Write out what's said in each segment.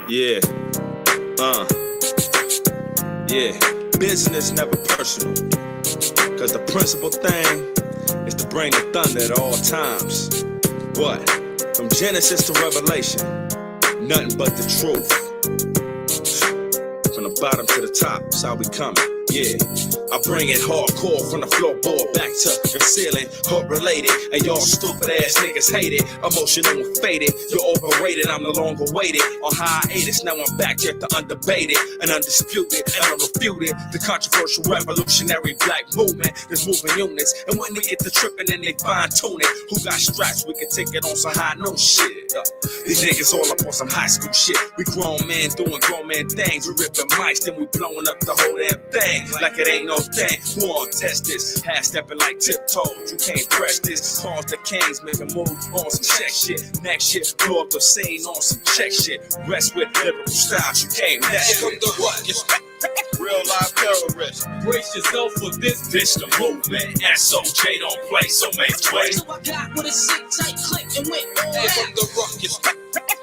Yeah, uh, yeah. Business never personal. Cause the principal thing is to bring the thunder at all times. What? From Genesis to Revelation, nothing but the truth. From the bottom to the top, that's how we coming. Yeah, I bring it hardcore from the floorboard back to the ceiling, hook related, and y'all stupid ass niggas hate it. Emotional and faded, you're overrated, I'm no longer waited on hiatus. Now I'm back yet the undebated and undisputed and unrefuted. The controversial revolutionary black movement is moving units, and when they get to tripping and they fine tune it, who got straps? We can take it on some high note shit. These niggas all up on some high school shit. We grown men doing grown man things. We ripping mics, then we blowing up the whole damn thing like it ain't no thing. Who on test this? Half stepping like tiptoes. You can't press this. Calls the kings, make a move on some check shit. Next shit, blow up the scene on some check shit. Rest with lyrical styles, you can't mess with. The ruckus. Real life terrorists. Brace yourself for this. This the movement. SOJ don't play, so make way. So I got with a sick tight click and went all out. From the ruckus.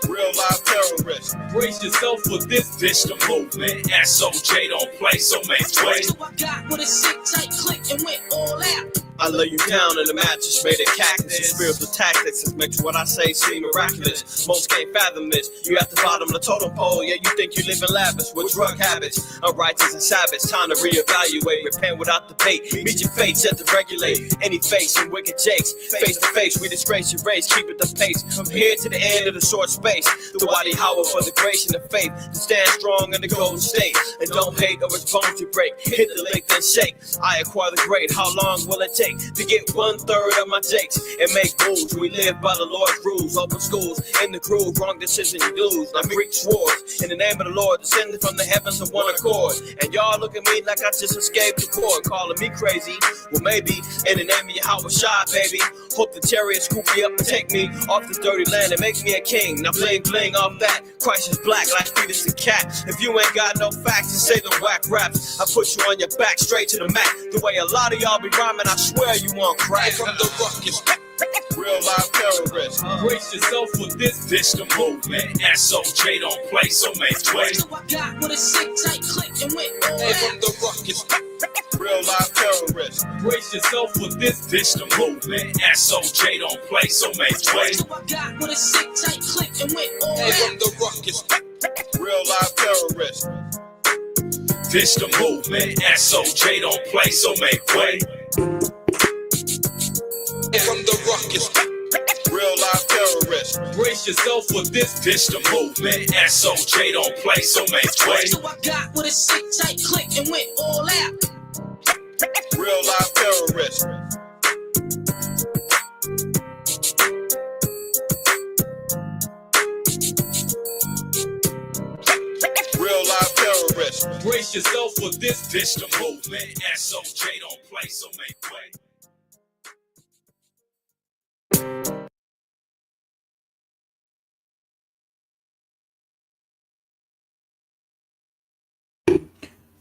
Real life terrorists. Brace yourself for this. This the movement. SOJ don't play, so make way. So I got with a sick tight click and went all out. I lay you down in a mattress made of cactus. Spiritual tactics that makes what I say seem miraculous. Most can't fathom this. You at the bottom of the totem pole, yeah, you think you live in lavish with drug habits. Unrighteous and savage, time to reevaluate. Repent without debate. Meet your fate, set to regulate. Any face and wicked jakes. Face to face, we disgrace your race. Keep it the pace. From here to the end of the short space. The Wadi Howard for the grace and the faith. To stand strong in the golden state. And don't hate or its bones you break. Hit the link then shake. I acquire the great. How long will it take to get 1/3 of my jakes and make moves? We live by the Lord's rules. Open schools in the groove. Wrong decision you lose. I break swords in the name of the Lord, descending from the heavens of one accord. And y'all look at me like I just escaped the court, calling me crazy. Well, maybe in the name of Yahweh Shai, baby. Hope the chariot scoop me up and take me off this dirty land and make me a king. Now bling bling off that. Christ is black like fetus and cat. If you ain't got no facts, just say the whack raps. I put you on your back straight to the mat. The way a lot of y'all be rhyming, I swear you on crack. From the ruckus. Real life terrorists. Brace yourself for this. This the movement. SOJ don't play, so make way. So I got with a sick tight click and went all From out. the ruckus. Real life terrorists. Brace yourself for this. This the movement. SOJ don't play, so make way. So I got with a sick tight click and went all From out. the ruckus. Real life terrorists. This the movement. SOJ don't play, so make way. From the ruckus. Real life terrorists. Brace yourself for this. This the movement. SOJ don't play, so make way. So I got with a sick tight click and went all out. Real life terrorists. Real life terrorists. Brace yourself for this. This the movement. SOJ don't play, so make way.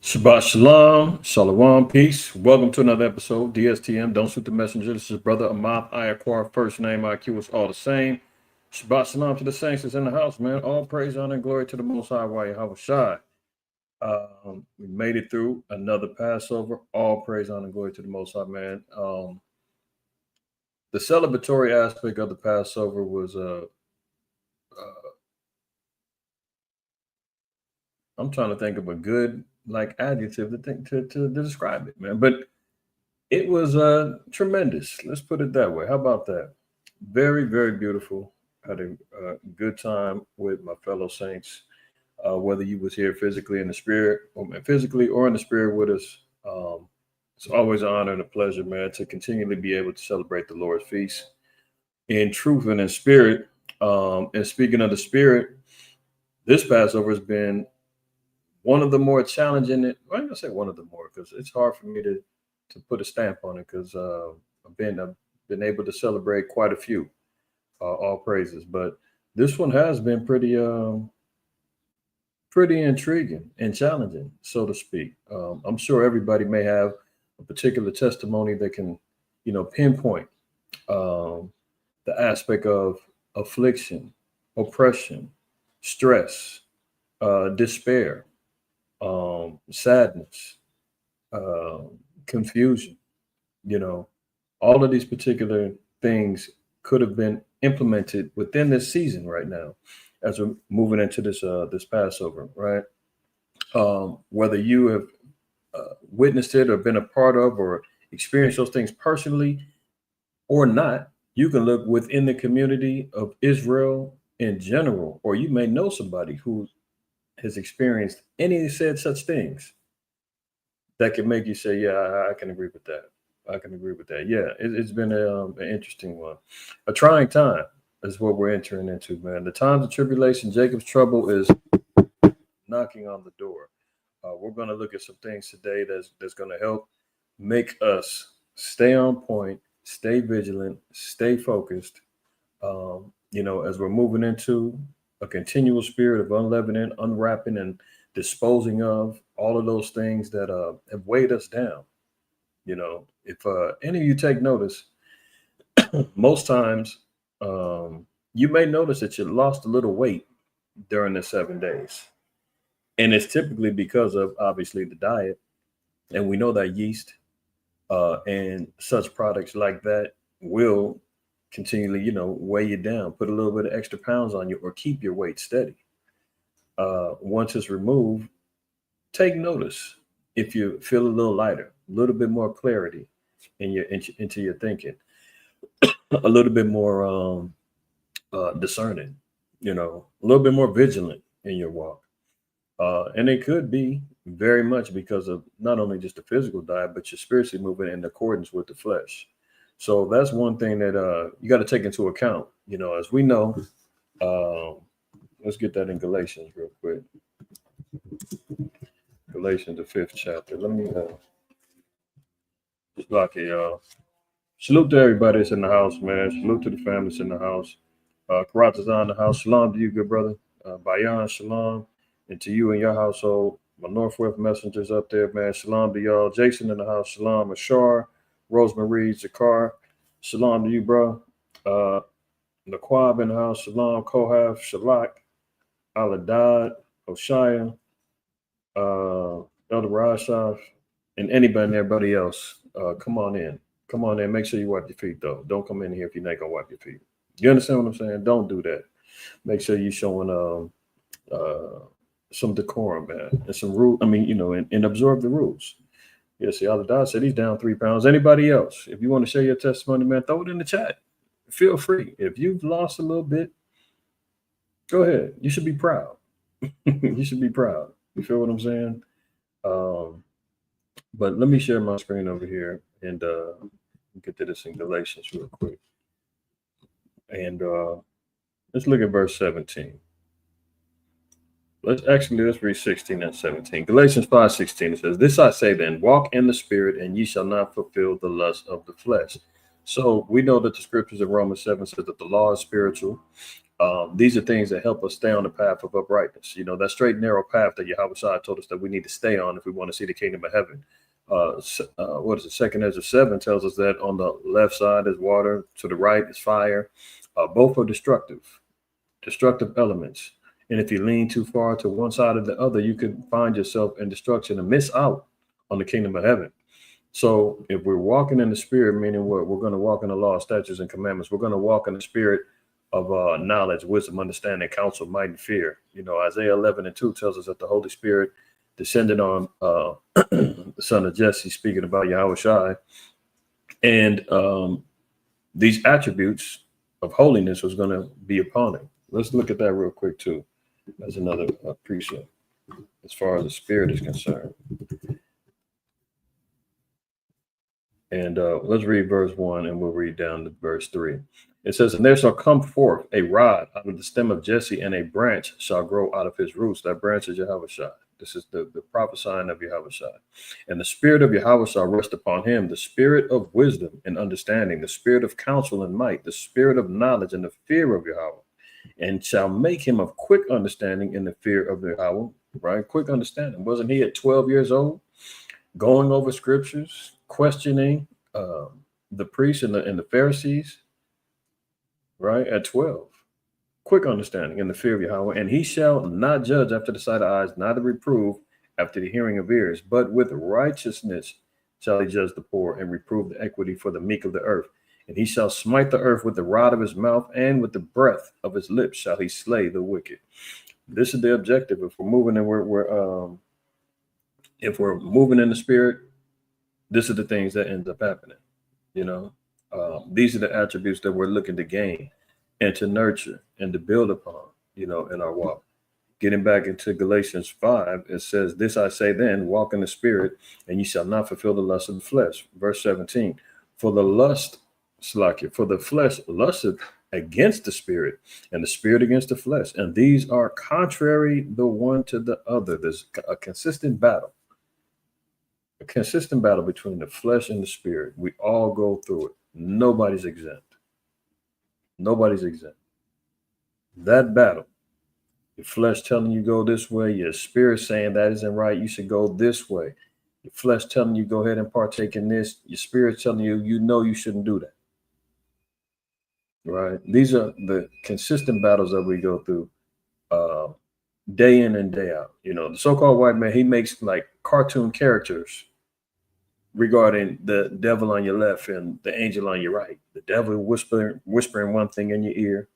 Shabbat Shalom, Shalom, peace. Welcome to another episode, DSTM, Don't Shoot the Messenger. This is Brother Ahmath, IQAhmath, first name, IQ is all the same. Shabbat Shalom to the saints that's in the house, man. All praise, honor, and glory to the Most High, Yahweh Shai. We made it through another Passover. All praise, honor, and glory to the Most High, man. The celebratory aspect of the Passover was, I'm trying to think of a good adjective to describe it, man. But it was tremendous. Let's put it that way. How about that? Very, very beautiful. Had a good time with my fellow saints. Whether you was here physically in the spirit, or in the spirit with us, it's always an honor and a pleasure, man, to continually be able to celebrate the Lord's feast in truth and in spirit. And speaking of the spirit, this Passover has been one of the more challenging. I'm gonna say one of the more because it's hard for me to put a stamp on it because I've been able to celebrate quite a few. All praises, but this one has been pretty intriguing and challenging, so to speak. I'm sure everybody may have a particular testimony that can, pinpoint the aspect of affliction, oppression, stress, despair, sadness, confusion. You know, all of these particular things could have been implemented within this season right now, as we're moving into this Passover, right? Whether you have witnessed it or been a part of or experienced those things personally or not, you can look within the community of Israel in general, or you may know somebody who has experienced any said such things that can make you say, yeah, I can agree with that. I can agree with that. Yeah, it's been an interesting one. A trying time is what we're entering into, man. The times of tribulation, Jacob's trouble is knocking on the door. We're going to look at some things today that's going to help make us stay on point, stay vigilant, stay focused. As we're moving into a continual spirit of unleavening, unwrapping, and disposing of all of those things that have weighed us down. If any of you take notice, most times you may notice that you lost a little weight during the 7 days. And it's typically because of obviously the diet. And we know that yeast and such products like that will continually, weigh you down, put a little bit of extra pounds on you, or keep your weight steady. Once it's removed, take notice if you feel a little lighter, a little bit more clarity into your thinking, a little bit more discerning, a little bit more vigilant in your walk. And it could be very much because of not only just the physical diet, but you're spiritually moving in accordance with the flesh. So that's one thing that you got to take into account. As we know, let's get that in Galatians real quick. Galatians, the 5th chapter. Let me just block it, y'all. Salute to everybody that's in the house, man. Salute to the families in the house. Karatazan in the house. Shalom to you, good brother. Bayan, shalom. And to you and your household. My Northwest messengers up there, man. Shalom to y'all. Jason in the house. Shalom. Ashar, Rosemary, Zakar. Shalom to you, bro. Naquab in the house. Shalom. Kohath, Shalak, Aladad, Oshaya, Elder Rashaf, and anybody and everybody else. Come on in. Come on in. Make sure you wipe your feet, though. Don't come in here if you're not going to wipe your feet. You understand what I'm saying? Don't do that. Make sure you're showing some decorum, man, and some rule. And absorb the rules. Yeah, see, Aladad said he's down 3 pounds. Anybody else? If you want to share your testimony, man, throw it in the chat. Feel free. If you've lost a little bit, go ahead. You should be proud. You should be proud. You feel what I'm saying? But let me share my screen over here and get to this in Galatians real quick. And let's look at verse 17. Let's read 16 and 17. Galatians 5:16, it says, "This I say then, walk in the spirit, and ye shall not fulfill the lust of the flesh." So we know that the scriptures in Romans 7 says that the law is spiritual. These are things that help us stay on the path of uprightness. That straight and narrow path that Yahweh told us that we need to stay on if we want to see the kingdom of heaven. What is it? 2 Ezra 7 tells us that on the left side is water, to the right is fire. Both are destructive elements. And if you lean too far to one side or the other, you can find yourself in destruction and miss out on the kingdom of heaven. So if we're walking in the spirit, meaning we're going to walk in the law, statutes, and commandments, we're going to walk in the spirit of knowledge, wisdom, understanding, counsel, might, and fear. Isaiah 11:2 tells us that the Holy Spirit descended on the son of Jesse, speaking about Yahweh Shai. And these attributes of holiness was going to be upon him. Let's look at that real quick, too. That's another precept as far as the spirit is concerned. And let's read verse 1 and we'll read down to verse 3. It says, "And there shall come forth a rod out of the stem of Jesse, and a branch shall grow out of his roots." That branch is Yahweh Shai. This is the prophesying of Yahweh Shai. "And the spirit of Yahweh shall rest upon him, the spirit of wisdom and understanding, the spirit of counsel and might, the spirit of knowledge and the fear of Yahweh. And shall make him of quick understanding in the fear of Yahweh." Right? Quick understanding. Wasn't he at 12 years old going over scriptures, questioning the priests and the Pharisees? Right? At 12, quick understanding in the fear of Yahweh, and he shall not judge after the sight of eyes, neither reprove after the hearing of ears, but with righteousness shall he judge the poor and reprove the equity for the meek of the earth. And he shall smite the earth with the rod of his mouth, and with the breath of his lips shall he slay the wicked. This is the objective. If we're moving and if we're moving in the spirit, this is the things that end up happening. These are the attributes that we're looking to gain and to nurture and to build upon, in our walk. Getting back into Galatians 5, it says, "This I say then, walk in the spirit, and you shall not fulfill the lust of the flesh." Verse 17, for the flesh lusteth against the spirit, and the spirit against the flesh, and these are contrary the one to the other. There's a consistent battle between the flesh and the spirit. We all go through it. Nobody's exempt. That battle, your flesh telling you go this way, your spirit saying that isn't right, you should go this way. Your flesh telling you go ahead and partake in this, your spirit telling you you shouldn't do that. Right? These are the consistent battles that we go through day in and day out. The so-called white man, he makes like cartoon characters regarding the devil on your left and the angel on your right. The devil whispering one thing in your ear,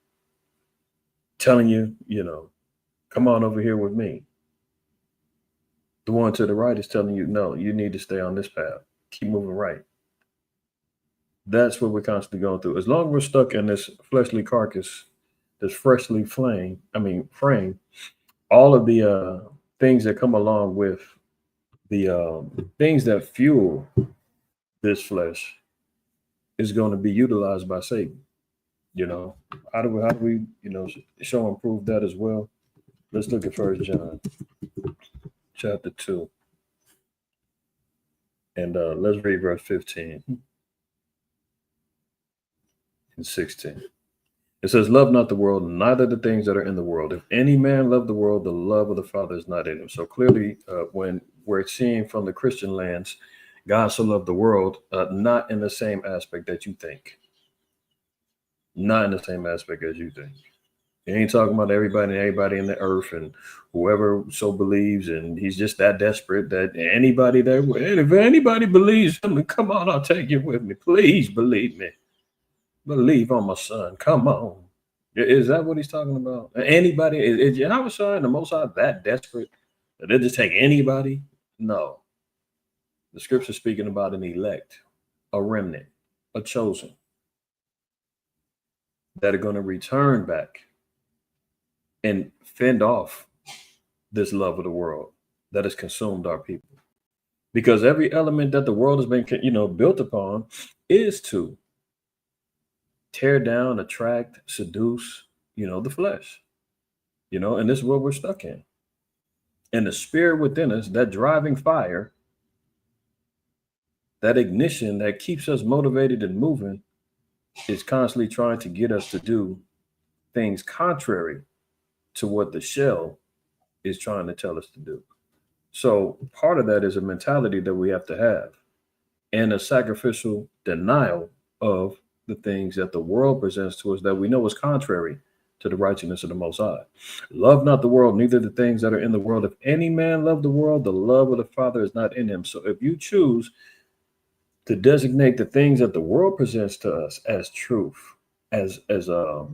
telling you, come on over here with me. The one to the right is telling you, no, you need to stay on this path. Keep moving right. That's what we're constantly going through. As long as we're stuck in this fleshly carcass, this freshly frame, all of the things that come along with the things that fuel this flesh is going to be utilized by Satan. How do we show and prove that as well? Let's look at 1 John chapter 2, and let's read verse 15 and 16. It says, "Love not the world, neither the things that are in the world. If any man love the world, the love of the Father is not in him." So clearly, when we're seeing from the Christian lens, God so loved the world, not in the same aspect that you think. Not in the same aspect as you think. He ain't talking about everybody in the earth and whoever so believes, and he's just that desperate that if anybody believes him, come on, I'll take you with me. Please believe me. Believe on my son. Come on. Is that what he's talking about? Anybody? Is Yahweh Shai and the Most High that desperate that they'll just take anybody? No. The scripture speaking about an elect, a remnant, a chosen, that are going to return back and fend off this love of the world that has consumed our people. Because every element that the world has been, built upon is to tear down, attract, seduce, the flesh, and this is what we're stuck in. And the spirit within us, that driving fire, that ignition that keeps us motivated and moving, is constantly trying to get us to do things contrary to what the shell is trying to tell us to do. So part of that is a mentality that we have to have, and a sacrificial denial of the things that the world presents to us that we know is contrary to the righteousness of the Most High. Love not the world, neither the things that are in the world. If any man love the world, the love of the Father is not in him. So if you choose to designate the things that the world presents to us as truth, as the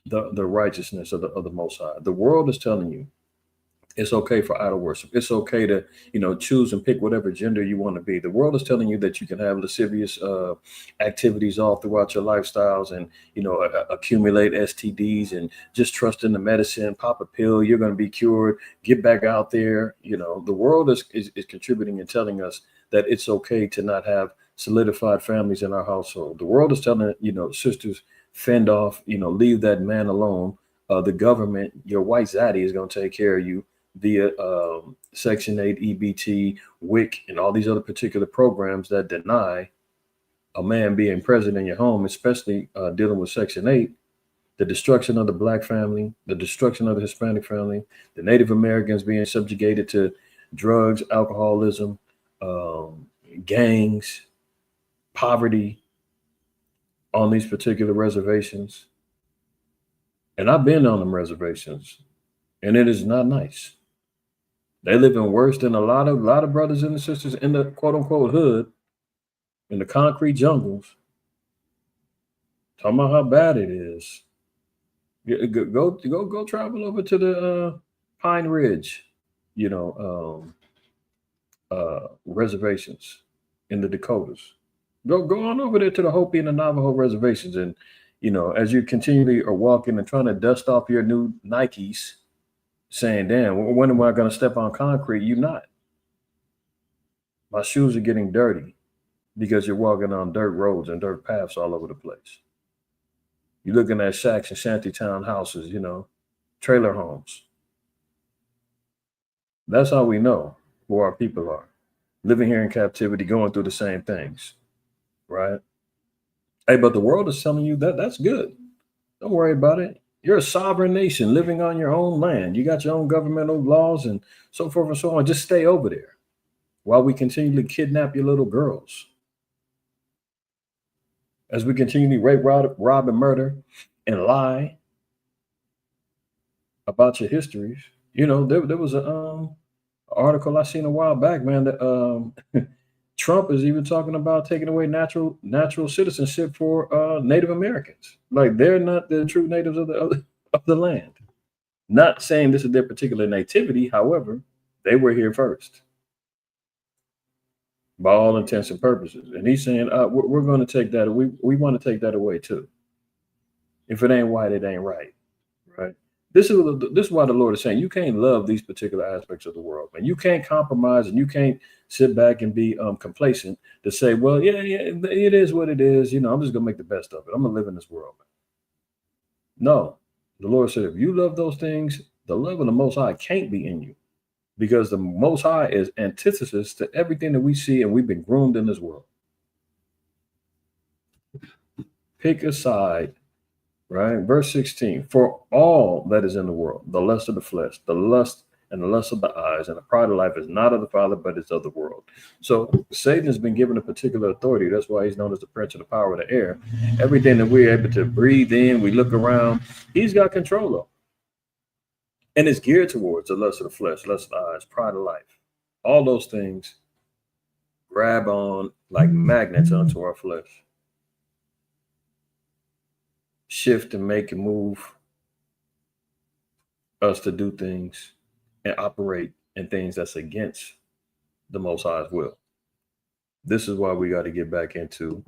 righteousness of the Most High, the world is telling you it's okay for idol worship. It's okay to, choose and pick whatever gender you want to be. The world is telling you that you can have lascivious activities all throughout your lifestyles and, accumulate STDs and just trust in the medicine, pop a pill, you're going to be cured, get back out there. The world is contributing and telling us that it's okay to not have solidified families in our household. The world is telling, sisters, fend off, leave that man alone. The government, your white zaddy is going to take care of you via Section 8, EBT, WIC, and all these other particular programs that deny a man being present in your home, especially dealing with Section 8, the destruction of the Black family, the destruction of the Hispanic family, the Native Americans being subjugated to drugs, alcoholism, gangs, poverty on these particular reservations. And I've been on them reservations, and it is not nice. They live in worse than a lot of brothers and sisters in the quote unquote hood, in the concrete jungles. Talking about how bad it is. Go travel over to the Pine Ridge, you know, reservations in the Dakotas. Go on over there to the Hopi and the Navajo reservations, and as you continually are walking and trying to dust off your new Nikes, saying, "Damn, when am I going to step on concrete?" You not. My shoes are getting dirty because you're walking on dirt roads and dirt paths all over the place. You're looking at shacks and shantytown houses, trailer homes. That's how we know who our people are. Living here in captivity, going through the same things, right? Hey, but the world is telling you that that's good. Don't worry about it. You're a sovereign nation living on your own land. You got your own governmental laws and so forth and so on. Just stay over there while we continually kidnap your little girls. As we continually rape, rob, and murder and lie about your histories. There was a article I seen a while back, man, that Trump is even talking about taking away natural citizenship for Native Americans. Like they're not the true natives of the land. Not saying this is their particular nativity, however, they were here first, by all intents and purposes. And he's saying we're going to take that. We want to take that away too. If it ain't white, it ain't right. Right. This is why the Lord is saying you can't love these particular aspects of the world, and you can't compromise, and you can't sit back and be complacent to say, well, yeah, it is what it is. I'm just gonna make the best of it. I'm gonna live in this world. No, the Lord said, if you love those things, the love of the Most High can't be in you, because the Most High is antithesis to everything that we see, and we've been groomed in this world. Pick a side. Right, verse 16, for all that is in the world, the lust of the flesh, the lust and the lust of the eyes, and the pride of life is not of the Father, but it's of the world. So Satan has been given a particular authority. That's why he's known as the prince of the power of the air. Everything that we're able to breathe in, we look around, he's got control of. And it's geared towards the lust of the flesh, lust of the eyes, pride of life. All those things grab on like magnets onto our flesh. Shift and make and move us to do things and operate in things that's against the Most High's will. This is why we got to get back into,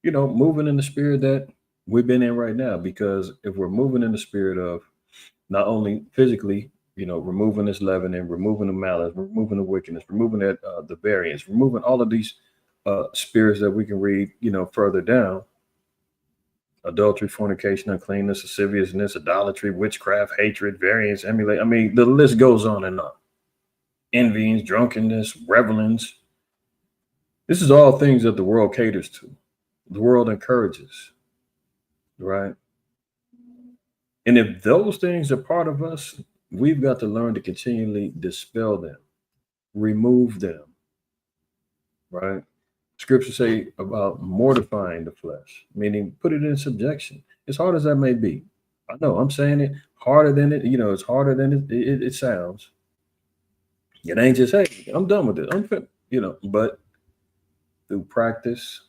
moving in the spirit that we've been in right now. Because if we're moving in the spirit of not only physically, removing this leavening, removing the malice, removing the wickedness, removing the variance, removing all of these spirits that we can read, further down. Adultery, fornication, uncleanness, lasciviousness, idolatry, witchcraft, hatred, variance, emulate. I mean, the list goes on and on. Envyings, drunkenness, revelings. This is all things that the world caters to. The world encourages, right? And if those things are part of us, we've got to learn to continually dispel them, remove them, right? Scriptures say about mortifying the flesh, meaning put it in subjection. As hard as that may be. I know I'm saying it harder than it, it's harder than it sounds. It ain't just, hey, I'm done with it. I'm fit, but through practice,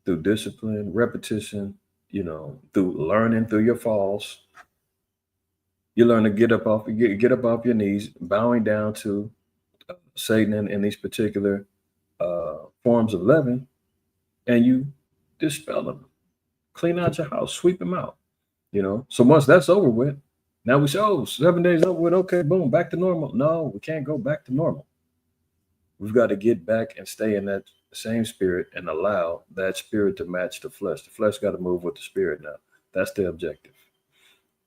through discipline, repetition, through learning, through your falls, you learn to get up off your knees, bowing down to Satan in these particular forms of leaven, and you dispel them, clean out your house, sweep them out. So once that's over with, now we say, 7 days over with, okay, boom, back to normal. No, we can't go back to normal. We've got to get back and stay in that same spirit and allow that spirit to match the flesh. The flesh got to move with the spirit now. That's the objective.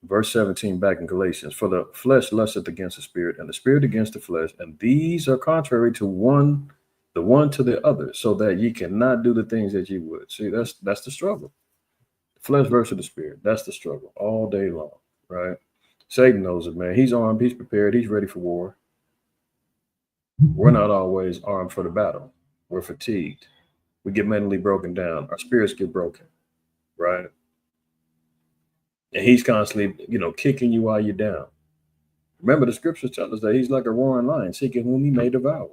Verse 17 back in Galatians, for the flesh lusteth against the spirit, and the spirit against the flesh, and these are contrary to the one to the other, so that ye cannot do the things that ye would. See, that's the struggle. Flesh versus the spirit. That's the struggle all day long, right? Satan knows it, man. He's armed, he's prepared, he's ready for war. We're not always armed for the battle. We're fatigued. We get mentally broken down. Our spirits get broken, right? And he's constantly, kicking you while you're down. Remember, the scriptures tell us that he's like a roaring lion, seeking whom he may devour.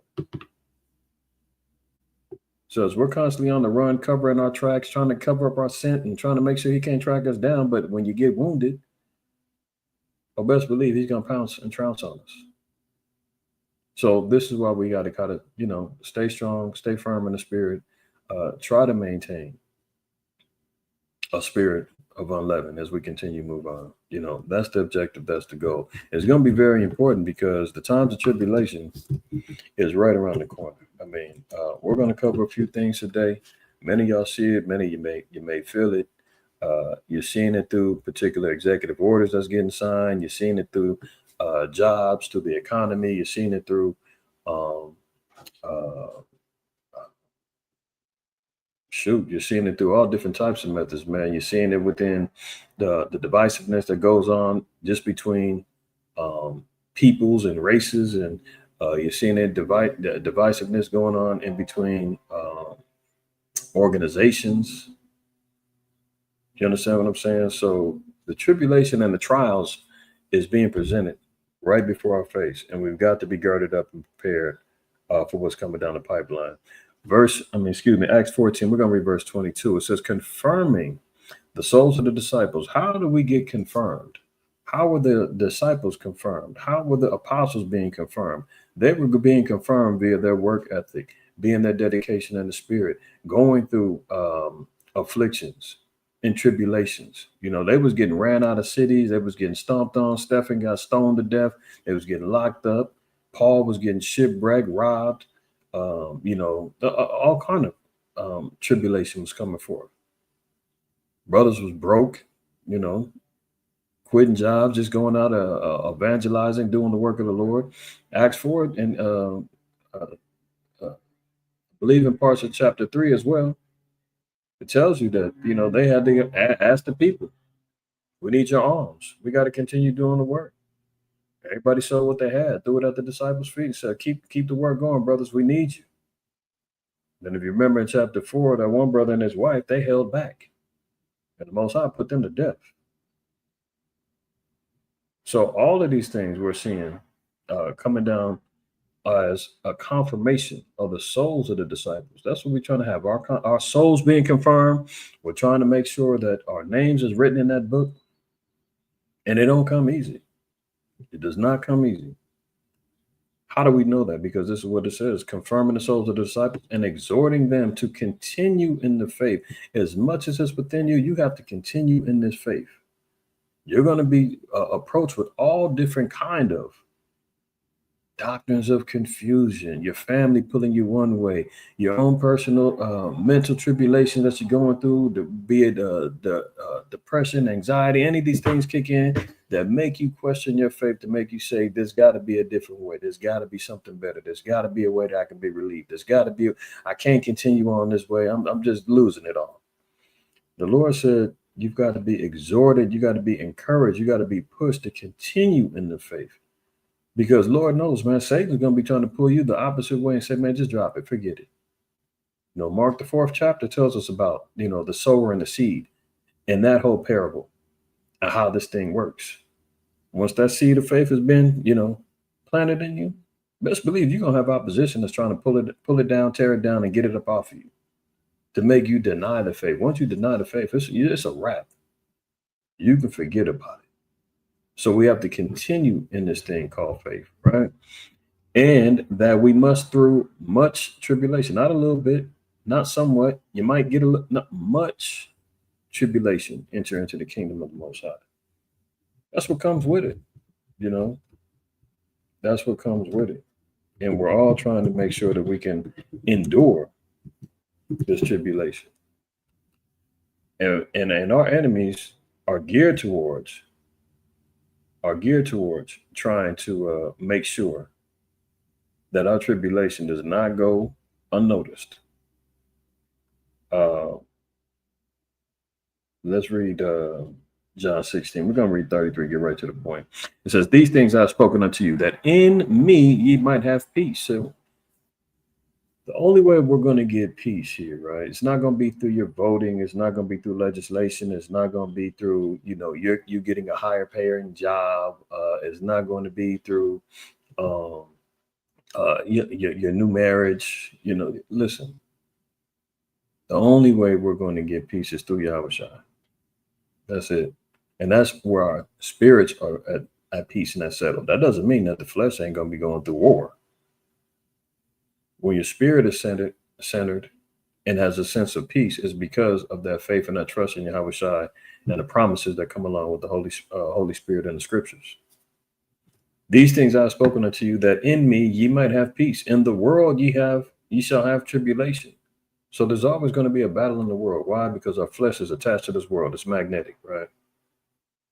So as we're constantly on the run, covering our tracks, trying to cover up our scent and trying to make sure he can't track us down, but when you get wounded, I best believe he's going to pounce and trounce on us. So this is why we got to kind of, stay strong, stay firm in the spirit, try to maintain a spirit of unleavened as we continue to move on. That's the objective. That's the goal. It's going to be very important because the times of tribulation is right around the corner. I mean, we're going to cover a few things today. Many of y'all see it. Many of you may feel it. You're seeing it through particular executive orders that's getting signed. You're seeing it through jobs, through the economy. You're seeing it through you're seeing it through all different types of methods, man. You're seeing it within the divisiveness that goes on just between peoples and races, and you're seeing the divisiveness going on in between organizations. You understand what I'm saying? So the tribulation and the trials is being presented right before our face, and we've got to be girded up and prepared for what's coming down the pipeline. Acts 14, we're going to read verse 22. It says, confirming the souls of the disciples. How do we get confirmed? How were the disciples confirmed? How were the apostles being confirmed? They were being confirmed via their work ethic, being their dedication in the spirit, going through afflictions and tribulations. They was getting ran out of cities. They was getting stomped on. Stephen got stoned to death. They was getting locked up. Paul was getting shipwrecked, robbed. All kind of tribulation was coming forth. Brothers was broke, quitting jobs, just going out evangelizing, doing the work of the Lord. Acts 4 and believe in parts of chapter 3 as well. It tells you that, they had to ask the people, we need your alms. We got to continue doing the work. Everybody saw what they had, threw it at the disciples' feet and said, keep the work going, brothers. We need you. Then if you remember in chapter 4, that one brother and his wife, they held back. And the Most High put them to death. So all of these things we're seeing coming down as a confirmation of the souls of the disciples. That's what we're trying to have. Our souls being confirmed. We're trying to make sure that our names is written in that book. And it don't come easy. It does not come easy. How do we know that? Because this is what it says, confirming the souls of the disciples and exhorting them to continue in the faith. As much as it's within you, you have to continue in this faith. You're going to be approached with all different kind of doctrines of confusion, your family pulling you one way, your own personal mental tribulation that you're going through, be it depression, anxiety, any of these things kick in that make you question your faith, to make you say, there's got to be a different way. There's got to be something better. There's got to be a way that I can be relieved. There's got to be, I can't continue on this way. I'm just losing it all. The Lord said, you've got to be exhorted. You got to be encouraged. You got to be pushed to continue in the faith. Because Lord knows, man, Satan's going to be trying to pull you the opposite way and say, man, just drop it. Forget it. Mark the 4th chapter tells us about, the sower and the seed and that whole parable and how this thing works. Once that seed of faith has been, planted in you, best believe you're going to have opposition that's trying to pull it down, tear it down, and get it up off of you to make you deny the faith. Once you deny the faith, it's a wrap. You can forget about it. So we have to continue in this thing called faith, right? And that we must, through much tribulation, not a little bit, not somewhat, you might get not much tribulation, enter into the kingdom of the Most High. That's what comes with it, That's what comes with it. And we're all trying to make sure that we can endure this tribulation. And our enemies are geared towards trying to make sure that our tribulation does not go unnoticed. Let's read John 16. We're going to read 33, get right to the point. It says, these things I have spoken unto you, that in me ye might have peace. So The only way we're going to get peace here, right? It's not going to be through your voting. It's not going to be through legislation. It's not going to be through, you getting a higher paying job. It's not going to be through um, your new marriage. Listen, the only way we're going to get peace is through Yahweh Shai. That's it. And that's where our spirits are at peace and that's settled. That doesn't mean that the flesh ain't going to be going through war. When your spirit is centered and has a sense of peace, is because of that faith and that trust in Yahweh Shai and the promises that come along with the Holy Spirit and the scriptures. These things I have spoken unto you, that in me ye might have peace. In the world ye shall have tribulation. So there's always going to be a battle in the world. Why? Because our flesh is attached to this world. It's magnetic, right?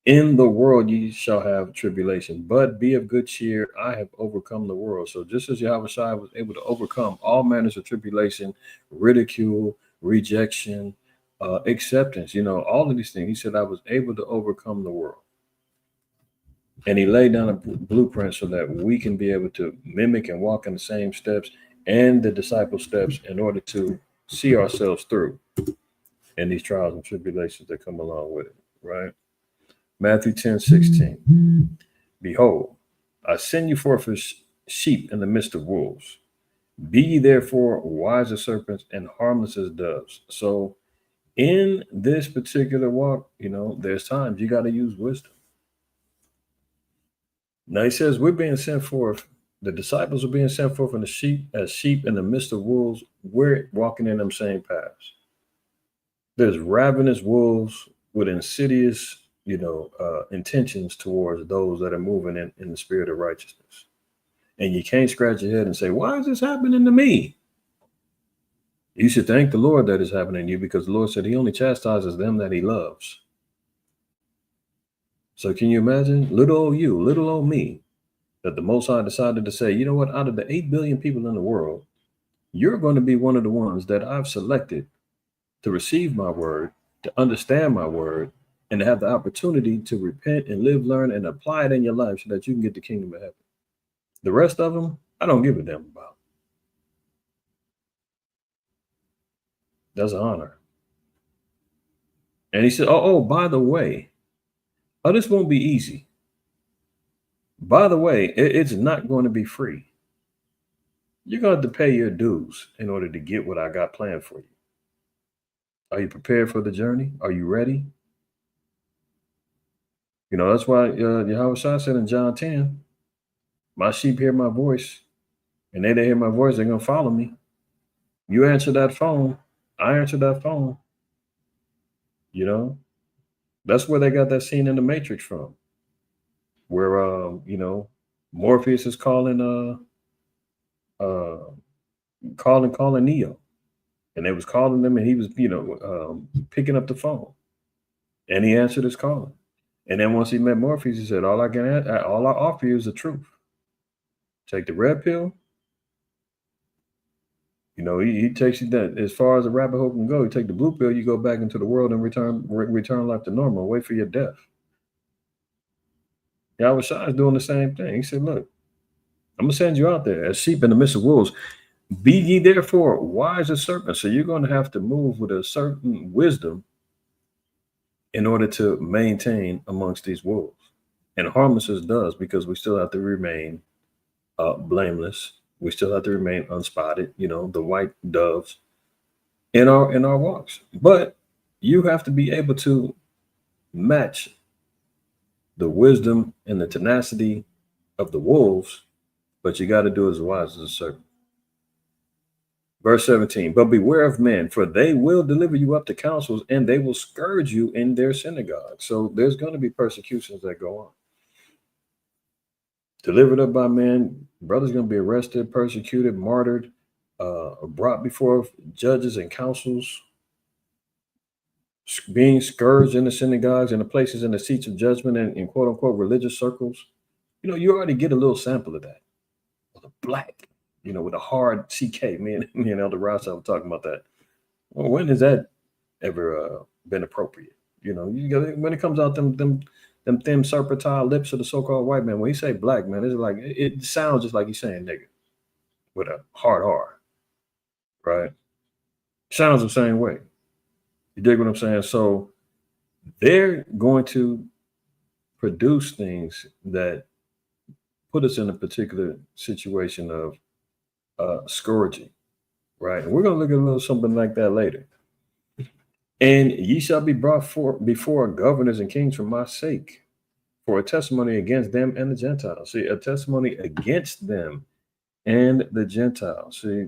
In the world ye shall have tribulation, but be of good cheer. I have overcome the world. So just as Yahweh Shai was able to overcome all manners of tribulation, ridicule, rejection, acceptance, all of these things, he said, I was able to overcome the world. And he laid down a blueprint so that we can be able to mimic and walk in the same steps and the disciple steps in order to see ourselves through in these trials and tribulations that come along with it, right? Matthew 10:16. Behold, I send you forth as sheep in the midst of wolves. Be ye therefore wise as serpents and harmless as doves. So in this particular walk, there's times you got to use wisdom. Now he says we're being sent forth. The disciples are being sent forth as sheep in the midst of wolves. We're walking in them same paths. There's ravenous wolves with insidious, intentions towards those that are moving in the spirit of righteousness. And you can't scratch your head and say, why is this happening to me? You should thank the Lord that it's happening to you, because the Lord said he only chastises them that he loves. So can you imagine little old you, little old me, that the Most High decided to say, you know what, out of the 8 billion people in the world, you're going to be one of the ones that I've selected to receive my word, to understand my word, and to have the opportunity to repent and live, learn, and apply it in your life so that you can get the kingdom of heaven. The rest of them, I don't give a damn about. That's an honor. And he said, by the way, this won't be easy. By the way, it's not going to be free. You're going to have to pay your dues in order to get what I got planned for you. Are you prepared for the journey? Are you ready? That's why Yahweh Shai said in John 10, my sheep hear my voice, and they hear my voice, they're going to follow me. You answer that phone, I answer that phone. That's where they got that scene in the Matrix from, where, Morpheus is calling Neo. And they was calling them, and he was, picking up the phone, and he answered his calling. And then once he met Morpheus, he said, all I offer you is the truth. Take the red pill. He takes you that as far as a rabbit hole can go. You take the blue pill, you go back into the world and return life to normal. Wait for your death. Yahweh Shai is doing the same thing. He said, look, I'm going to send you out there as sheep in the midst of wolves. Be ye therefore wise as serpents. So you're going to have to move with a certain wisdom in order to maintain amongst these wolves. And harmless as does, because we still have to remain blameless. We still have to remain unspotted, the white doves in our walks. But you have to be able to match the wisdom and the tenacity of the wolves, but you got to do it as wise as a serpent. Verse 17, but beware of men, for they will deliver you up to councils, and they will scourge you in their synagogues. So there's going to be persecutions that go on. Delivered up by men, brothers going to be arrested, persecuted, martyred, brought before judges and councils, being scourged in the synagogues and the places in the seats of judgment and in quote unquote religious circles. You already get a little sample of that. The black, with a hard CK. Me and Elder Ross were talking about that. Well, when has that ever been appropriate? When it comes out them thin serpentine lips of the so-called white man, when he say black man, it's like it sounds just like he's saying nigga with a hard R. right? Sounds the same way. You dig what I'm saying? So they're going to produce things that put us in a particular situation of scourging, right? And we're going to look at a little something like that later. And ye shall be brought forth before governors and kings for my sake, for a testimony against them and the Gentiles. See, a testimony against them and the Gentiles. See,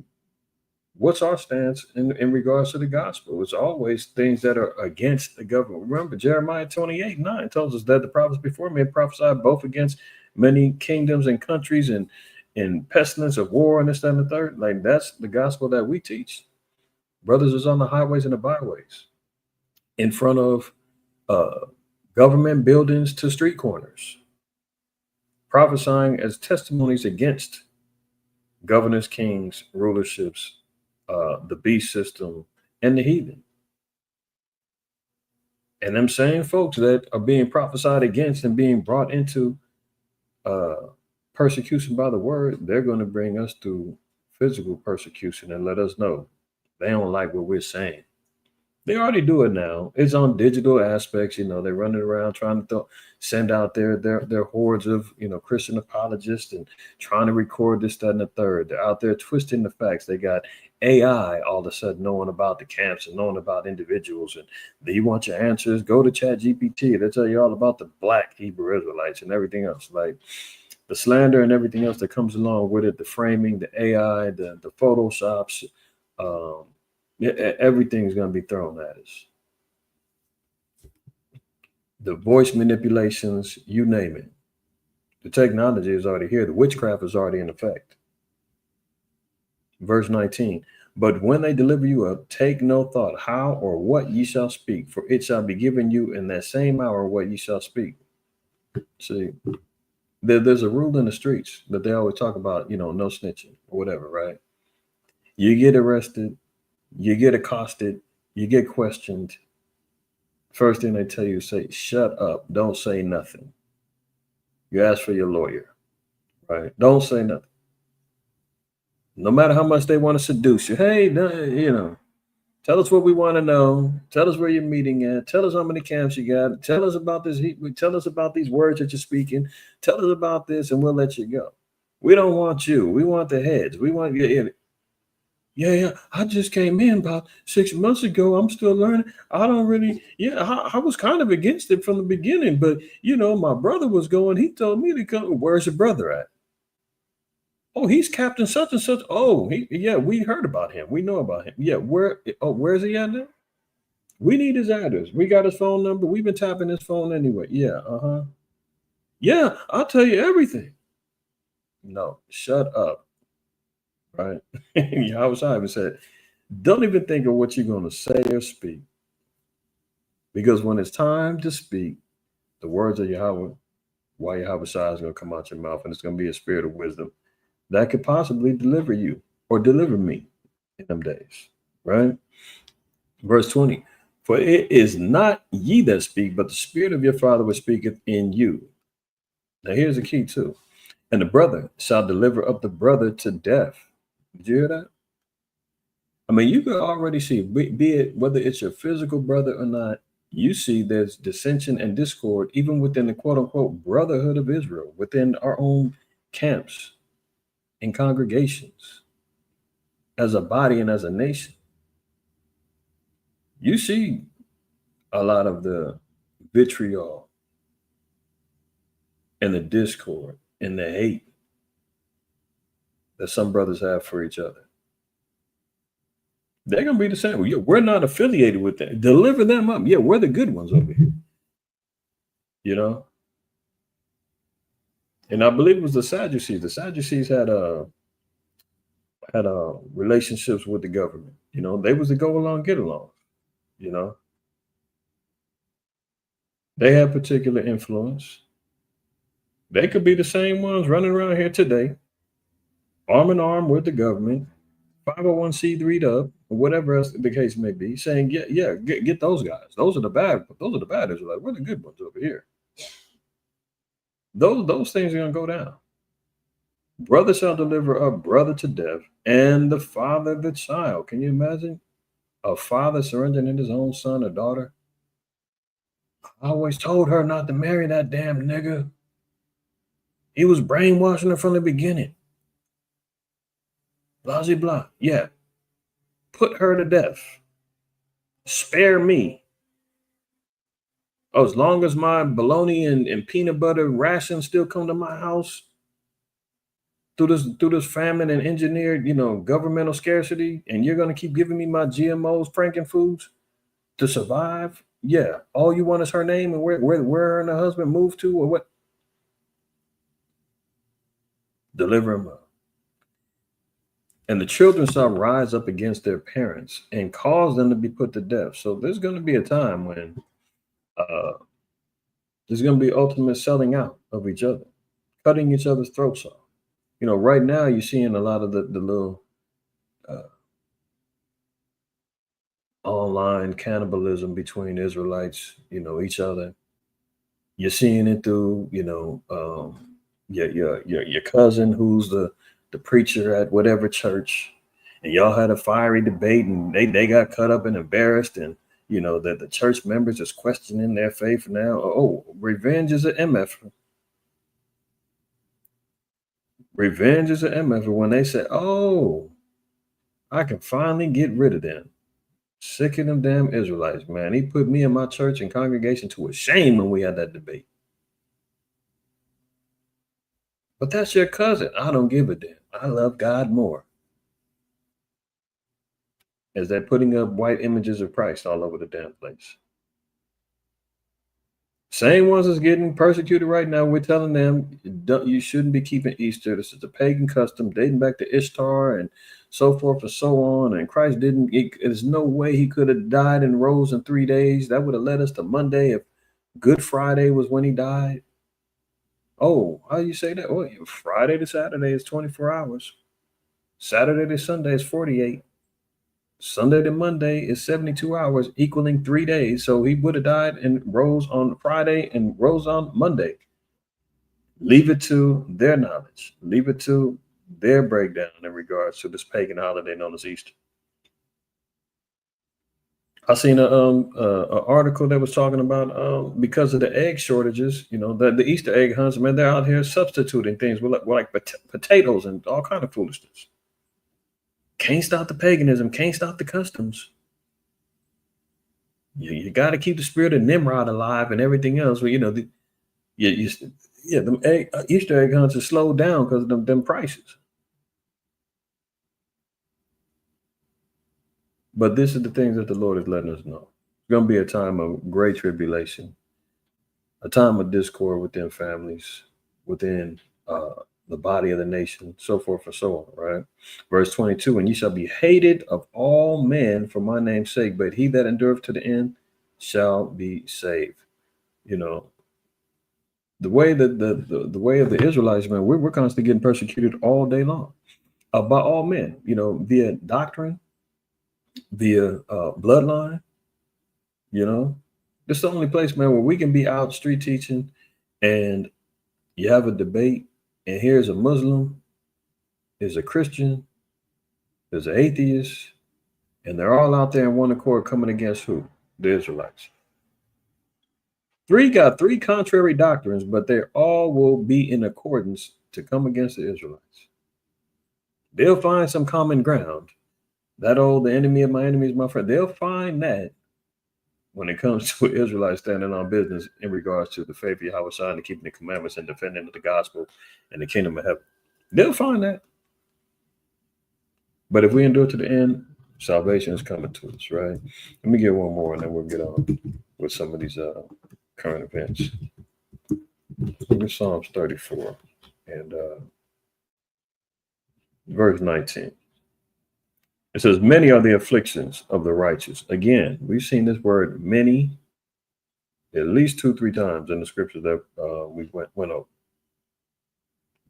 what's our stance in regards to the gospel? It's always things that are against the government. Remember, Jeremiah 28:9 tells us that the prophets before me had prophesied both against many kingdoms and countries and pestilence of war and this, that, and the third. Like, that's the gospel that we teach. Brothers is on the highways and the byways, in front of government buildings to street corners, prophesying as testimonies against governors, kings, rulerships, the beast system, and the heathen. And them same folks that are being prophesied against and being brought into persecution by the word, they're going to bring us through physical persecution and let us know they don't like what we're saying. They already do it now. It's on digital aspects. They're running around trying to send out their hordes of, Christian apologists and trying to record this, that, and the third. They're out there twisting the facts. They got AI all of a sudden knowing about the camps and knowing about individuals. And do you want your answers? Go to ChatGPT. They'll tell you all about the Black Hebrew Israelites and everything else. Like the slander and everything else that comes along with it, the framing, the AI, the Photoshops, everything's going to be thrown at us. The voice manipulations, you name it. The technology is already here. The witchcraft is already in effect. Verse 19, but when they deliver you up, take no thought how or what ye shall speak, for it shall be given you in that same hour what ye shall speak. See, there's a rule in the streets that they always talk about, no snitching or whatever, right? You get arrested, you get accosted, you get questioned. First thing they tell you, say, shut up. Don't say nothing. You ask for your lawyer, right? Don't say nothing. No matter how much they want to seduce you. Hey, tell us what we want to know. Tell us where you're meeting at. Tell us how many camps you got. Tell us about this. Tell us about these words that you're speaking. Tell us about this, and we'll let you go. We don't want you. We want the heads. We want you. Yeah. I just came in about 6 months ago. I'm still learning. I don't really. Yeah, I was kind of against it from the beginning, but my brother was going. He told me to come. Where's your brother at? Oh, he's Captain such and such. Oh, we heard about him. We know about him. Yeah, where's he at now? We need his address. We got his phone number. We've been tapping his phone anyway. Yeah, Yeah, I'll tell you everything. No, shut up. Right? Yahweh even said, don't even think of what you're going to say or speak. Because when it's time to speak, the words of Yahweh, Yahweh is going to come out your mouth, and it's going to be a spirit of wisdom that could possibly deliver you or deliver me in them days, right? Verse 20, for it is not ye that speak, but the spirit of your Father which speaketh in you. Now here's the key too. And the brother shall deliver up the brother to death. Did you hear that? I mean, you can already see, be it whether it's your physical brother or not, you see there's dissension and discord even within the quote unquote brotherhood of Israel, within our own camps and congregations, as a body and as a nation. You see a lot of the vitriol and the discord and the hate that some brothers have for each other. They're going to be the same. Yeah, we're not affiliated with them. Deliver them up. Yeah, we're the good ones over here. And I believe it was the Sadducees. The Sadducees had relationships with the government. They was to go along, get along. They have particular influence. They could be the same ones running around here today, arm in arm with the government, 501c3'd up, or whatever else the case may be, saying, get those guys. Those are the bad Israelites. We're the good ones over here. Those things are going to go down. Brother shall deliver a brother to death, and the father the child. Can you imagine a father surrendering his own son or daughter? I always told her not to marry that damn nigga. He was brainwashing her from the beginning. Blah, blah, blah. Yeah. Put her to death. Spare me. Oh, as long as my bologna and peanut butter rations still come to my house through this famine and engineered, governmental scarcity, and you're gonna keep giving me my GMOs, Franken foods to survive. Yeah. All you want is her name and where her and her husband moved to, or what? Deliver him up. And the children shall rise up against their parents and cause them to be put to death. So there's going to be a time when uh, there's going to be ultimate selling out of each other, cutting each other's throats off. Right now you're seeing a lot of the little uh, online cannibalism between Israelites, each other. You're seeing it through, your cousin who's the preacher at whatever church, and y'all had a fiery debate, and they got cut up and embarrassed, and that the church members is questioning their faith now. Oh, revenge is an MF. Revenge is an MF when they say, "Oh, I can finally get rid of them." Sick of them damn Israelites, man. He put me and my church and congregation to a shame when we had that debate. But that's your cousin. I don't give a damn. I love God more. As they're putting up white images of Christ all over the damn place. Same ones that's getting persecuted right now. We're telling them you shouldn't be keeping Easter. This is a pagan custom dating back to Ishtar and so forth and so on. And Christ didn't, there's no way he could have died and rose in 3 days. That would have led us to Monday if Good Friday was when he died. Oh, how do you say that? Well, Friday to Saturday is 24 hours. Saturday to Sunday is 48. Sunday to Monday is 72 hours, equaling 3 days. So he would have died and rose on Friday and rose on Monday. Leave it to their knowledge. Leave it to their breakdown in regards to this pagan holiday known as Easter. I seen a article that was talking about because of the egg shortages, the Easter egg hunts, man, they're out here substituting things with like potatoes and all kind of foolishness. Can't stop the paganism, can't stop the customs. You got to keep the spirit of Nimrod alive and everything else. Well, them Easter egg hunts are slowed down because of them prices. But this is the things that the Lord is letting us know. It's going to be a time of great tribulation, a time of discord within families, within the body of the nation, so forth and so on, right? Verse 22, and ye shall be hated of all men for my name's sake, but he that endureth to the end shall be saved. The way that the way of the Israelites, man, we're constantly getting persecuted all day long by all men, via doctrine, via bloodline. This is the only place, man, where we can be out street teaching and you have a debate, and here's a Muslim, there's a Christian, there's an atheist, and they're all out there in one accord coming against who? The Israelites. Got three contrary doctrines, but they all will be in accordance to come against the Israelites. They'll find some common ground. That old, the enemy of my enemy is my friend. They'll find that when it comes to Israelites standing on business in regards to the faith of Yahweh Shai and keeping the commandments and defending the gospel and the kingdom of heaven. They'll find that. But if we endure to the end, salvation is coming to us, right? Let me get one more and then we'll get on with some of these current events. Look at Psalms 34 and verse 19. It says, many are the afflictions of the righteous. Again, we've seen this word many at least 2-3 times in the scriptures that we went over.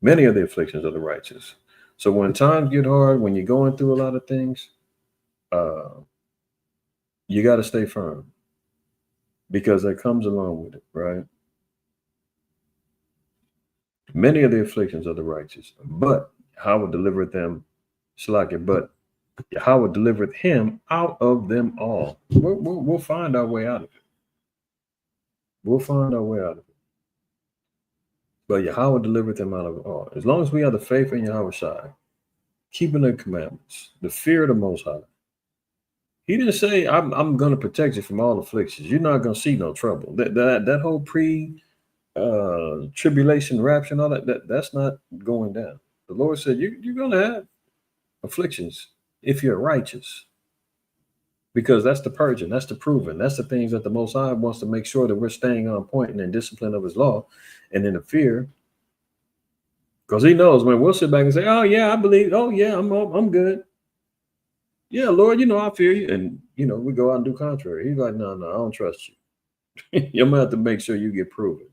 Many are the afflictions of the righteous. So when times get hard, when you're going through a lot of things, you got to stay firm because that comes along with it, right? Many of the afflictions of the righteous, but Yahweh delivered them, Shalaki, but Yahweh delivered him out of them all. We'll find our way out of it. We'll find our way out of it. But Yahweh delivered them out of it all. As long as we have the faith in Yahweh Shai, keeping the commandments, the fear of the Most High. He didn't say, I'm going to protect you from all afflictions. You're not going to see no trouble. That whole tribulation rapture and all that's not going down. The Lord said, you're going to have afflictions if you're righteous. Because that's the purging, that's the proving, that's the things that the Most High wants to make sure that we're staying on point and in discipline of his law and in the fear. Because he knows when we'll sit back and say, oh yeah, I believe, oh yeah, I'm good. Yeah, Lord, I fear you. And we go out and do contrary. He's like, no, I don't trust you. You're gonna have to make sure you get proven.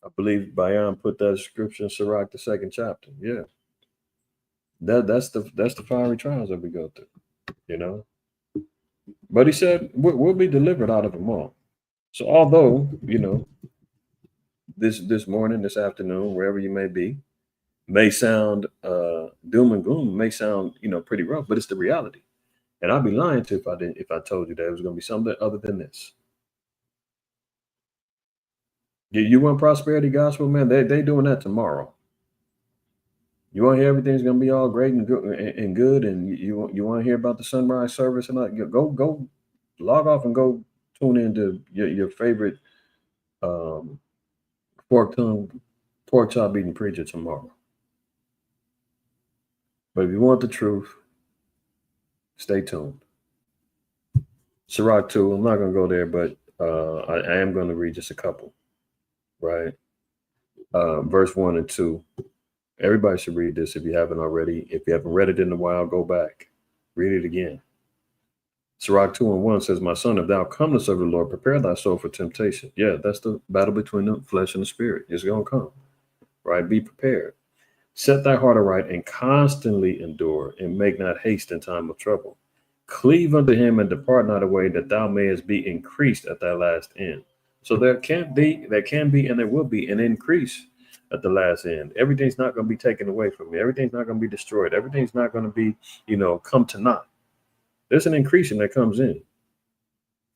I believe Bayan put that scripture in Sirach, the 2nd chapter. Yeah. That's the fiery trials that we go through, But he said we'll be delivered out of them all. So although, this morning, this afternoon, wherever you may be, may sound doom and gloom, may sound, pretty rough, but it's the reality. And I'd be lying to if I told you that it was going to be something other than this. You want prosperity gospel, man? They doing that tomorrow. You want to hear everything's going to be all great and good, and you want to hear about the sunrise service and all, go log off and go tune into your favorite pork chop eating preacher tomorrow. But if you want the truth, stay tuned. Sirach 2, I'm not going to go there, but I am going to read just a couple, right? Verse 1 and 2. Everybody should read this if you haven't already. If you haven't read it in a while, go back. Read it again. Sirach 2 and 1 says, my son, if thou come to serve the Lord, prepare thy soul for temptation. Yeah, that's the battle between the flesh and the spirit. It's going to come, right? Be prepared. Set thy heart aright and constantly endure and make not haste in time of trouble. Cleave unto him and depart not away, that thou mayest be increased at thy last end. So there can be, and there will be an increase at the last end. Everything's not going to be taken away from you. Everything's not going to be destroyed. Everything's not going to be, come to naught. There's an increasing that comes in.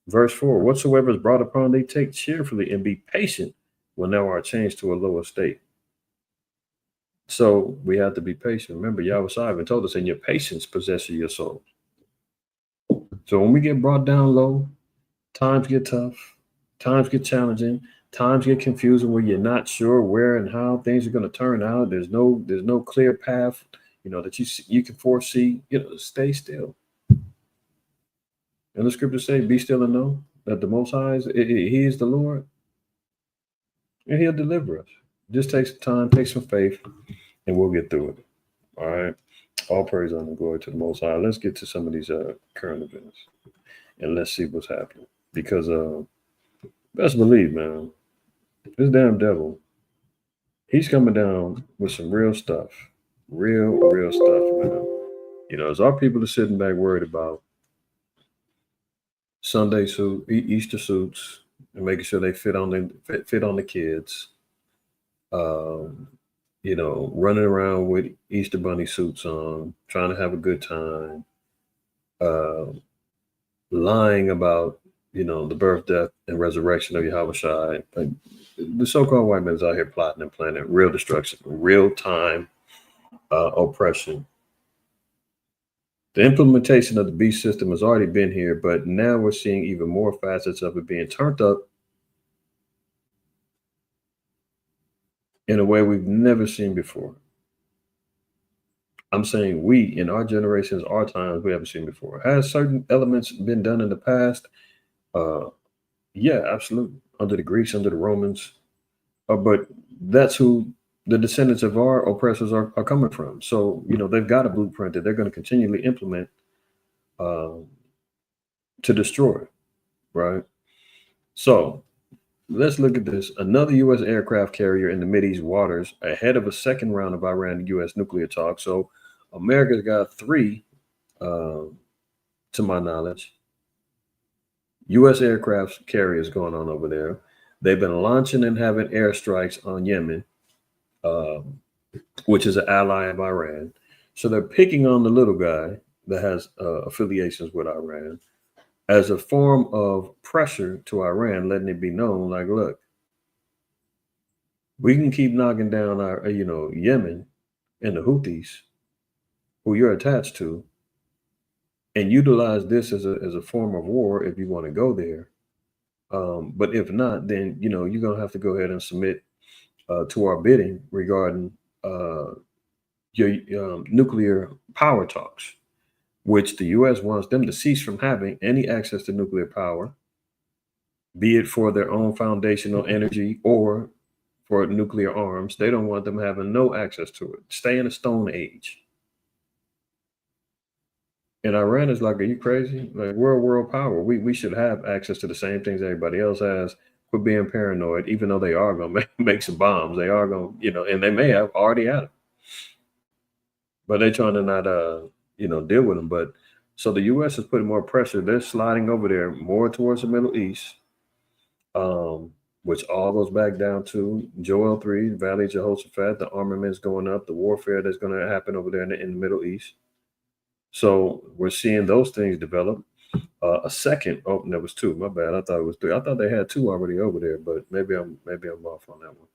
Verse 4, whatsoever is brought upon thee, take cheerfully and be patient when thou art changed to a lower state. So we have to be patient. Remember, Yahweh even told us, in your patience possess your soul. So when we get brought down low, times get tough, times get challenging, times get confusing where you're not sure where and how things are going to turn out. There's no clear path, that you can foresee. Stay still. And the scriptures say, be still and know that the Most High he is the Lord, and he'll deliver us. Just take some time, take some faith, and we'll get through it. All right. All praise, honor, and glory to the Most High. Let's get to some of these current events, and let's see what's happening. Because best believe, man, this damn devil, he's coming down with some real stuff. Real stuff, man. As our people are sitting back worried about Sunday suit, Easter suits, and making sure they fit on the kids. Running around with Easter bunny suits on, trying to have a good time, lying about, the birth, death, and resurrection of Yahweh Shai. The so-called white man is out here plotting and planning real destruction, real time oppression. The implementation of the beast system has already been here, but now we're seeing even more facets of it being turned up in a way we've never seen before. I'm saying we, in our generations, our times, we haven't seen before. Has certain elements been done in the past? Yeah, absolutely. Under the Greeks, under the Romans. But that's who the descendants of our oppressors are coming from. So, they've got a blueprint that they're going to continually implement to destroy, right? So let's look at this. Another U.S. aircraft carrier in the Mideast waters ahead of a second round of Iran-U.S. nuclear talks. So America's got 3, to my knowledge, U.S. aircraft carriers going on over there. They've been launching and having airstrikes on Yemen. which is an ally of Iran. So they're picking on the little guy that has affiliations with Iran as a form of pressure to Iran, letting it be known, like, look, we can keep knocking down our, Yemen and the Houthis, who you're attached to, and utilize this as a form of war if you want to go there. But if not, then you're gonna have to go ahead and submit to our bidding regarding your nuclear power talks, which the U.S. wants them to cease from having any access to nuclear power, be it for their own foundational energy or for nuclear arms. They don't want them having no access to it. Stay in the Stone Age. And Iran is like, are you crazy? Like, we're a world power. We should have access to the same things everybody else has. Quit being paranoid, even though they are going to make some bombs. They are going to, and they may have already had them. But they're trying to not, deal with them. But so the U.S. is putting more pressure. They're sliding over there more towards the Middle East, which all goes back down to Joel 3, Valley of Jehoshaphat, the armaments going up, the warfare that's going to happen over there in the Middle East. So we're seeing those things develop. A second, there was two. My bad. I thought it was three. I thought they had two already over there, but maybe I'm off on that one.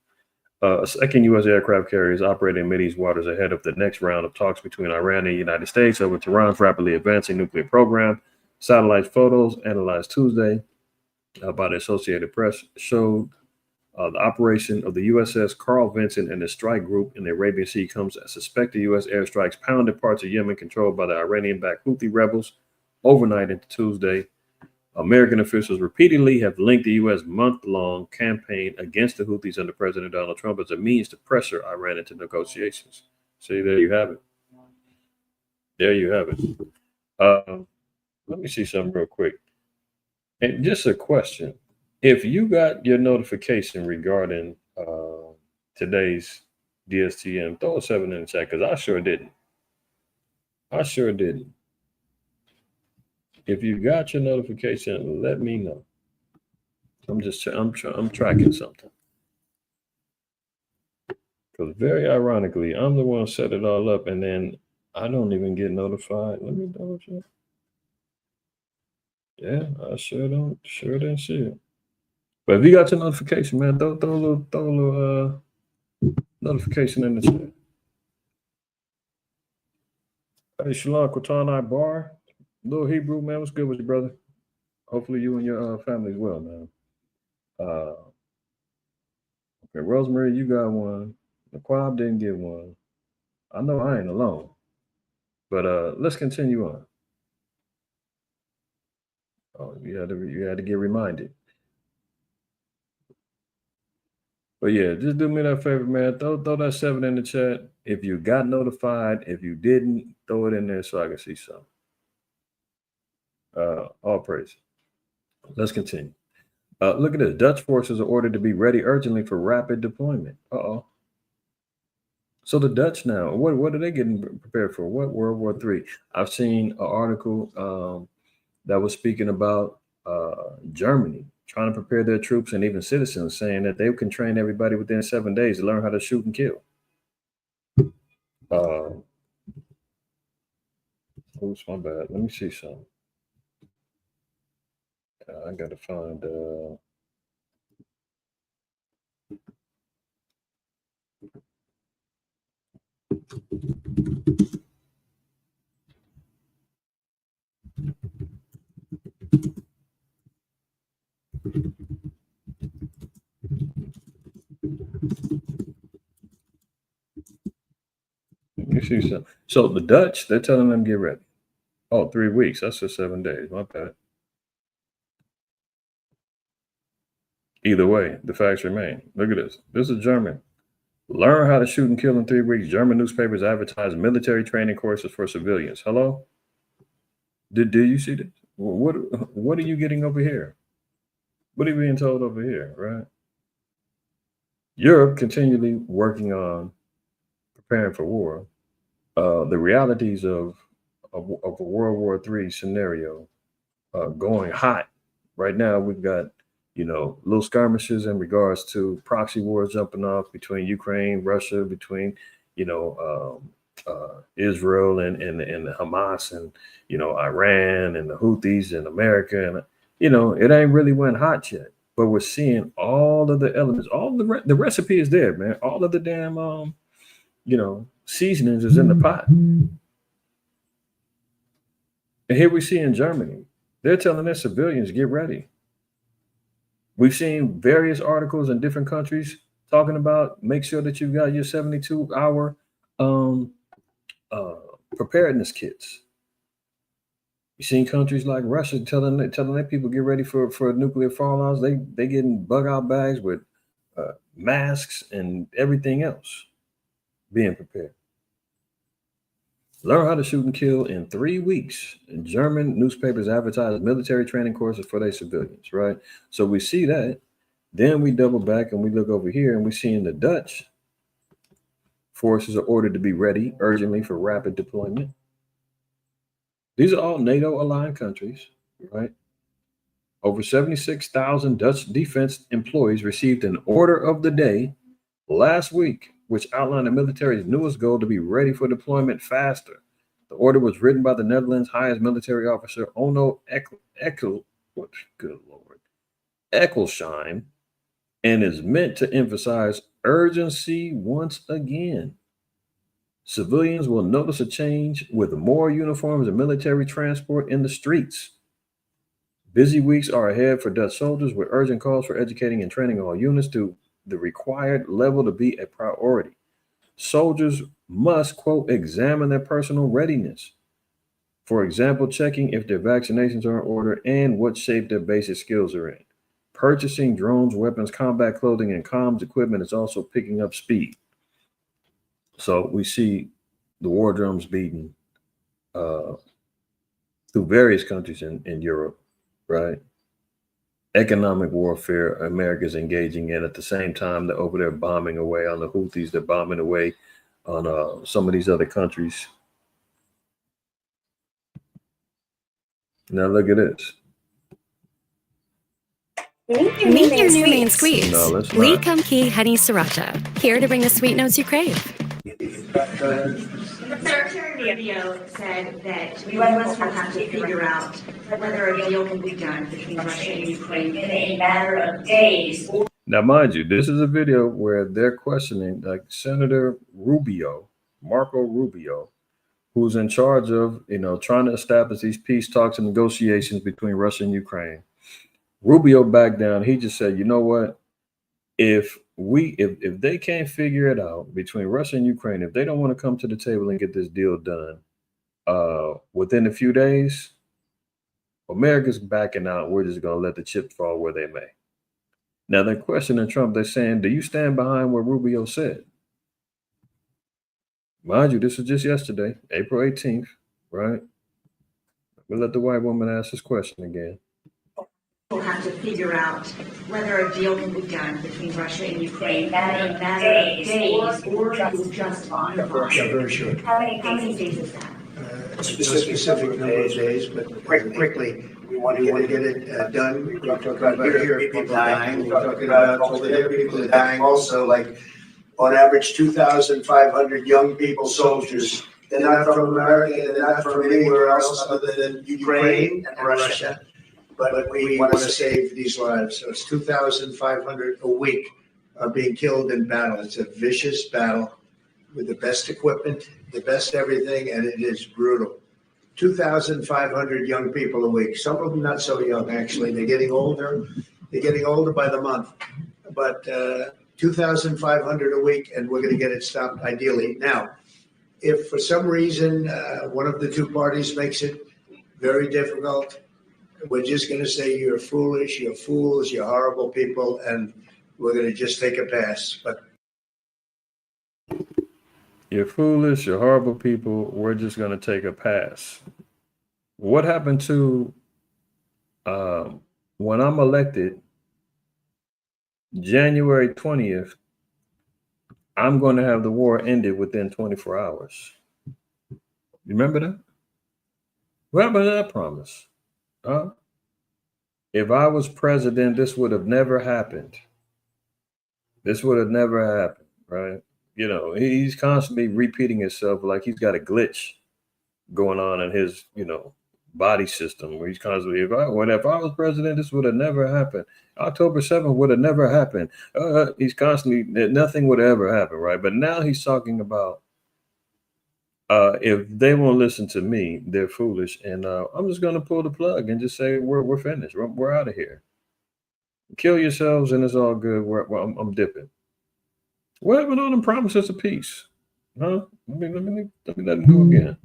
A second U.S. aircraft carrier is operating in Mideast waters ahead of the next round of talks between Iran and the United States over Tehran's rapidly advancing nuclear program. Satellite photos analyzed Tuesday by the Associated Press showed the operation of the USS Carl Vinson and the strike group in the Arabian Sea comes as suspected U.S. airstrikes pounded parts of Yemen controlled by the Iranian-backed Houthi rebels overnight into Tuesday. American officials repeatedly have linked the U.S. month-long campaign against the Houthis under President Donald Trump as a means to pressure Iran into negotiations. See, there you have it. There you have it. Let me see something real quick. And just a question. If you got your notification regarding today's DSTM, throw a 7 in the chat, because I sure didn't. If you got your notification, let me know. I'm tracking something. Because very ironically, I'm the one who set it all up, and then I don't even get notified. Let me double check. Yeah, I sure didn't see it. But if you got your notification, man, throw a little notification in the chat. Hey, Shalom, Quatan Bar. Little Hebrew, man, what's good with you, brother? Hopefully you and your family as well, man. Okay, Rosemary, you got one. Naquab didn't get one. I know I ain't alone. But let's continue on. Oh, you had to get reminded. But yeah, just do me that favor, man. Throw that 7 in the chat. If you got notified, if you didn't, throw it in there so I can see something. All praise. Let's continue. Look at this. Dutch forces are ordered to be ready urgently for rapid deployment. So the Dutch now, what are they getting prepared for? What, World War III? I've seen an article that was speaking about Germany trying to prepare their troops and even citizens, saying that they can train everybody within 7 days to learn how to shoot and kill. Oops, my bad. Let me see something. I got to find. Let me see something. So the Dutch, they're telling them get ready. 3 weeks. That's just 7 days. My bad. Either way, the facts remain. Look at this. This is German. Learn how to shoot and kill in 3 weeks. German newspapers advertise military training courses for civilians. Hello? Do you see this? What are you getting over here? What are you being told over here, right? Europe continually working on preparing for war. The realities of a World War III scenario going hot. Right now, we've got little skirmishes in regards to proxy wars jumping off between Ukraine, Russia, between, Israel and the Hamas and, Iran and the Houthis and America. And, it ain't really went hot yet, but we're seeing all of the elements, all the recipe is there, man. All of the damn, seasonings is in the pot. And here we see in Germany, they're telling their civilians, get ready. We've seen various articles in different countries talking about make sure that you've got your 72-hour preparedness kits. You've seen countries like Russia telling their people get ready for nuclear fallouts. They getting bug out bags with masks and everything else, being prepared. Learn how to shoot and kill in 3 weeks. And German newspapers advertise military training courses for their civilians, right? So we see that. Then we double back and we look over here and we see in the Dutch forces are ordered to be ready urgently for rapid deployment. These are all NATO-aligned countries, right? Over 76,000 Dutch defense employees received an order of the day last week, which outlined the military's newest goal to be ready for deployment faster. The order was written by the Netherlands' highest military officer, Onno Ecclesheim, and is meant to emphasize urgency once again. Civilians will notice a change with more uniforms and military transport in the streets. Busy weeks are ahead for Dutch soldiers with urgent calls for educating and training all units to the required level to be a priority. Soldiers must, quote, examine their personal readiness. For example, checking if their vaccinations are in order and what shape their basic skills are in. Purchasing drones, weapons, combat clothing, and comms equipment is also picking up speed. So we see the war drums beating through various countries in Europe, right? Economic warfare America's engaging in. At the same time, they're over there bombing away on the Houthis. They're bombing away on some of these other countries. Now look at this. Meet your new main squeeze. No, let's Lee not. Kum Kee Honey Sriracha. Here to bring the sweet notes you crave. The Secretary video said that the U.S. will have to figure out whether a deal can be done between Russia and Ukraine in a matter of days. Now, mind you, this is a video where they're questioning, like Senator Marco Rubio, who's in charge of, trying to establish these peace talks and negotiations between Russia and Ukraine. Rubio backed down. He just said, you know what? If they can't figure it out between Russia and Ukraine, if they don't want to come to the table and get this deal done within a few days, America's backing out. We're just going to let the chips fall where they may. Now they're questioning Trump. They're saying, do you stand behind what Rubio said? Mind you, this was just yesterday, April 18th, right? We'll let the white woman ask this question again. We'll have to figure out whether a deal can be done between Russia and Ukraine in a matter of days or just on the line. Yeah, very sure. How many days is that? No specific number of days, but quickly, we want to get it done. We're talking about here people dying. We're talking about over there people are dying also, like on average 2,500 young people, soldiers. They're not from America, they're not from anywhere else other than Ukraine and Russia. But we want to save these lives. So it's 2,500 a week are being killed in battle. It's a vicious battle with the best equipment, the best everything, and it is brutal. 2,500 young people a week. Some of them not so young, actually. They're getting older. They're getting older by the month. But 2,500 a week, and we're going to get it stopped ideally. Now, if for some reason one of the two parties makes it very difficult, we're just going to say you're foolish, you're fools, you're horrible people, and we're going to just take a pass. But you're foolish, you're horrible people, we're just going to take a pass. What happened to when I'm elected, January 20th, I'm going to have the war ended within 24 hours. You remember that? What happened to that promise? if I was president, this would have never happened. This would have never happened, right? You know, he's constantly repeating himself like he's got a glitch going on in his, body system where he's constantly, if I was president, this would have never happened. October 7th would have never happened. He's constantly, nothing would ever happen, right? But now he's talking about, if they won't listen to me, they're foolish. And I'm just going to pull the plug and just say, we're finished. We're out of here. Kill yourselves and it's all good. I'm dipping. What happened to all them promises of peace? Huh? Let me let them go again.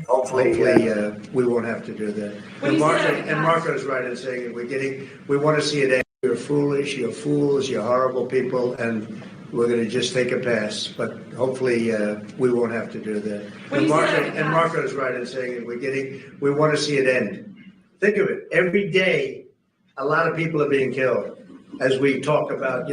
Hopefully, we won't have to do that. And Marco's right in saying we want to see it end. You're foolish, you're fools, you're horrible people, and we're going to just take a pass. But hopefully, we won't have to do that. And Marco's right in saying we want to see it end. Think of it. Every day, a lot of people are being killed. As we talk about,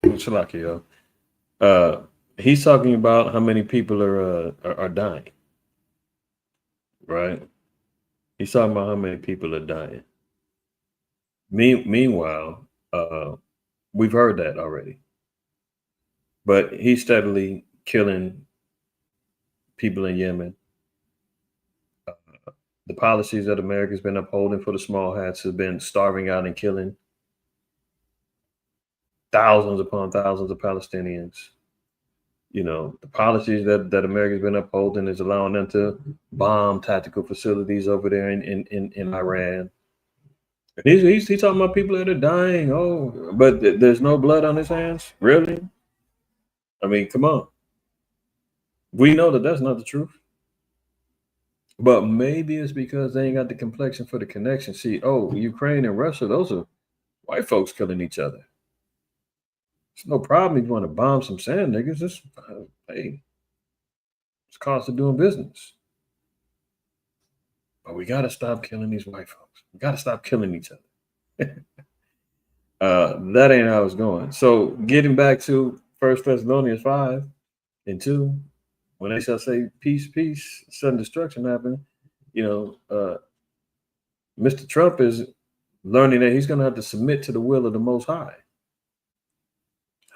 Shalaki, he's talking about how many people are dying, right? He's talking about how many people are dying. Meanwhile, we've heard that already, but he's steadily killing people in Yemen. The policies that America's been upholding for the small hats have been starving out and killing thousands upon thousands of Palestinians. The policies that America's been upholding is allowing them to bomb tactical facilities over there in Iran. He's talking about people that are dying. Oh, but there's no blood on his hands? Really? I mean, come on. We know that that's not the truth. But maybe it's because they ain't got the complexion for the connection. See, Ukraine and Russia, those are white folks killing each other. It's no problem if you want to bomb some sand niggas. It's cost of doing business. But we got to stop killing these white folks. We got to stop killing each other. That ain't how it's going. So getting back to 1 Thessalonians 5:2, when they shall say peace, peace, sudden destruction happen, Mr. Trump is learning that he's going to have to submit to the will of the Most High.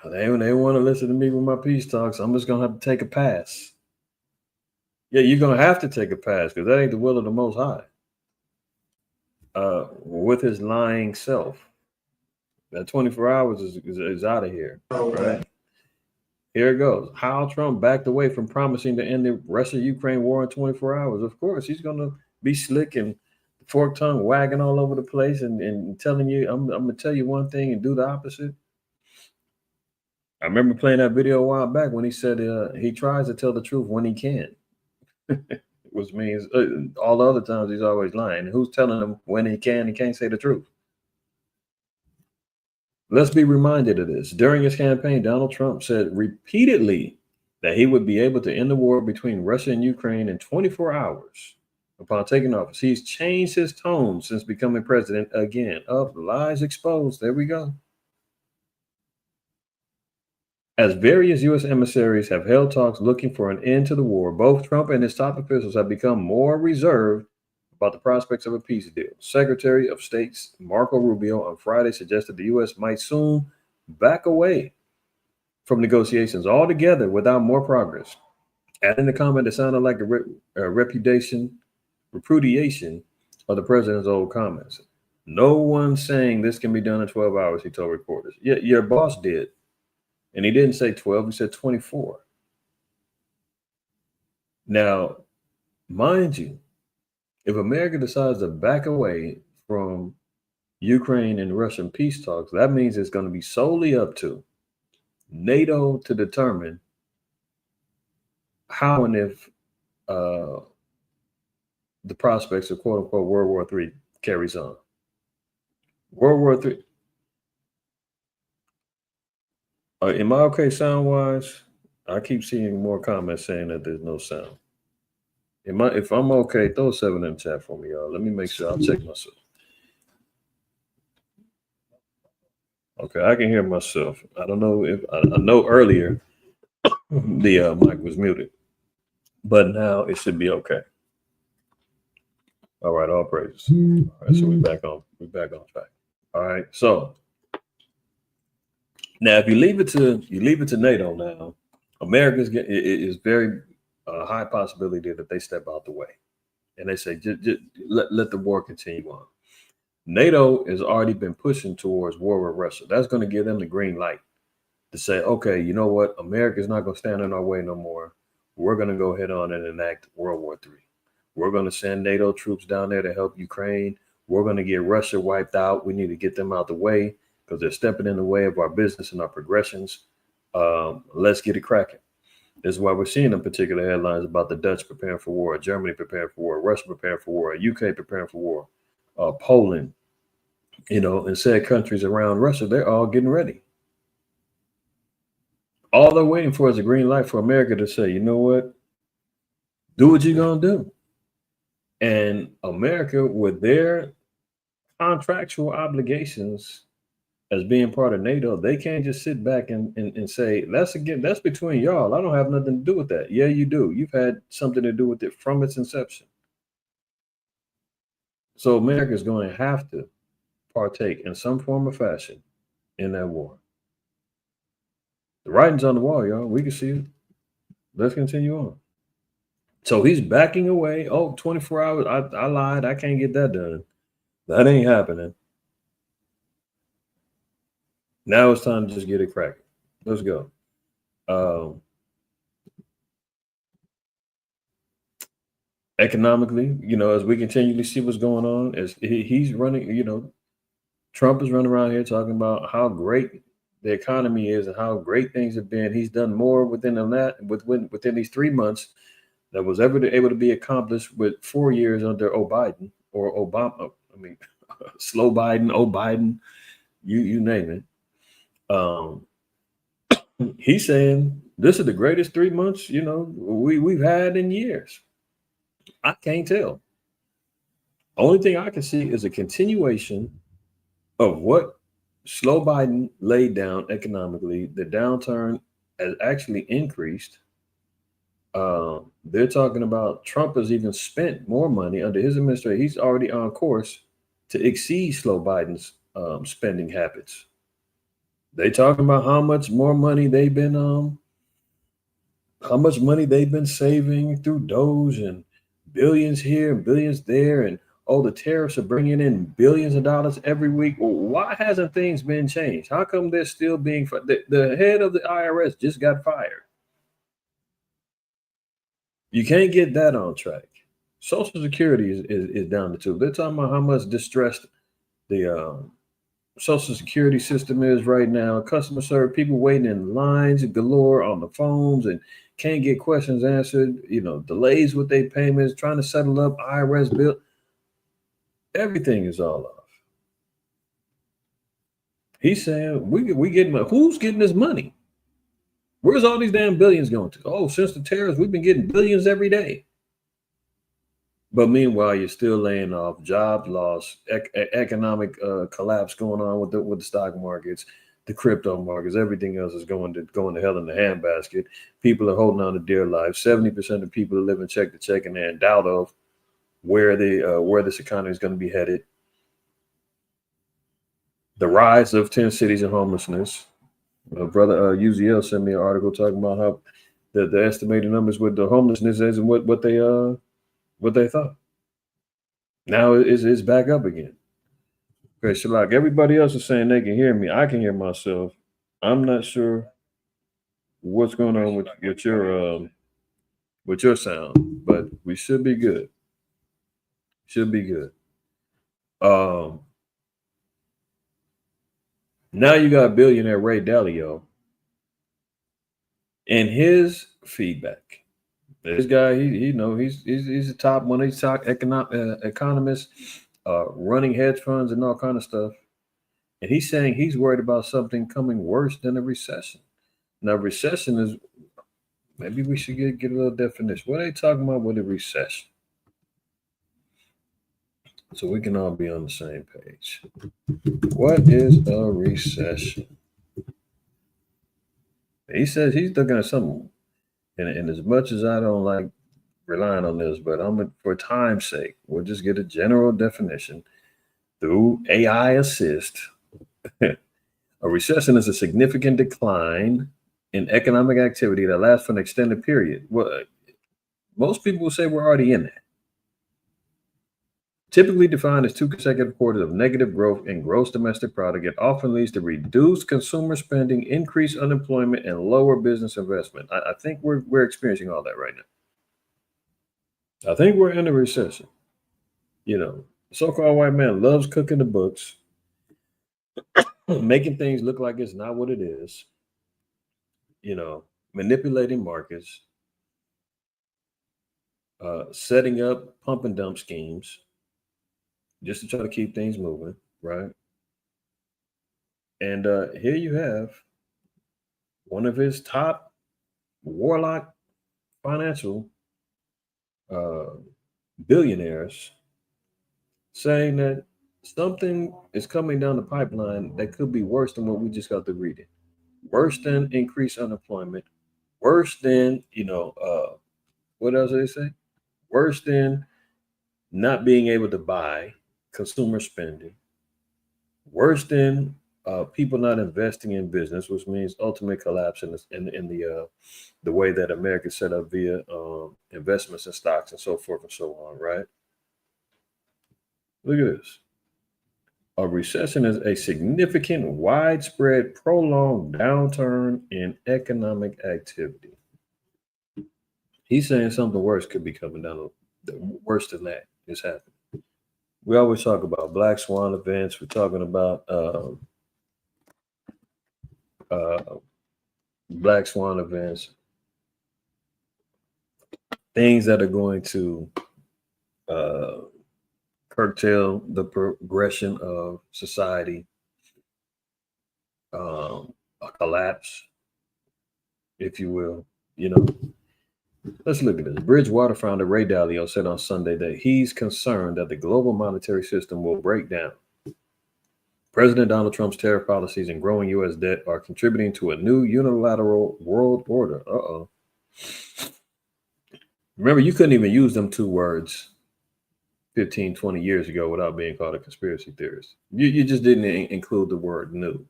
They want to listen to me with my peace talks. I'm just going to have to take a pass. Yeah, you're going to have to take a pass because that ain't the will of the Most High. With his lying self. That 24 hours is out of here. Right? Here it goes. How Trump backed away from promising to end the Russia-Ukraine war in 24 hours. Of course, he's going to be slick and fork tongue wagging all over the place and telling you, I'm going to tell you one thing and do the opposite. I remember playing that video a while back when he said he tries to tell the truth when he can, which means all the other times he's always lying. And who's telling him when he can't say the truth? Let's be reminded of this. During his campaign, Donald Trump said repeatedly that he would be able to end the war between Russia and Ukraine in 24 hours upon taking office. He's changed his tone since becoming president again. Lies exposed. There we go. As various U.S. emissaries have held talks looking for an end to the war, both Trump and his top officials have become more reserved about the prospects of a peace deal. Secretary of State Marco Rubio on Friday suggested the U.S. might soon back away from negotiations altogether without more progress, adding a comment that sounded like a repudiation of the president's old comments. No one's saying this can be done in 12 hours, he told reporters. Yeah, your boss did. And he didn't say 12, he said 24. Now, mind you, if America decides to back away from Ukraine and Russian peace talks, that means it's going to be solely up to NATO to determine how and if the prospects of quote unquote World War III carries on. World War III. Am I okay sound wise? I keep seeing more comments saying that there's no sound. If I'm okay, throw a 7 in the chat for me, y'all. Let me make sure. I'll check myself. Okay, I can hear myself. I don't know if I know earlier the mic was muted, but now it should be okay. All right, all praises. All right, so we're back on track. All right, so now if you leave it to NATO now, America's is very high possibility that they step out the way and they say just let the war continue on. NATO has already been pushing towards war with Russia. That's going to give them the green light to say, okay, you know what? America's not going to stand in our way no more. We're going to go ahead on and enact World War III. We're going to send NATO troops down there to help Ukraine. We're going to get Russia wiped out. We need to get them out the way because they're stepping in the way of our business and our progressions. Let's get it cracking. This is why we're seeing in particular headlines about the Dutch preparing for war, Germany preparing for war, Russia preparing for war, UK preparing for war, Poland, and said countries around Russia, they're all getting ready. All they're waiting for is a green light for America to say, you know what? Do what you're going to do. And America, with their contractual obligations as being part of NATO, they can't just sit back and say, that's between y'all. I don't have nothing to do with that. Yeah, you do. You've had something to do with it from its inception. So America is going to have to partake in some form or fashion in that war. The writing's on the wall, y'all. We can see it. Let's continue on. So he's backing away. 24 hours. I lied. I can't get that done. That ain't happening. Now it's time to just get it cracking. Let's go. Economically, as we continually see what's going on, as he's running, Trump is running around here talking about how great the economy is and how great things have been. He's done more within these 3 months that was ever able to be accomplished with 4 years under Biden or Obama. I mean, slow Biden, Biden, you name it. He's saying this is the greatest 3 months, we've had in years. I can't tell. Only thing I can see is a continuation of what slow Biden laid down economically. The downturn has actually increased. They're talking about Trump has even spent more money under his administration. He's already on course to exceed slow Biden's spending habits. They talking about how much more money they've been saving through Doge and billions here and billions there, and the tariffs are bringing in billions of dollars every week. Well, why hasn't things been changed? How come they're still being the head of the IRS just got fired? You can't get that on track. Social Security is down to 2. They're talking about how much distressed the Social Security system is right now. Customer service, people waiting in lines galore on the phones and can't get questions answered. Delays with their payments, trying to settle up IRS bill. Everything is all off. He's saying we getting who's getting this money? Where's all these damn billions going to? Since the tariffs, we've been getting billions every day. But meanwhile, you're still laying off, job loss, economic collapse going on with the stock markets, the crypto markets. Everything else is going to hell in the handbasket. People are holding on to dear life. 70% of people are living check to check, and they're in doubt of where this economy is going to be headed. The rise of 10 cities in homelessness. Brother UZL sent me an article talking about how the estimated numbers with the homelessness isn't what they thought. Now it's back up again. Okay, so like everybody else is saying they can hear me, I can hear myself. I'm not sure what's going on with your sound, but we should be good. Should be good. Now you got billionaire Ray Dalio and his feedback. This guy, he's a top one of these top economists, running hedge funds and all kind of stuff. And he's saying he's worried about something coming worse than a recession. Now, recession is, maybe we should get a little definition. What are they talking about with a recession? So we can all be on the same page. What is a recession? He says he's looking at something. And as much as I don't like relying on this, but for time's sake, we'll just get a general definition through AI assist. A recession is a significant decline in economic activity that lasts for an extended period. Well, most people will say we're already in that. Typically defined as 2 consecutive quarters of negative growth in gross domestic product, it often leads to reduced consumer spending, increased unemployment, and lower business investment. I think we're experiencing all that right now. I think we're in a recession. So-called white man loves cooking the books, making things look like it's not what it is, manipulating markets, setting up pump and dump schemes just to try to keep things moving, right? And here you have one of his top warlock financial billionaires saying that something is coming down the pipeline that could be worse than what we just got to reading. Worse than increased unemployment, worse than, what else did they say? Worse than not being able to buy, consumer spending, worse than people not investing in business, which means ultimate collapse in the way that America is set up via investments in stocks and so forth and so on, right? Look at this. A recession is a significant, widespread, prolonged downturn in economic activity. He's saying something worse could be coming down. Worse than that is happening. We always talk about black swan events. We're talking about black swan events, things that are going to curtail the progression of society, a collapse, if you will. Let's look at this. Bridgewater founder Ray Dalio said on Sunday that he's concerned that the global monetary system will break down. President Donald Trump's tariff policies and growing U.S. debt are contributing to a new unilateral world order. Remember, you couldn't even use them 2 words 15, 20 years ago without being called a conspiracy theorist. You just didn't include the word new.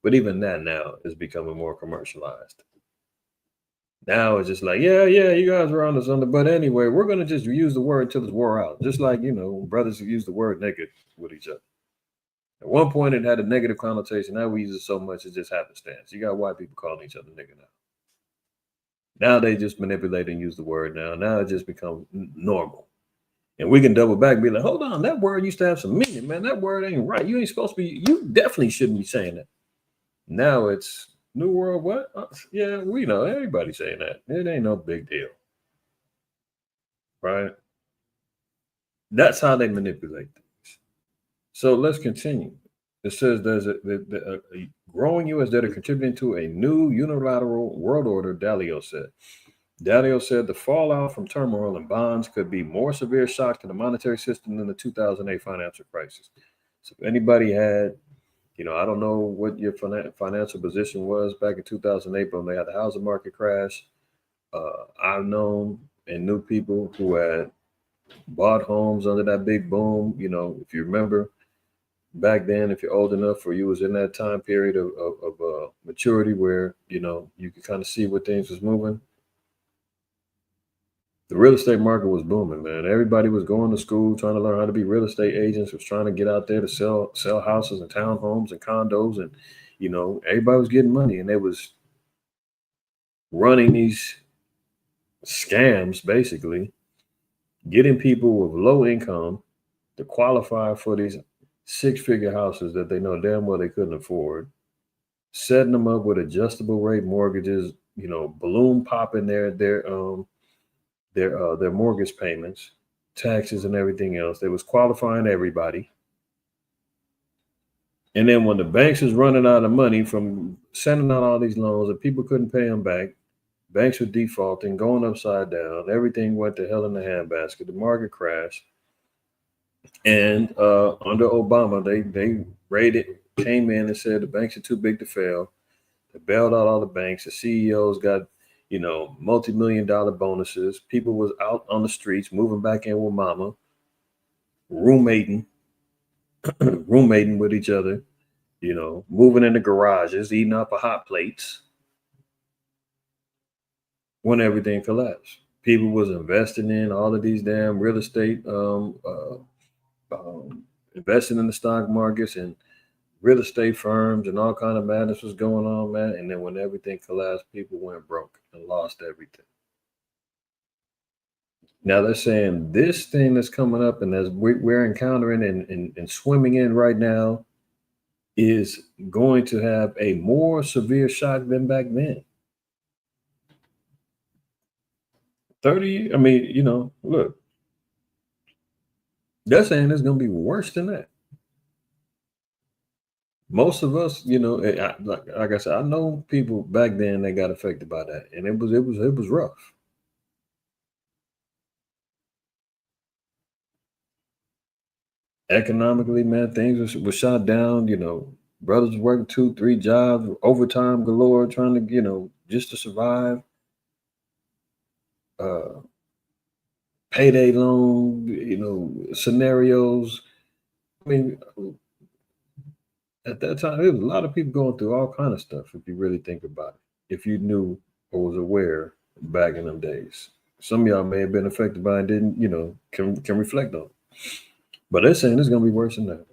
But even that now is becoming more commercialized. Now it's just like, yeah, you guys are on to something. But anyway, we're going to just use the word until it's wore out. Just like, brothers use the word naked with each other. At one point, it had a negative connotation. Now we use it so much, it's just happenstance. You got white people calling each other nigger now. Now they just manipulate and use the word now. Now it just becomes normal. And we can double back and be like, hold on, that word used to have some meaning, man. That word ain't right. You ain't supposed to be, you definitely shouldn't be saying that. Now it's New World, what? Yeah, we know. Everybody's saying that. It ain't no big deal. Right? That's how they manipulate things. So let's continue. It says there's a growing U.S. debt contributing to a new unilateral world order, Dalio said. Dalio said the fallout from turmoil in bonds could be more severe shock to the monetary system than the 2008 financial crisis. So if anybody had, I don't know what your financial position was back in 2008, but when they had the housing market crash, I've known and knew people who had bought homes under that big boom. If you remember back then, if you're old enough or you was in that time period of maturity where, you could kind of see where things was moving. The real estate market was booming, man. Everybody was going to school, trying to learn how to be real estate agents, was trying to get out there to sell houses and townhomes and condos. And, everybody was getting money, and they was running these scams, basically, getting people with low income to qualify for these 6-figure houses that they know damn well they couldn't afford, setting them up with adjustable rate mortgages, balloon popping their mortgage payments, taxes, and everything else. They was qualifying everybody. And then when the banks was running out of money from sending out all these loans and people couldn't pay them back, banks were defaulting, going upside down. Everything went to hell in the handbasket. The market crashed. And under Obama, they came in and said the banks are too big to fail. They bailed out all the banks. The CEOs got, multi-million-dollar bonuses. People was out on the streets, moving back in with mama, roommating with each other, moving in the garages, eating up hot plates when everything collapsed. People was investing in all of these damn real estate, investing in the stock markets and real estate firms, and all kind of madness was going on, man. And then when everything collapsed, people went broke and lost everything. Now they're saying this thing that's coming up and as we're encountering and swimming in right now is going to have a more severe shock than back then. 30, look, they're saying it's going to be worse than that. Most of us, like I said, I know people back then that got affected by that, and it was rough. Economically, man, things were shot down. Brothers working 2-3 jobs, overtime galore, trying to, just to survive. Payday loan, scenarios. I mean, at that time, there was a lot of people going through all kind of stuff. If you really think about it, if you knew or was aware back in them days, some of y'all may have been affected by it, didn't, can reflect on it. But they're saying it's going to be worse than that.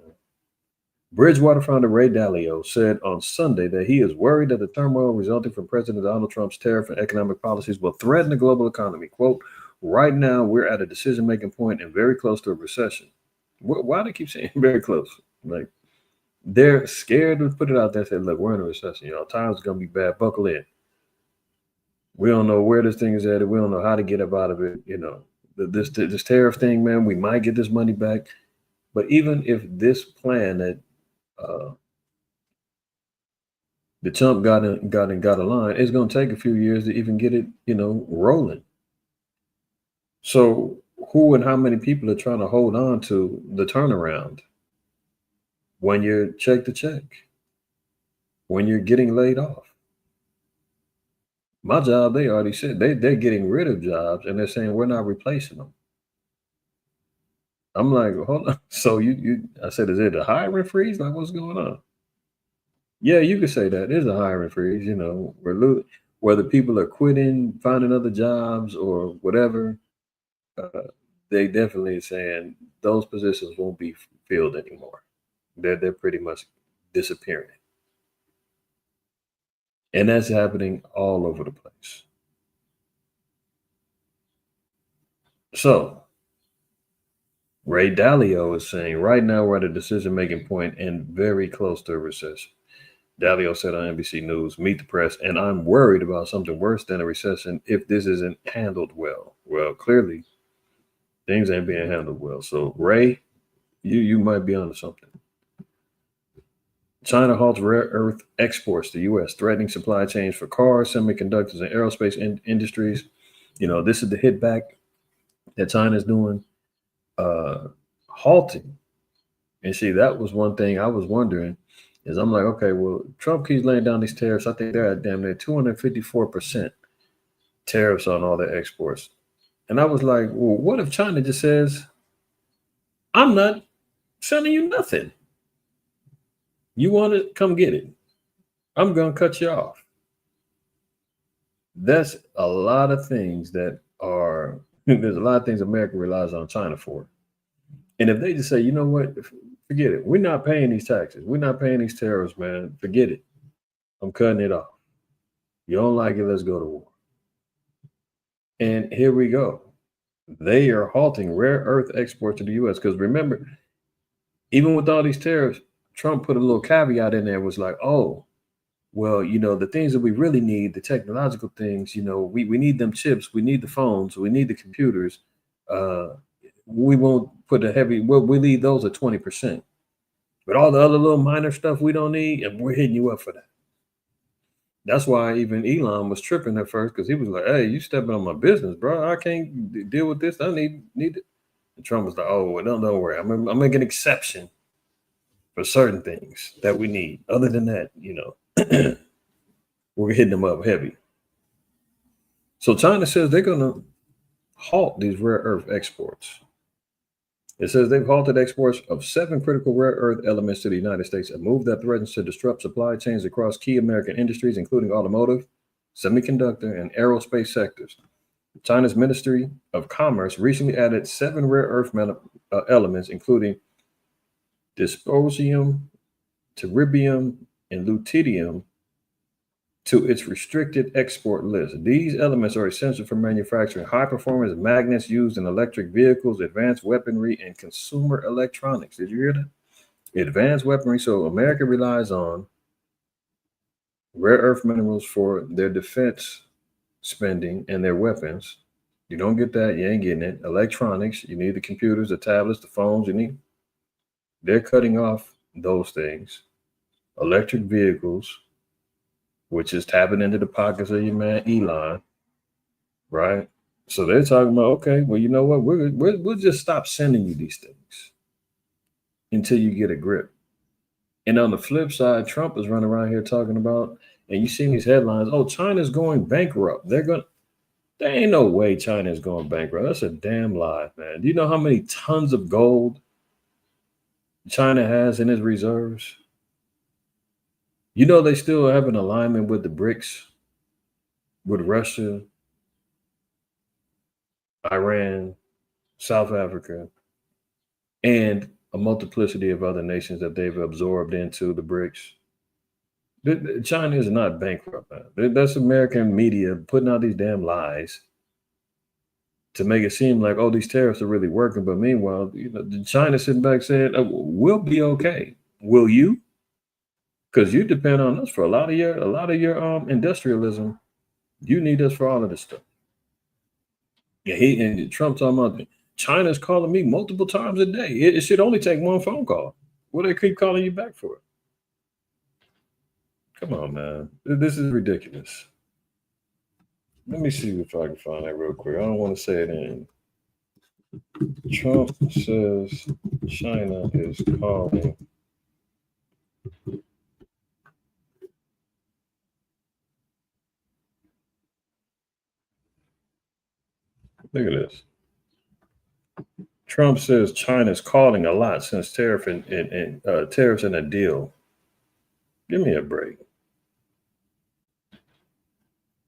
Bridgewater founder Ray Dalio said on Sunday that he is worried that the turmoil resulting from President Donald Trump's tariff and economic policies will threaten the global economy. Quote, right now, we're at a decision-making point and very close to a recession. Why do they keep saying very close? Like, they're scared to put it out there and say, look, we're in a recession, y'all. Times are going to be bad. Buckle in. We don't know where this thing is at. We don't know how to get up out of it. This tariff thing, man, we might get this money back. But even if this plan that the Trump got a line, it's going to take a few years to even get it, rolling. So who and how many people are trying to hold on to the turnaround when you're check to check, when you're getting laid off? My job, they already said they're getting rid of jobs and they're saying we're not replacing them. I'm like, hold on. So I said, is it a hiring freeze? Like, what's going on? Yeah, you could say that. There's a hiring freeze, whether people are quitting, finding other jobs or whatever, they definitely saying those positions won't be filled anymore. They're pretty much disappearing. And that's happening all over the place. So Ray Dalio is saying right now we're at a decision-making point and very close to a recession. Dalio said on NBC News, meet the press, and I'm worried about something worse than a recession if this isn't handled well. Well, clearly, things ain't being handled well. So, Ray, you might be onto something. China halts rare earth exports to U.S., threatening supply chains for cars, semiconductors, and aerospace industries. This is the hit back that China's doing, halting. And see, that was one thing I was wondering. Is I'm like, okay, well, Trump keeps laying down these tariffs. I think they're at damn near 254% tariffs on all their exports. And I was like, well, what if China just says, I'm not sending you nothing. You want it, come get it. I'm going to cut you off. That's a lot of things there's a lot of things America relies on China for. And if they just say, you know what, forget it. We're not paying these taxes. We're not paying these tariffs, man. Forget it. I'm cutting it off. You don't like it, let's go to war. And here we go. they are halting rare earth exports to the U.S. Because remember, even with all these tariffs, Trump put a little caveat in there, was like, oh, well, the things that we really need, the technological things, we need them chips, we need the phones, we need the computers. We won't put we leave those at 20%. But all the other little minor stuff we don't need, and we're hitting you up for that. That's why even Elon was tripping at first, because he was like, hey, you stepping on my business, bro. I can't deal with this. I need it. And Trump was like, oh, well, don't worry. I'm making an exception for certain things that we need. Other than that, we're hitting them up heavy. So China says they're going to halt these rare earth exports. It says they've halted exports of 7 critical rare earth elements to the United States, a move that threatens to disrupt supply chains across key American industries, including automotive, semiconductor, and aerospace sectors. China's Ministry of Commerce recently added 7 rare earth elements, including dysprosium, terbium, and lutetium, to its restricted export list. These elements are essential for manufacturing high-performance magnets used in electric vehicles, advanced weaponry, and consumer electronics. Did you hear that? Advanced weaponry. So America relies on rare earth minerals for their defense spending and their weapons. You don't get that, you ain't getting it. Electronics, you need the computers, the tablets, the phones, they're cutting off those things. Electric vehicles, which is tapping into the pockets of your man Elon, right? So they're talking about, okay, well, you know what? We'll just stop sending you these things until you get a grip. And on the flip side, Trump is running around here talking about, and you see these headlines, oh, China's going bankrupt. There ain't no way China is going bankrupt. That's a damn lie, man. Do you know how many tons of gold China has in its reserves? You know, they still have an alignment with the BRICS, with Russia, Iran, South Africa, and a multiplicity of other nations that they've absorbed into the BRICS. China is not bankrupt, man. That's American media putting out these damn lies to make it seem like, oh, these tariffs are really working. But meanwhile, China sitting back saying, oh, we'll be okay. Will you? Because you depend on us for a lot of your industrialism. You need us for all of this stuff. Yeah, and Trump talking about China's calling me multiple times a day. It should only take one phone call. What do they keep calling you back for? Come on, man. This is ridiculous. Let me see if I can find that real quick. I don't want to say it in. Trump says China is calling. Look at this. Trump says China's calling a lot since tariffs and a deal. Give me a break.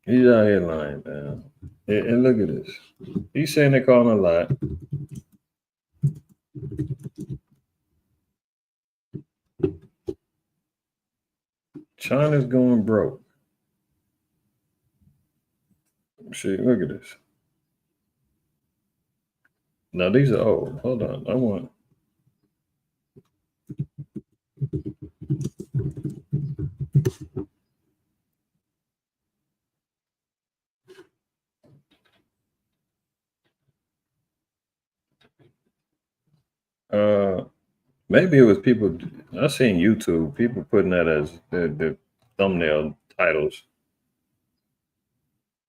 He's out here lying, man. And look at this. He's saying they're calling a lot. China's going broke. See, look at this. Now these are old. Hold on. I want. Maybe it was people. I seen YouTube people putting that as the thumbnail titles,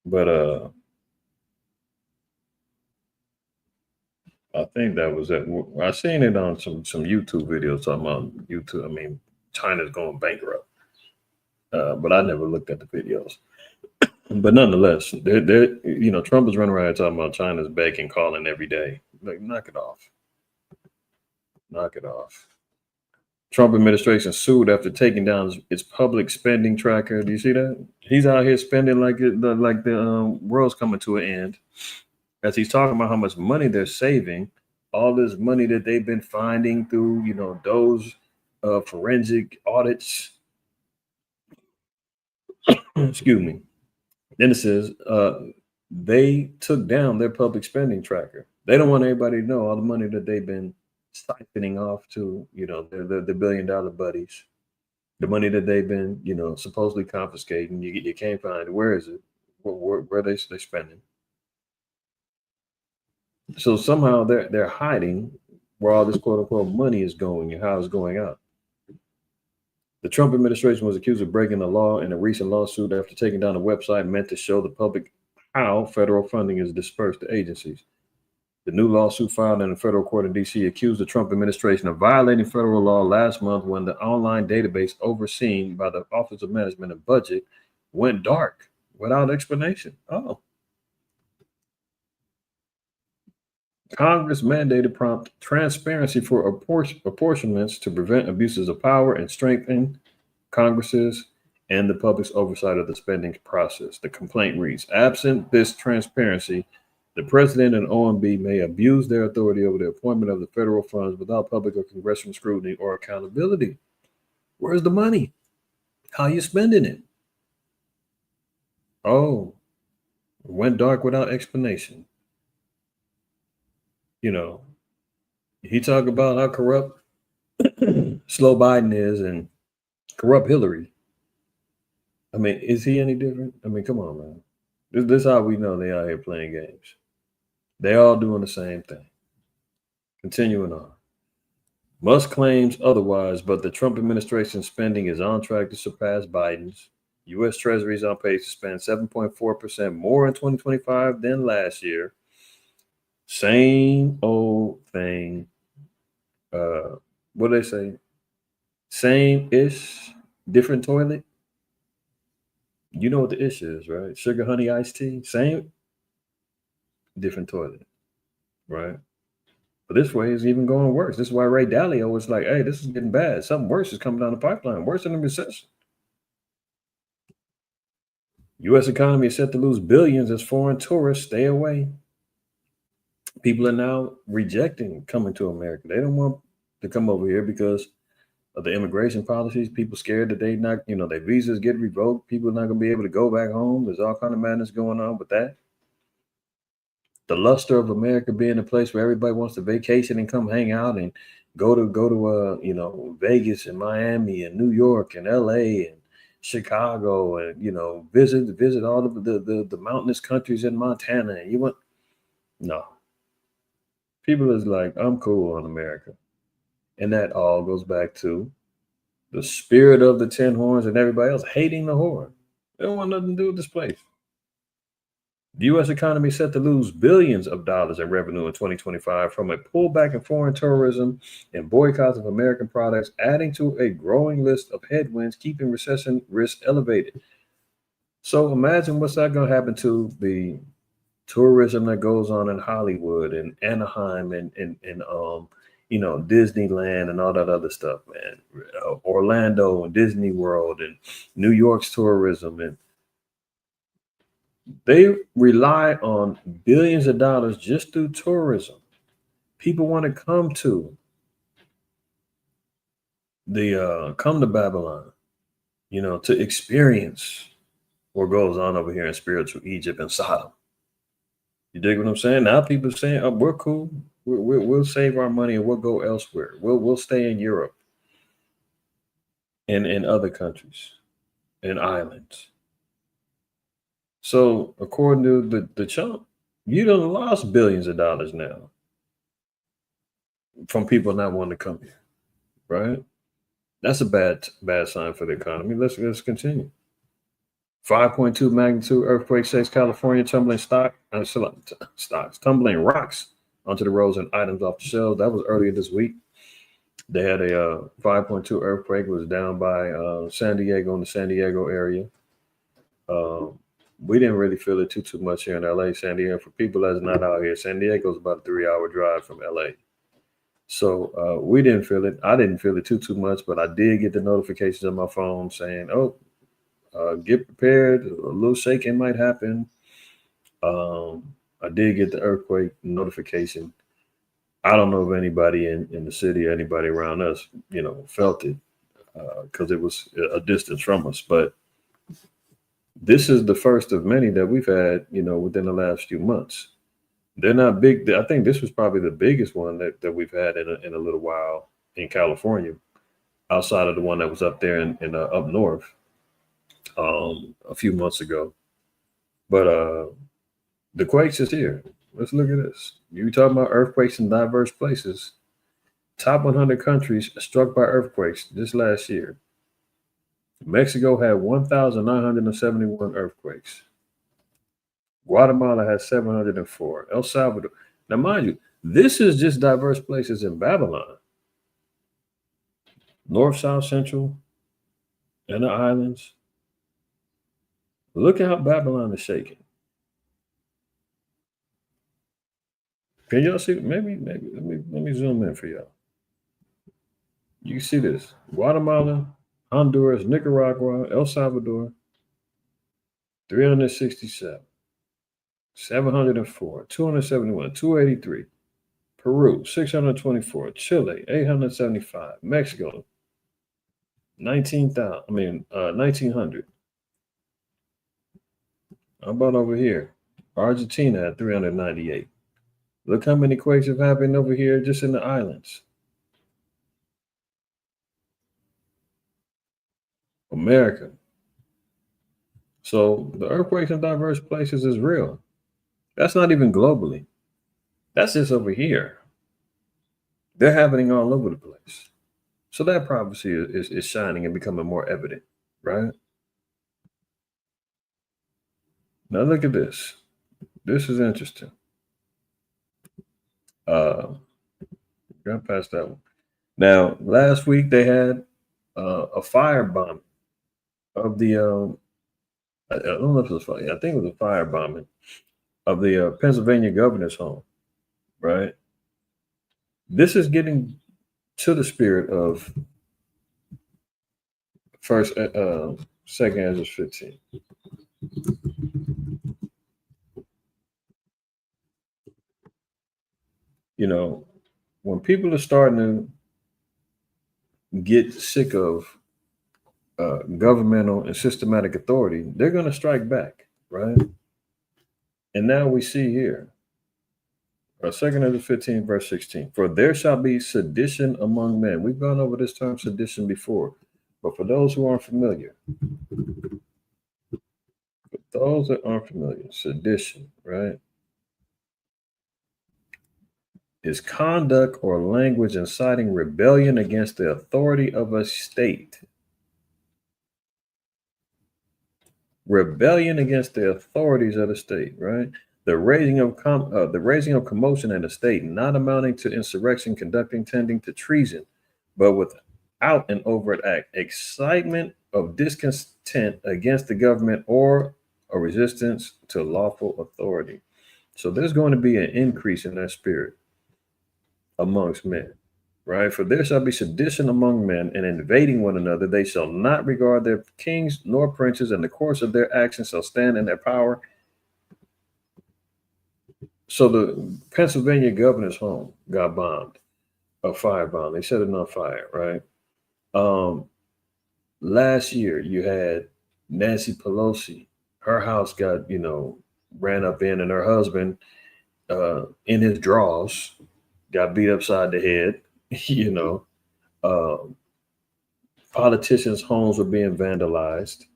but I think that was it. I seen it on some YouTube videos talking about YouTube. I mean, China's going bankrupt, but I never looked at the videos. But nonetheless, they're Trump is running around talking about China's baking, calling every day. Like, knock it off. Knock it off. Trump administration sued after taking down its public spending tracker. Do you see that? He's out here spending like the world's coming to an end. As he's talking about how much money they're saving, all this money that they've been finding through, those forensic audits. Excuse me. Then it says they took down their public spending tracker. They don't want everybody to know all the money that they've been siphoning off to, the $1 billion buddies. The money that they've been, supposedly confiscating. You can't find it. Where is it? Where they spending? So somehow they're hiding where all this quote unquote money is going and how it's going out. The Trump administration was accused of breaking the law in a recent lawsuit after taking down a website meant to show the public how federal funding is dispersed to agencies. The new lawsuit filed in a federal court in D.C. accused the Trump administration of violating federal law last month when the online database overseen by the Office of Management and Budget went dark without explanation. Oh. Congress mandated prompt transparency for apportionments to prevent abuses of power and strengthen Congress's and the public's oversight of the spending process. The complaint reads, absent this transparency, the president and OMB may abuse their authority over the appointment of the federal funds without public or congressional scrutiny or accountability. Where's the money? How are you spending it? Oh, it went dark without explanation. He talked about how corrupt slow Biden is and corrupt Hillary. I mean, is he any different? I mean, come on, man. This is how we know they out here playing games. They all doing the same thing. Continuing on. Musk claims otherwise, but the Trump administration's spending is on track to surpass Biden's. U.S. Treasury is on pace to spend 7.4% more in 2025 than last year. Same old thing. What do they say? Same-ish, different toilet. You know what the issue is, right? Sugar, honey, iced tea. Same, different toilet, right? But this way is even going worse. This is why Ray Dalio was like, hey, this is getting bad. Something worse is coming down the pipeline, worse than a recession. U.S. economy is set to lose billions as foreign tourists stay away. People are now rejecting coming to America. They don't want to come over here because of the immigration policies. People scared that they not, their visas get revoked. People are not going to be able to go back home. There's all kind of madness going on with that. The luster of America being a place where everybody wants to vacation and come hang out and go to Vegas and Miami and New York and LA and Chicago and visit all of the mountainous countries in Montana. And no. People is like, I'm cool on America. And that all goes back to the spirit of the 10 horns and everybody else hating the horn. They don't want nothing to do with this place. The U.S. economy is set to lose billions of dollars in revenue in 2025 from a pullback in foreign tourism and boycotts of American products, adding to a growing list of headwinds, keeping recession risk elevated. So imagine what's that going to happen to the tourism that goes on in Hollywood and Anaheim and Disneyland and all that other stuff, man. Orlando and Disney World and New York's tourism. And they rely on billions of dollars just through tourism. People want to come to Babylon, to experience what goes on over here in spiritual Egypt and Sodom. You dig what I'm saying? Now people are saying, oh, we're cool. We'll save our money and we'll go elsewhere. We'll stay in Europe and in other countries and islands. So according to the chump, you done lost billions of dollars now from people not wanting to come here, right? That's a bad sign for the economy. Let's continue. 5.2 magnitude earthquake shakes California, tumbling tumbling rocks onto the roads and items off the shelves. That was earlier this week. They had a 5.2 earthquake. It was down by San Diego in the San Diego area. We didn't really feel it too much here in LA. San Diego, for people that's not out here, San Diego is about a 3-hour drive from LA. So we didn't feel it. I didn't feel it too much, but I did get the notifications on my phone saying, get prepared. A little shaking might happen. I did get the earthquake notification. I don't know if anybody in the city, anybody around us, felt it because it was a distance from us. But This is the first of many that we've had, within the last few months. They're not big. I think this was probably the biggest one that we've had in a little while in California, outside of the one that was up there in up north a few months ago. But the quakes is here. Let's look at this. You talking about earthquakes in diverse places. Top 100 countries struck by earthquakes this last year. Mexico had 1,971 earthquakes. Guatemala has 704. El Salvador. Now, mind you, this is just diverse places in Babylon. North, South, Central, and the islands. Look at how Babylon is shaking. Can y'all see? Maybe let me zoom in for y'all. You see this: Guatemala, Honduras, Nicaragua, El Salvador, 367, 704, 271, 283. Peru, 624. Chile, 875. Mexico, 1900. How about over here? Argentina had 398. Look how many quakes have happened over here just in the islands. America. So the earthquakes in diverse places is real. That's not even globally. That's just over here. They're happening all over the place. So that prophecy is shining and becoming more evident, right? Now look at this. This is interesting. Got past that one. Now, last week they had a firebombing of the I don't know if it was fire. I think it was a firebombing of the Pennsylvania governor's home, right? This is getting to the spirit of second Ezra 15. When people are starting to get sick of governmental and systematic authority, they're going to strike back, right? And now we see here, 2 Ezra 15, verse 16, for there shall be sedition among men. We've gone over this term sedition before, but for those who aren't familiar, sedition, right, is conduct or language inciting rebellion against the authority of a state. Rebellion against the authorities of the state, right? The raising of commotion in the state, not amounting to insurrection, tending to treason, but without an overt act, excitement of discontent against the government or a resistance to lawful authority. So there's going to be an increase in that spirit amongst men, right? For there shall be sedition among men, and invading one another. They shall not regard their kings nor princes, and the course of their actions shall stand in their power. So the Pennsylvania governor's home got bombed, a firebomb. They set it on fire, right? Last year you had Nancy Pelosi. Her house got, ran up in, and her husband, in his drawers, got beat upside the head. Politicians' homes were being vandalized.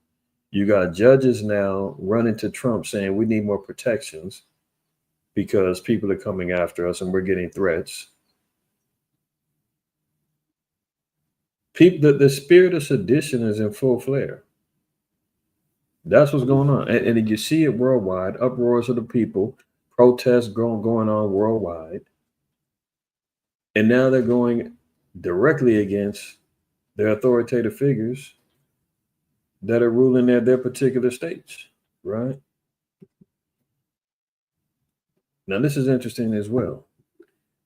You got judges now running to Trump saying we need more protections because people are coming after us and we're getting threats. The spirit of sedition is in full flare. That's what's going on. And you see it worldwide, uproars of the people, protests going on worldwide. And now they're going directly against their authoritative figures that are ruling their particular states, right? Now, this is interesting as well.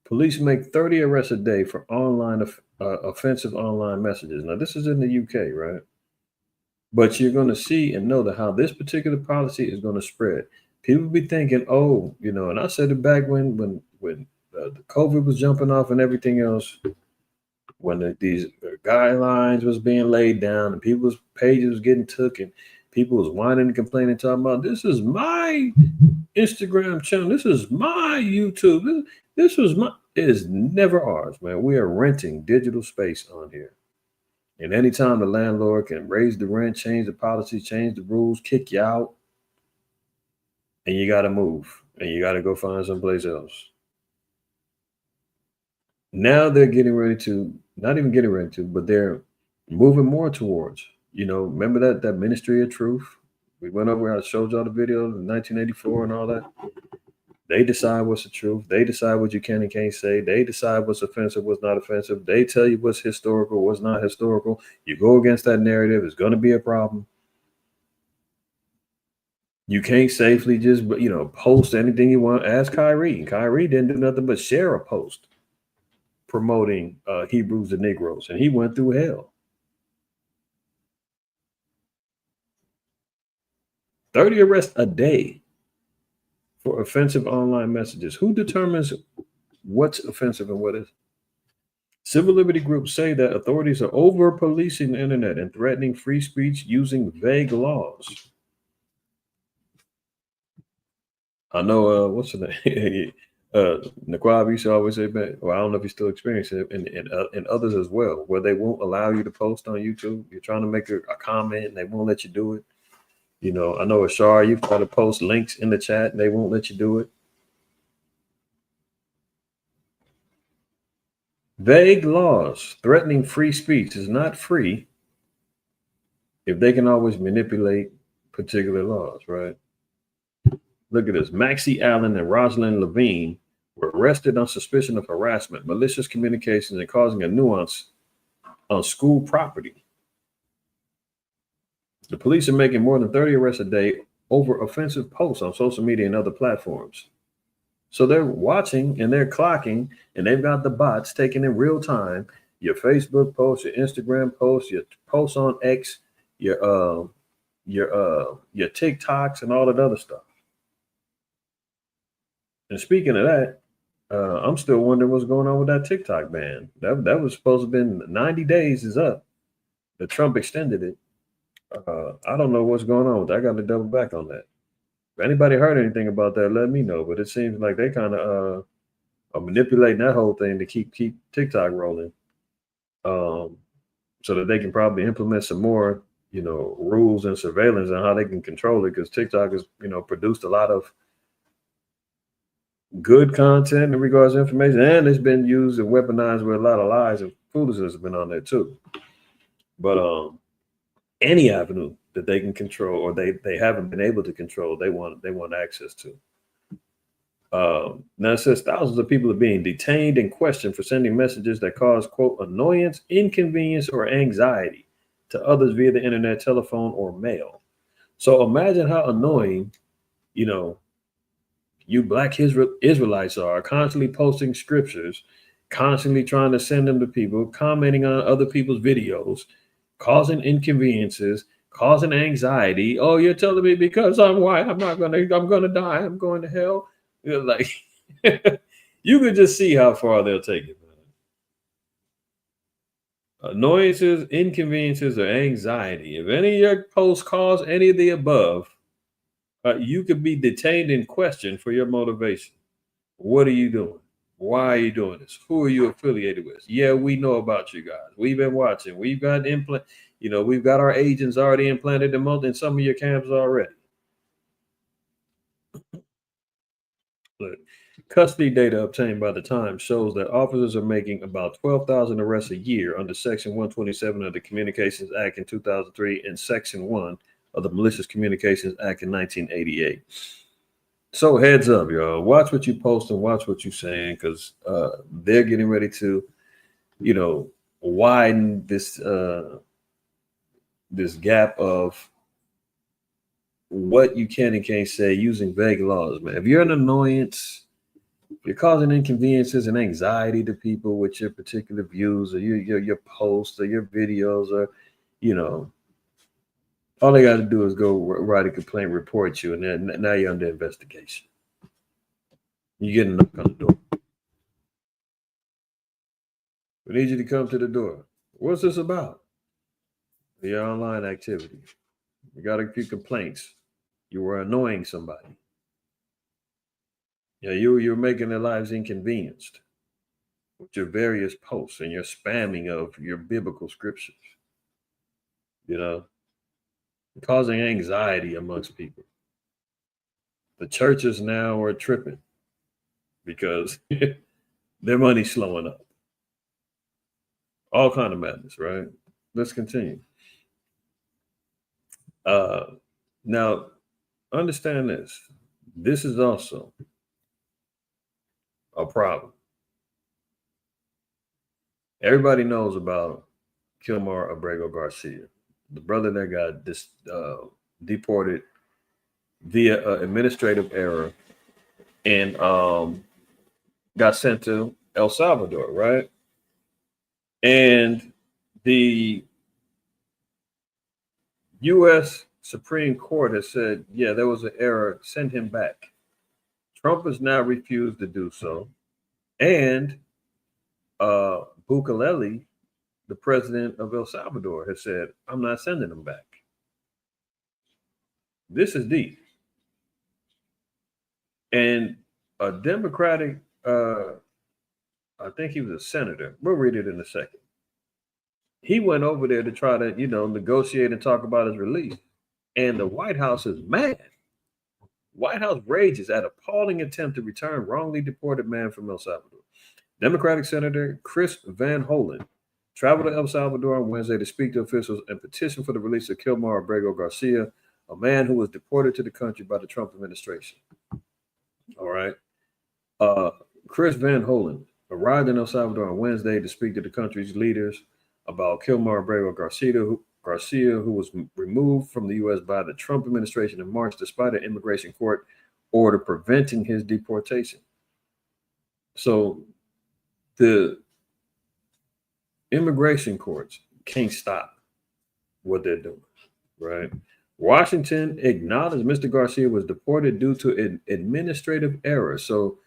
Police make 30 arrests a day for offensive online messages. Now, this is in the UK, right? But you're going to see and know that how this particular policy is going to spread. People be thinking, and I said it back when the COVID was jumping off and everything else, when these guidelines was being laid down and people's pages was getting took, and people was whining and complaining, talking about this is my Instagram channel, this is my YouTube, this was my. It is never ours, man. We are renting digital space on here. And anytime the landlord can raise the rent, change the policy, change the rules, kick you out, and you got to move and you got to go find someplace else. Now they're getting ready to, not even getting ready to, but they're moving more towards, remember that Ministry of Truth? We went over, I showed y'all the video in 1984 and all that. They decide what's the truth. They decide what you can and can't say. They decide what's offensive, what's not offensive. They tell you what's historical, what's not historical. You go against that narrative, it's going to be a problem. You can't safely just, post anything you want. Ask Kyrie. Kyrie didn't do nothing but share a post promoting Hebrews and Negroes, and he went through hell. 30 arrests a day for offensive online messages. Who determines what's offensive and what is? Civil liberty groups say that authorities are over-policing the internet and threatening free speech using vague laws. I know, what's the name? Naquab used to always say, well, I don't know if you still experience it, and others as well, where they won't allow you to post on YouTube. You're trying to make a comment and they won't let you do it. I know Ashar, you've got to post links in the chat and they won't let you do it. Vague laws threatening free speech is not free if they can always manipulate particular laws, right? Look at this. Maxie Allen and Rosalind Levine were arrested on suspicion of harassment, malicious communications, and causing a nuisance on school property. The police are making more than 30 arrests a day over offensive posts on social media and other platforms. So they're watching and they're clocking, and they've got the bots taking in real time your Facebook posts, your Instagram posts, your posts on X, your TikToks, and all that other stuff. And speaking of that, I'm still wondering what's going on with that TikTok ban. That was supposed to have been 90 days is up. The Trump extended it. I don't know what's going on with that. I got to double back on that. If anybody heard anything about that, let me know. But it seems like they kind of are manipulating that whole thing to keep TikTok rolling, so that they can probably implement some more, rules and surveillance on how they can control it. Because TikTok has, produced a lot of good content in regards to information, and it's been used and weaponized with a lot of lies and foolishness have been on there too. But any avenue that they can control, or they haven't been able to control, they want access to. Now it says thousands of people are being detained and questioned for sending messages that cause, quote, annoyance, inconvenience, or anxiety to others via the internet, telephone, or mail. So imagine how annoying, you Black Israelites are, constantly posting scriptures, constantly trying to send them to people, commenting on other people's videos, causing inconveniences, causing anxiety. Oh, you're telling me because I'm white, I'm gonna die, I'm going to hell. You're like, you could just see how far they'll take it, man. Annoyances, inconveniences, or anxiety. If any of your posts cause any of the above, you could be detained and questioned for your motivation. What are you doing? Why are you doing this? Who are you affiliated with? Yeah, we know about you guys. We've been watching. We've got we've got our agents already implanted in some of your camps already. Look, custody data obtained by the Times shows that officers are making about 12,000 arrests a year under Section 127 of the Communications Act in 2003 and Section 1 of the Malicious Communications Act in 1988. So heads up, y'all. Watch what you post and watch what you're saying, because they're getting ready to, widen this this gap of what you can and can't say using vague laws, man. If you're an annoyance, if you're causing inconveniences and anxiety to people with your particular views or your posts or your videos, or all they got to do is go write a complaint, report you, and then now you're under investigation. You get a knock on the door. We need you to come to the door. What's this about? Your online activity. You got a few complaints. You were annoying somebody. Yeah, you're making their lives inconvenienced with your various posts and your spamming of your biblical scriptures. You know, causing anxiety amongst people. The churches now are tripping because their money's slowing up. All kind of madness, right? Let's continue. Now, understand this. This is also a problem. Everybody knows about Kilmar Abrego Garcia, the brother that got deported via administrative error and got sent to El Salvador, right? And the U.S. Supreme Court has said, yeah, there was an error, send him back. Trump has now refused to do so. And Bukele, the president of El Salvador, has said, I'm not sending him back. This is deep. And a Democratic, I think he was a senator. We'll read it in a second. He went over there to try to, negotiate and talk about his release. And the White House is mad. White House rages at appalling attempt to return wrongly deported man from El Salvador. Democratic Senator Chris Van Hollen traveled to El Salvador on Wednesday to speak to officials and petition for the release of Kilmar Abrego Garcia, a man who was deported to the country by the Trump administration. All right. Chris Van Hollen arrived in El Salvador on Wednesday to speak to the country's leaders about Kilmar Abrego Garcia, who was removed from the U.S. by the Trump administration in March, despite an immigration court order preventing his deportation. So the immigration courts can't stop what they're doing, right? Washington acknowledged Mr. Garcia was deported due to an administrative error. So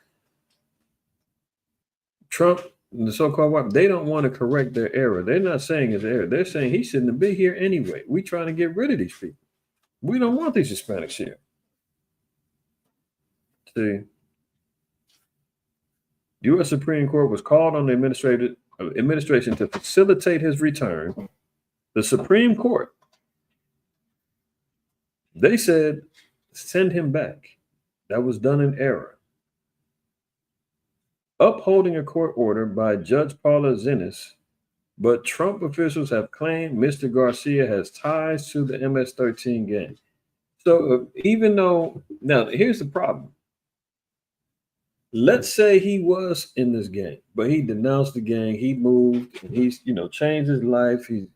Trump and the so-called white, they don't want to correct their error. They're not saying it's error. They're saying he shouldn't have been here anyway. We're trying to get rid of these people. We don't want these Hispanics here. See, U.S. Supreme Court was called on the administration to facilitate his return. The Supreme Court, they said, send him back. That was done in error. Upholding a court order by Judge Paula Zinnes, but Trump officials have claimed Mr. Garcia has ties to the MS-13 gang. So even though, now here's the problem. Let's say he was in this gang, but he denounced the gang, he moved, and he's, changed his life. He's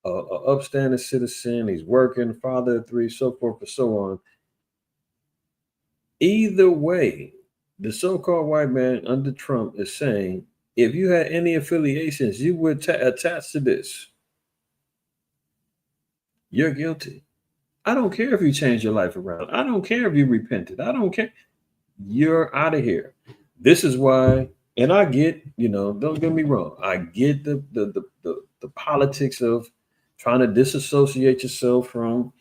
an upstanding citizen, he's working, father of three, so forth and so on. Either way, the so-called white man under Trump is saying, if you had any affiliations, you would attach to this. You're guilty. I don't care if you changed your life around. I don't care if you repented. I don't care. You're out of here. This is why, and I get, don't get me wrong. I get the politics of trying to disassociate yourself from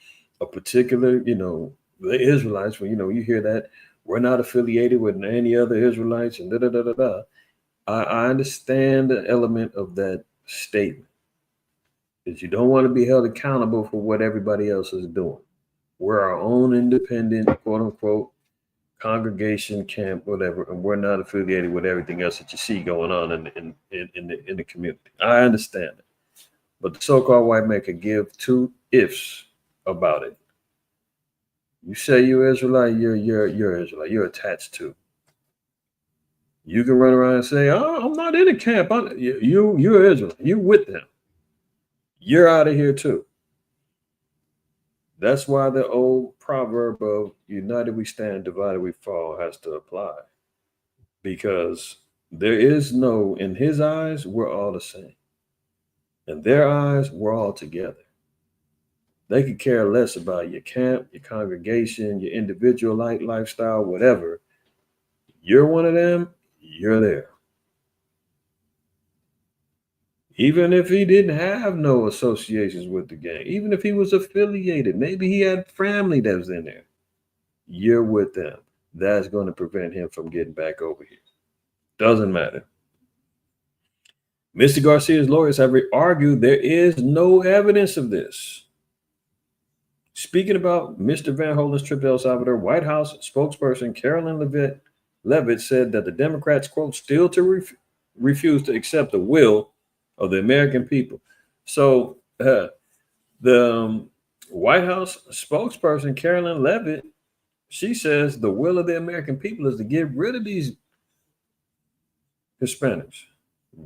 a particular, the Israelites. When, you hear that, we're not affiliated with any other Israelites and da-da-da-da-da. I understand the element of that statement, is you don't want to be held accountable for what everybody else is doing. We're our own independent, quote unquote, congregation, camp, whatever, and we're not affiliated with everything else that you see going on in the community. I understand it, but the so-called white man could give two ifs about it. You say you're Israelite, you're Israelite. You're attached to. You can run around and say, "Oh, I'm not in a camp. You're Israel. You with them. You're out of here too." That's why the old proverb of "United we stand, divided we fall" has to apply, because there is no, in his eyes, we're all the same. In their eyes, we're all together. They could care less about your camp, your congregation, your individual lifestyle, whatever. You're one of them, you're there. Even if he didn't have no associations with the gang, even if he was affiliated, maybe he had family that was in there. You're with them. That's going to prevent him from getting back over here. Doesn't matter. Mr. Garcia's lawyers have argued there is no evidence of this. Speaking about Mr. Van Holen's trip to El Salvador, White House spokesperson Carolyn Levitt said that the Democrats, quote, still to refuse to accept the will of the American people. So the White House spokesperson Carolyn Levitt, she says the will of the American people is to get rid of these Hispanics.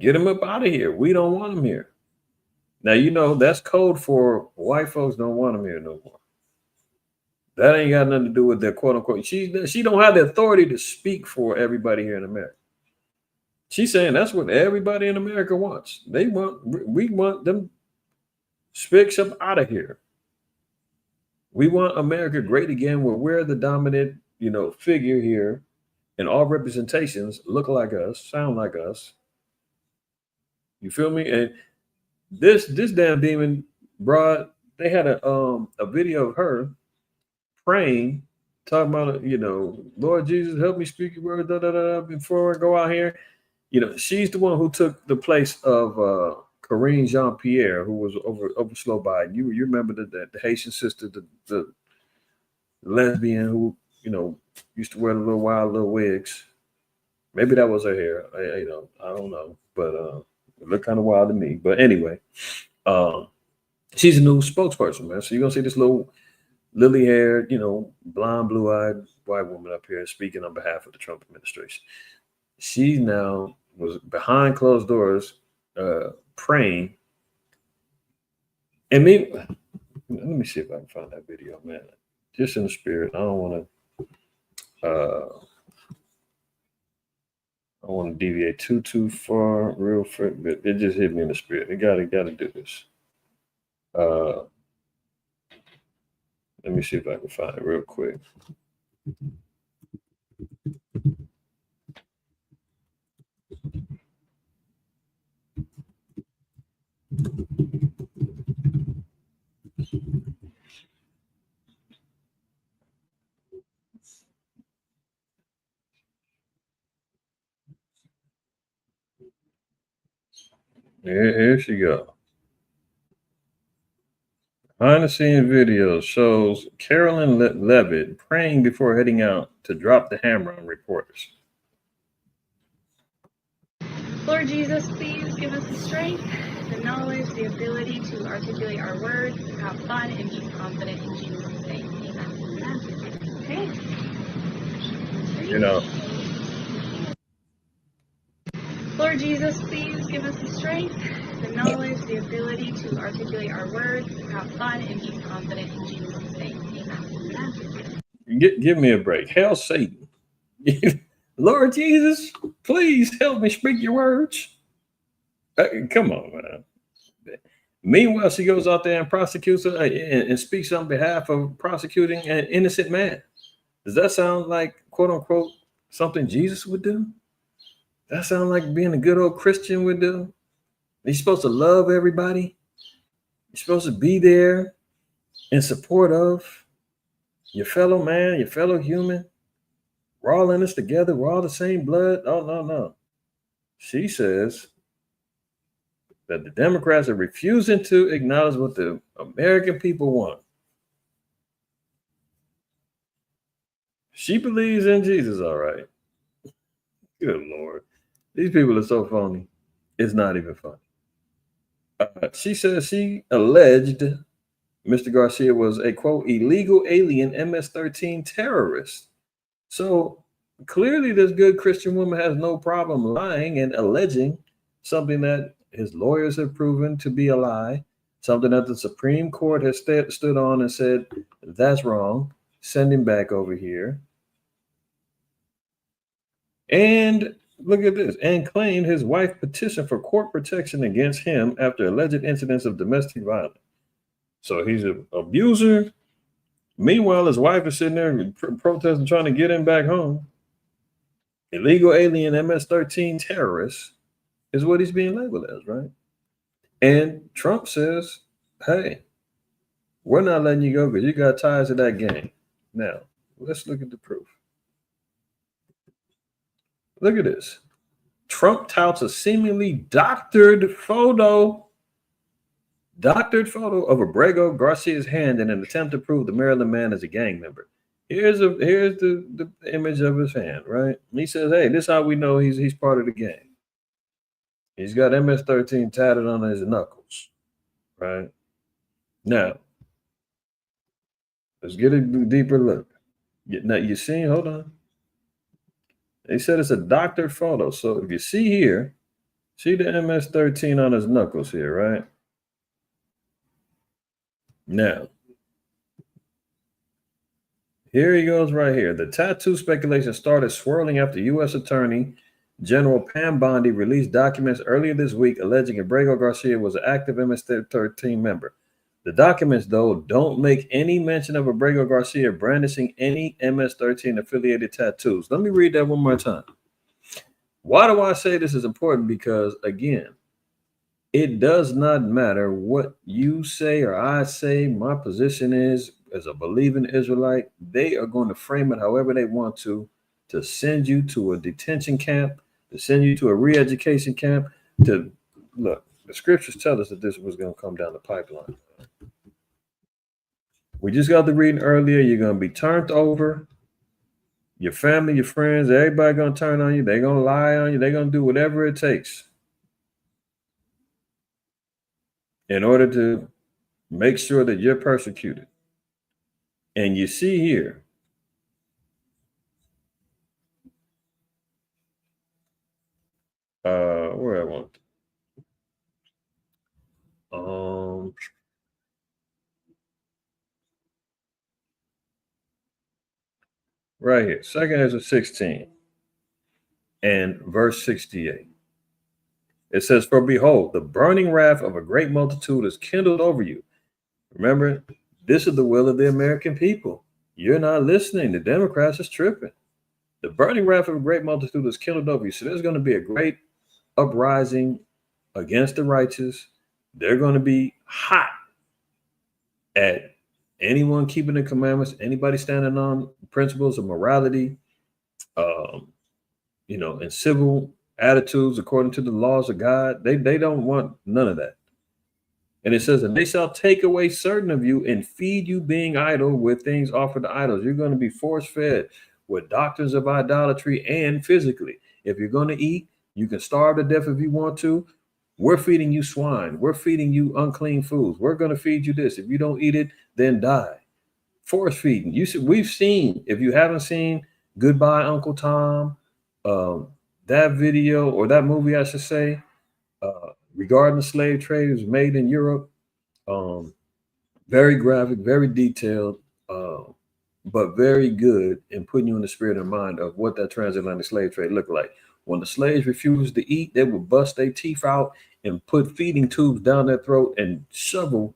Get them up out of here. We don't want them here. Now, you know, that's code for white folks don't want them here no more. That ain't got nothing to do with their quote unquote. She don't have the authority to speak for everybody here in America. She's saying that's what everybody in America wants. We want them spicks up out of here. We want America great again, where we're the dominant, figure here, and all representations look like us, sound like us. You feel me? And this damn demon broad, they had a video of her praying, talking about, Lord Jesus, help me speak your word, before I go out here. She's the one who took the place of Corinne Jean-Pierre, who was overthrown by you. You remember the Haitian sister, the lesbian who, used to wear the little wild little wigs. Maybe that was her hair. I don't know, but it looked kind of wild to me. But anyway, she's a new spokesperson, man. So you're gonna see this little lily-haired, blonde, blue-eyed white woman up here speaking on behalf of the Trump administration. She now was behind closed doors praying. And let me see if I can find that video, man. Just in the spirit. I don't want to deviate too far real quick, but it just hit me in the spirit. It gotta do this. Let me see if I can find it real quick. Here she go. Behind the scenes video shows Carolyn Levitt praying before heading out to drop the hammer on reporters. Lord Jesus, please give us the strength, the knowledge, the ability to articulate our words, have fun, and be confident in Jesus' name. Amen. Okay. Lord Jesus, please give us the strength, the knowledge, the ability to articulate our words, have fun, and be confident in Jesus' name. Amen. Give me a break. Hail Satan. Lord Jesus, please help me speak your words. Come on, man. Meanwhile, she goes out there and prosecutes her and speaks on behalf of prosecuting an innocent man. Does that sound like, quote unquote, something Jesus would do? That sound like being a good old Christian would do? You're supposed to love everybody. You're supposed to be there in support of your fellow man, your fellow human. We're all in this together. We're all the same blood. Oh, no. She says that the Democrats are refusing to acknowledge what the American people want. She believes in Jesus, all right. Good Lord. These people are so phony. It's not even funny. She says she alleged Mr. Garcia was a, quote, illegal alien MS-13 terrorist. So clearly this good Christian woman has no problem lying and alleging something that his lawyers have proven to be a lie, something that the Supreme Court has stood on and said, that's wrong, send him back over here. And look at this, and claimed his wife petitioned for court protection against him after alleged incidents of domestic violence. So he's an abuser. Meanwhile, his wife is sitting there protesting, trying to get him back home. Illegal alien MS-13 terrorist is what he's being labeled as, right? And Trump says, hey, we're not letting you go because you got ties to that gang. Now, let's look at the proof. Look at this. Trump touts a seemingly doctored photo of Abrego Garcia's hand in an attempt to prove the Maryland man is a gang member. Here's the image of his hand, right? And he says, hey, this is how we know he's part of the gang. He's got MS-13 tatted on his knuckles, right? Now, let's get a deeper look. Now, you see, hold on. They said it's a doctored photo. So if you see here, see the MS-13 on his knuckles here, right? Now, here he goes right here. The tattoo speculation started swirling after U.S. Attorney General Pam Bondi released documents earlier this week alleging Abrego Garcia was an active MS-13 member. The documents, though, don't make any mention of Abrego Garcia brandishing any MS-13 affiliated tattoos. Let me read that one more time. Why do I say this is important? Because, again, it does not matter what you say or I say. My position is, as a believing Israelite, they are going to frame it however they want to send you to a detention camp, to send you to a re-education camp. To look, the scriptures tell us that this was going to come down the pipeline. We just got the reading earlier. You're going to be turned over. Your family, your friends, everybody going to turn on you. They're going to lie on you. They're going to do whatever it takes in order to make sure that you're persecuted. And you see here, where I want, right here, 2 Ezra 16 and verse 68. It says, for behold, the burning wrath of a great multitude is kindled over you. Remember, this is the will of the American people. You're not listening. The Democrats is tripping. The burning wrath of a great multitude is kindled over you. So there's going to be a great uprising against the righteous. They're going to be hot at anyone keeping the commandments, anybody standing on principles of morality, and civil attitudes according to the laws of God. They don't want none of that. And it says, and they shall take away certain of you and feed you being idle with things offered to idols. You're going to be force fed with doctrines of idolatry and physically. If you're going to eat, you can starve to death if you want to. We're feeding you swine. We're feeding you unclean foods. We're going to feed you this. If you don't eat it, then die. Force feeding. We've seen, if you haven't seen Goodbye, Uncle Tom, that video or that movie, I should say, regarding the slave trade, was made in Europe. Very graphic, very detailed, but very good in putting you in the spirit and mind of what that transatlantic slave trade looked like. When the slaves refused to eat, they would bust their teeth out and put feeding tubes down their throat and shovel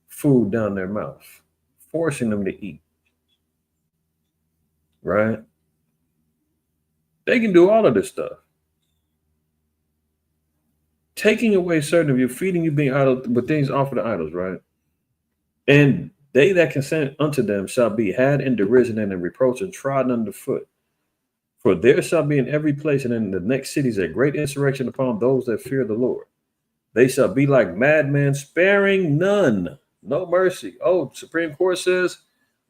food down their mouth, forcing them to eat. Right? They can do all of this stuff. Taking away certain of you, feeding you being idle with things offered to idols, right? And they that consent unto them shall be had in derision and in reproach and trodden underfoot. For there shall be in every place and in the next cities a great insurrection upon those that fear the Lord. They shall be like madmen, sparing none, no mercy. Oh, Supreme Court says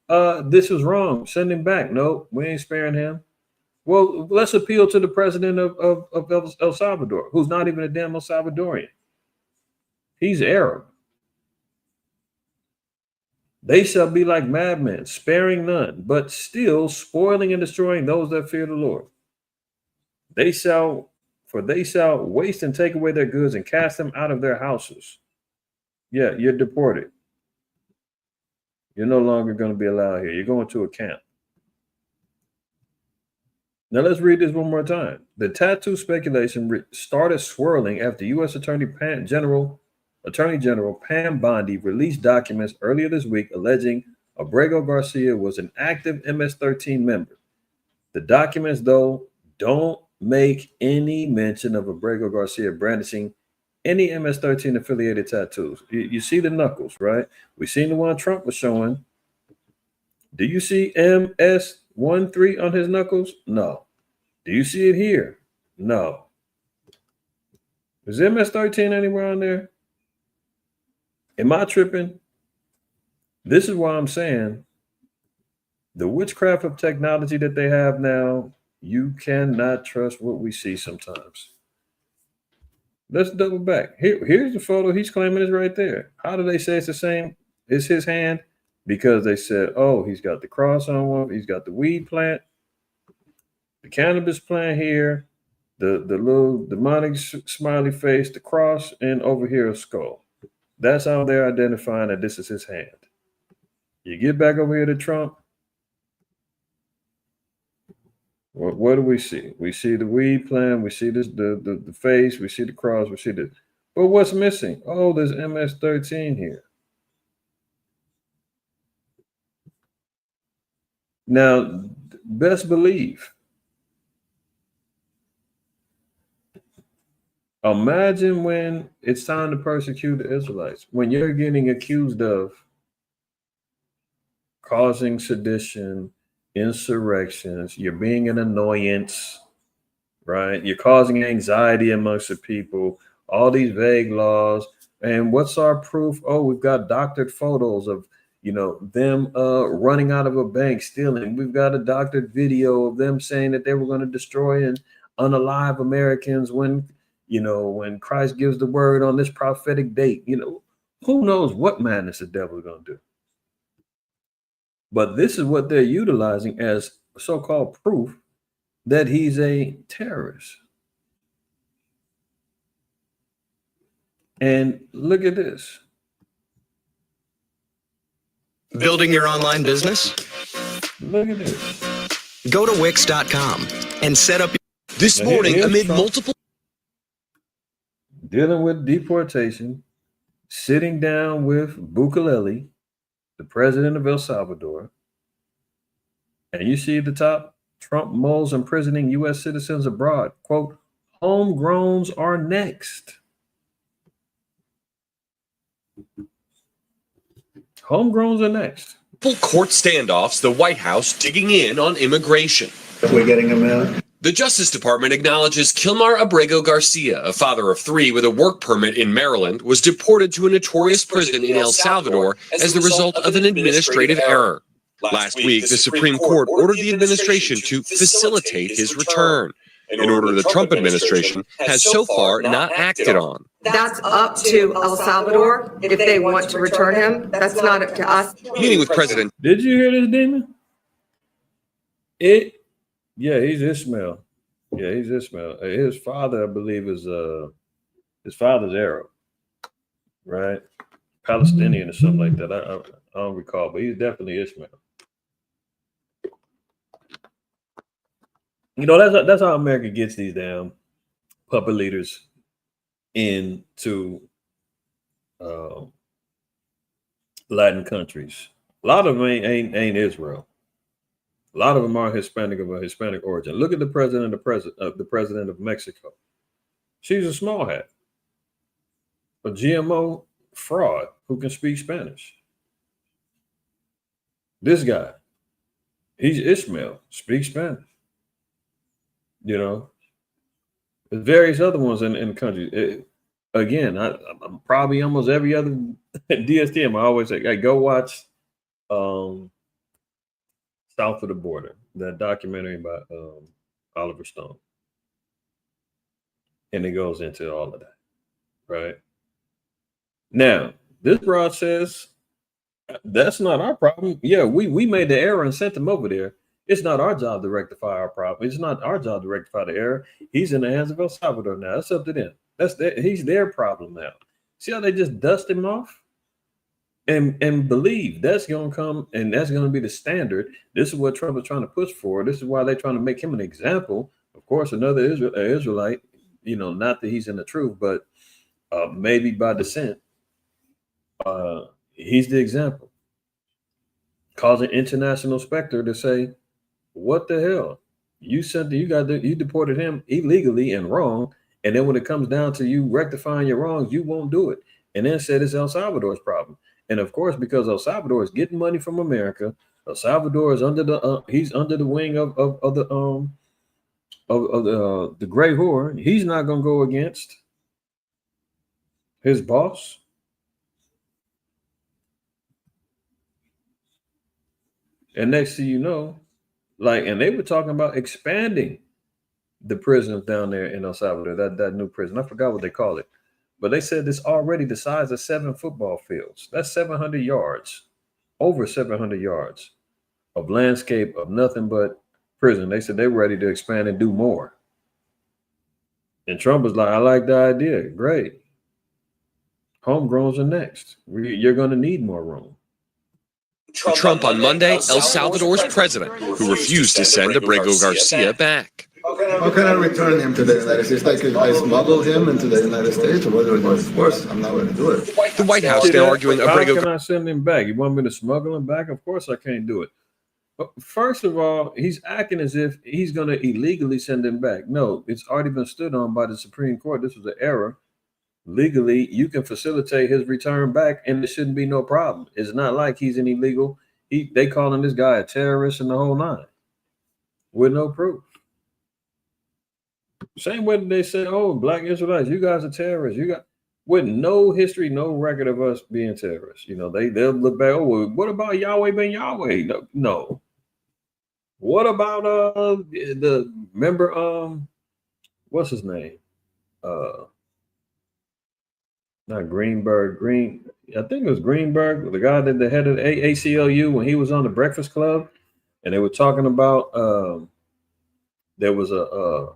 this was wrong. Send him back. No, we ain't sparing him. Well, let's appeal to the president of El Salvador, who's not even a damn El Salvadorian. He's Arab. They shall be like madmen, sparing none, but still spoiling and destroying those that fear the Lord. They shall waste and take away their goods and cast them out of their houses. Yeah, you're deported. You're no longer going to be allowed here. You're going to a camp. Now let's read this one more time. The tattoo speculation started swirling after U.S. Attorney General Pam Bondi released documents earlier this week alleging Abrego Garcia was an active MS-13 member. The documents, though, don't make any mention of Abrego Garcia brandishing any MS-13 affiliated tattoos. You see the knuckles, right? We seen the one Trump was showing. Do you see MS-13 on his knuckles? No. Do you see it here? No. Is MS-13 anywhere on there? Am I tripping? This is why I'm saying the witchcraft of technology that they have now, you cannot trust what we see sometimes. Let's double back. Here's the photo he's claiming is right there. How do they say it's the same? It's his hand? Because they said, oh, he's got the cross on one, he's got the weed plant, the cannabis plant here, the little demonic smiley face, the cross, and over here a skull. That's how they're identifying that this is his hand. You get back over here to Trump. What do we see? We see the weed plant, we see this the face, we see the cross, we see the. But what's missing? Oh, there's MS-13 here. Now, best believe. Imagine when it's time to persecute the Israelites, when you're getting accused of causing sedition, insurrections, you're being an annoyance, right? You're causing anxiety amongst the people, all these vague laws. And what's our proof? Oh, we've got doctored photos of, them running out of a bank, stealing. We've got a doctored video of them saying that they were going to destroy and unalive Americans when Christ gives the word on this prophetic date. Who knows what madness the devil is going to do. But this is what they're utilizing as so-called proof that he's a terrorist. And look at this. Building your online business? Look at this. Go to Wix.com and set up. This morning, amid multiple. Dealing with deportation, sitting down with Bukele, the president of El Salvador. And you see at the top, Trump mulls imprisoning U.S. citizens abroad. Quote, homegrowns are next. Homegrowns are next. Court standoffs, the White House digging in on immigration. We're getting them out. The Justice Department acknowledges Kilmar Abrego Garcia, a father of 3 with a work permit in Maryland, was deported to a notorious prison in El Salvador as the result of an administrative error. Last week, the Supreme Court ordered the administration to facilitate his return, an order the Trump administration has so far not acted on. That's up to El Salvador if they want to return him. That's not up to us. Meeting with President. Did you hear this, Demon? Yeah, he's Ishmael. Yeah, he's Ishmael. His father, I believe, is his father's Arab, right? Palestinian or something like that. I don't recall, but he's definitely Ishmael. That's how America gets these damn puppet leaders into Latin countries. A lot of them ain't Israel. A lot of them are Hispanic of a Hispanic origin. Look at the president of Mexico. She's a small hat, a GMO fraud who can speak Spanish. This guy, he's Ishmael, speaks Spanish. There's various other ones in the country. Again, I'm probably almost every other DSTM. I always say, hey, go watch South of the Border, that documentary about Oliver Stone. And it goes into all of that, right? Now, this broad says, that's not our problem. Yeah, we made the error and sent him over there. It's not our job to rectify our problem. It's not our job to rectify the error. He's in the hands of El Salvador now. That's up to them. He's their problem now. See how they just dust him off? And believe that's going to come, and that's going to be the standard. This is what Trump is trying to push for. This is why they're trying to make him an example. Of course, another Israelite, not that he's in the truth, but maybe by descent, he's the example. Causing international specter to say, what the hell? You deported him illegally and wrong, And then when it comes down to you rectifying your wrongs, you won't do it. And then said it's El Salvador's problem. And of course, because El Salvador is getting money from America, El Salvador is under the he's under the wing of the Great Whore. He's not gonna go against his boss. And next thing you know, like, and they were talking about expanding the prisons down there in El Salvador, that new prison. I forgot what they call it. But they said it's already the size of 7 football fields. That's 700 yards, over 700 yards of landscape of nothing but prison. They said they're ready to expand and do more. And Trump was like, I like the idea. Great. Homegrowns are next. You're going to need more room. Trump on Monday, El Salvador's president, who refused to send Abrego Garcia back. How can I return him to the United States? Like if I smuggled him into the United States, or whether of course I'm not going to do it. The White House now arguing Abrego. How can I send him back? You want me to smuggle him back? Of course I can't do it. But first of all, he's acting as if he's going to illegally send him back. No, it's already been stood on by the Supreme Court. This was an error. Legally, you can facilitate his return back, and there shouldn't be no problem. It's not like he's an illegal. They calling this guy a terrorist and the whole nine with no proof. Same way they said, "Oh, Black Israelites, you guys are terrorists." You got with no history, no record of us being terrorists. You know, they'll look back. Oh, well, what about Yahweh ben Yahweh? No. What about the member? What's his name? Not Greenberg. I think it was Greenberg, the guy that the head of the ACLU when he was on the Breakfast Club, and they were talking about there was a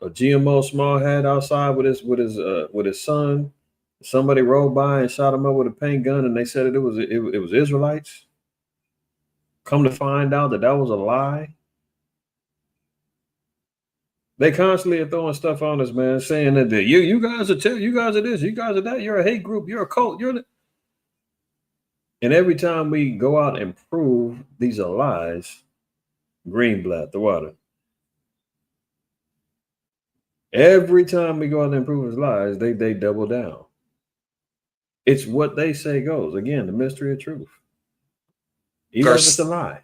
GMO small hat outside with his son. Somebody rolled by and shot him up with a paint gun, and they said it was Israelites. Come to find out that was a lie. They constantly are throwing stuff on us, man, saying that you guys are you guys are this, you guys are that, you're a hate group, you're a cult, and every time we go out and prove these are lies, Greenblatt, the water. Every time we go out and prove his lies, they double down. It's what they say goes. Again, the mystery of truth. Even if it's a lie.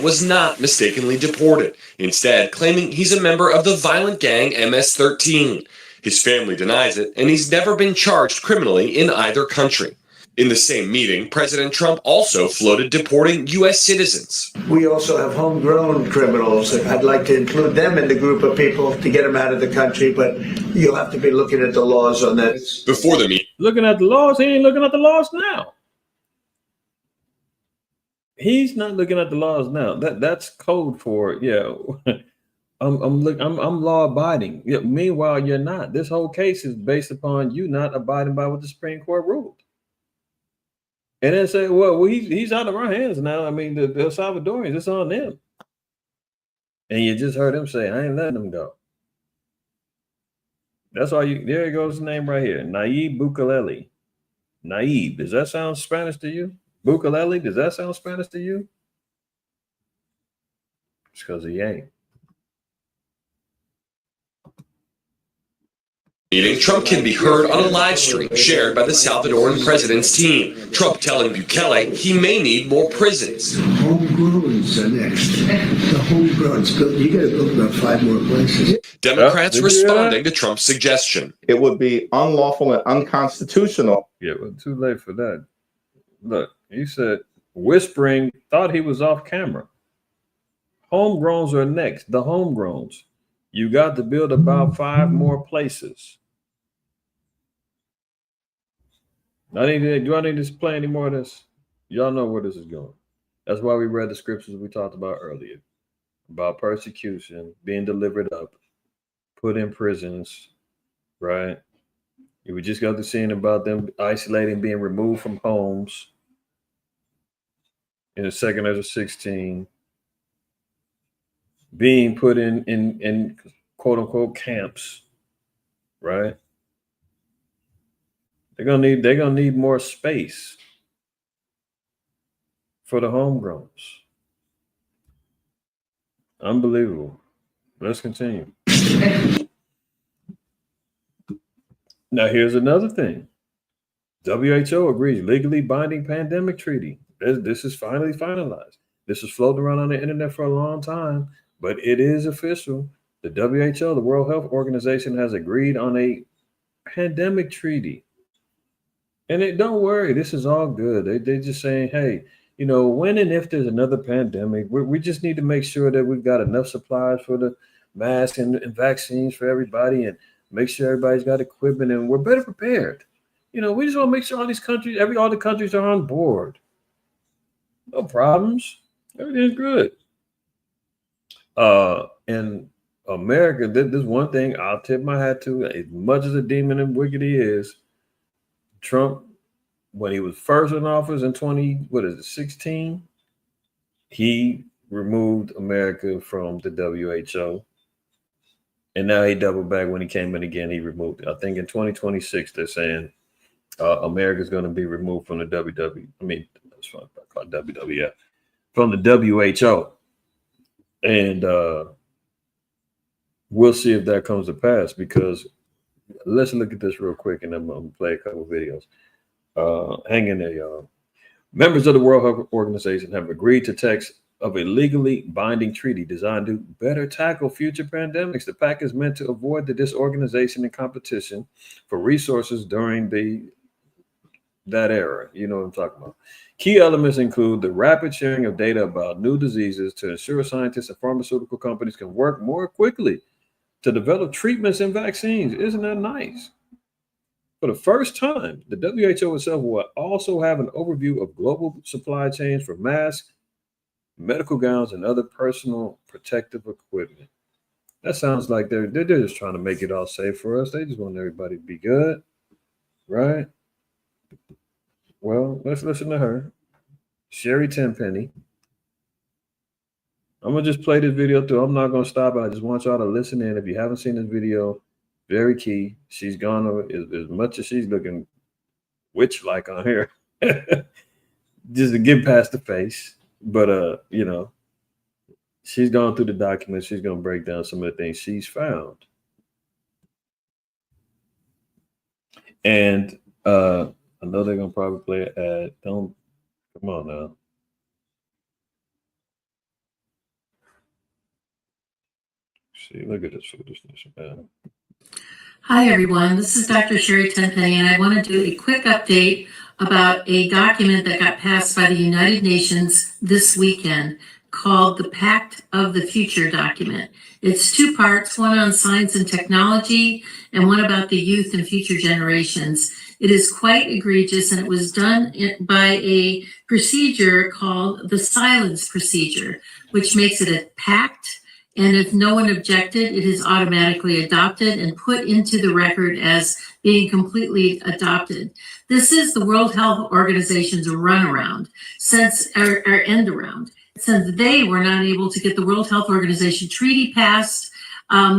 Was not mistakenly deported, instead claiming he's a member of the violent gang MS-13. His family denies it, and he's never been charged criminally in either country. In the same meeting, President Trump also floated deporting U.S. citizens. We also have homegrown criminals. I'd like to include them in the group of people to get them out of the country, but you'll have to be looking at the laws on that. Before the meeting. Looking at the laws, he ain't looking at the laws now. He's not looking at the laws now. That's code for I'm law abiding. Yeah, meanwhile, you're not. This whole case is based upon you not abiding by what the Supreme Court ruled. And then say, well, he's out of our hands now. I mean, the El Salvadorians, it's on them. And you just heard him say, I ain't letting them go. That's all there goes his name right here. Nayib Bukele. Nayib. Does that sound Spanish to you? Bukele, does that sound Spanish to you? It's because he ain't. Meeting, Trump can be heard on a live stream shared by the Salvadoran president's team. Trump telling Bukele he may need more prisons. Homegrowns are next. The homegrowns. You got to build about 5 more places. Democrats responding to Trump's suggestion. It would be unlawful and unconstitutional. Yeah, but too late for that. Look, he said, whispering, thought he was off camera. Homegrowns are next. The homegrowns. You got to build about 5 more places. Do I need to play any more of this? Y'all know where this is going. That's why we read the scriptures we talked about earlier. About persecution, being delivered up, put in prisons, right? We just got to seeing about them isolating, being removed from homes. In the 2nd Ezra 16, being put in quote unquote camps, right? They're gonna need more space for the homegrowns. Unbelievable. Let's continue. Now, here's another thing. WHO agrees legally binding pandemic treaty. This is finally finalized. This was floating around on the internet for a long time, but it is official. The WHO, the World Health Organization, has agreed on a pandemic treaty. And don't worry, this is all good. They're just saying, hey, you know, when and if there's another pandemic, we just need to make sure that we've got enough supplies for the masks and vaccines for everybody, and make sure everybody's got equipment, and we're better prepared. You know, we just want to make sure all these countries, all the countries are on board. No problems. Everything's good. In America, there's one thing I'll tip my hat to. As much as a demon and wicked he is, Trump, when he was first in office in 2016, he removed America from the WHO. And now he doubled back when he came in again. He removed it. I think in 2026, they're saying America's going to be removed from the WWF, from the WHO. And we'll see if that comes to pass, because let's look at this real quick, and I'm going to play a couple of videos. Hang in there, y'all. Members of the World Health Organization have agreed to text of a legally binding treaty designed to better tackle future pandemics. The pact is meant to avoid the disorganization and competition for resources during that era. You know what I'm talking about. Key elements include the rapid sharing of data about new diseases to ensure scientists and pharmaceutical companies can work more quickly to develop treatments and vaccines. Isn't that nice? For the first time, the WHO itself will also have an overview of global supply chains for masks, medical gowns, and other personal protective equipment. That sounds like they're just trying to make it all safe for us. They just want everybody to be good, right? Well, let's listen to her, Sherry Tenpenny. I'm gonna just play this video through. I'm not gonna stop it. I just want y'all to listen in. If you haven't seen this video, very key. She's gone over as much as she's looking witch-like on here, just to get past the face. But you know, she's gone through the documents. She's gonna break down some of the things she's found. And I know they're gonna probably play an ad. Don't come on now. See, look at this foolishness, man. Hi, everyone. This is Dr. Sherry Tenpenny, and I want to do a quick update about a document that got passed by the United Nations this weekend called the Pact of the Future document. It's two parts, one on science and technology and one about the youth and future generations. It is quite egregious, and it was done by a procedure called the silence procedure, which makes it a pact. And if no one objected, it is automatically adopted and put into the record as being completely adopted. This is the World Health Organization's runaround, or end around. Since they were not able to get the World Health Organization treaty passed,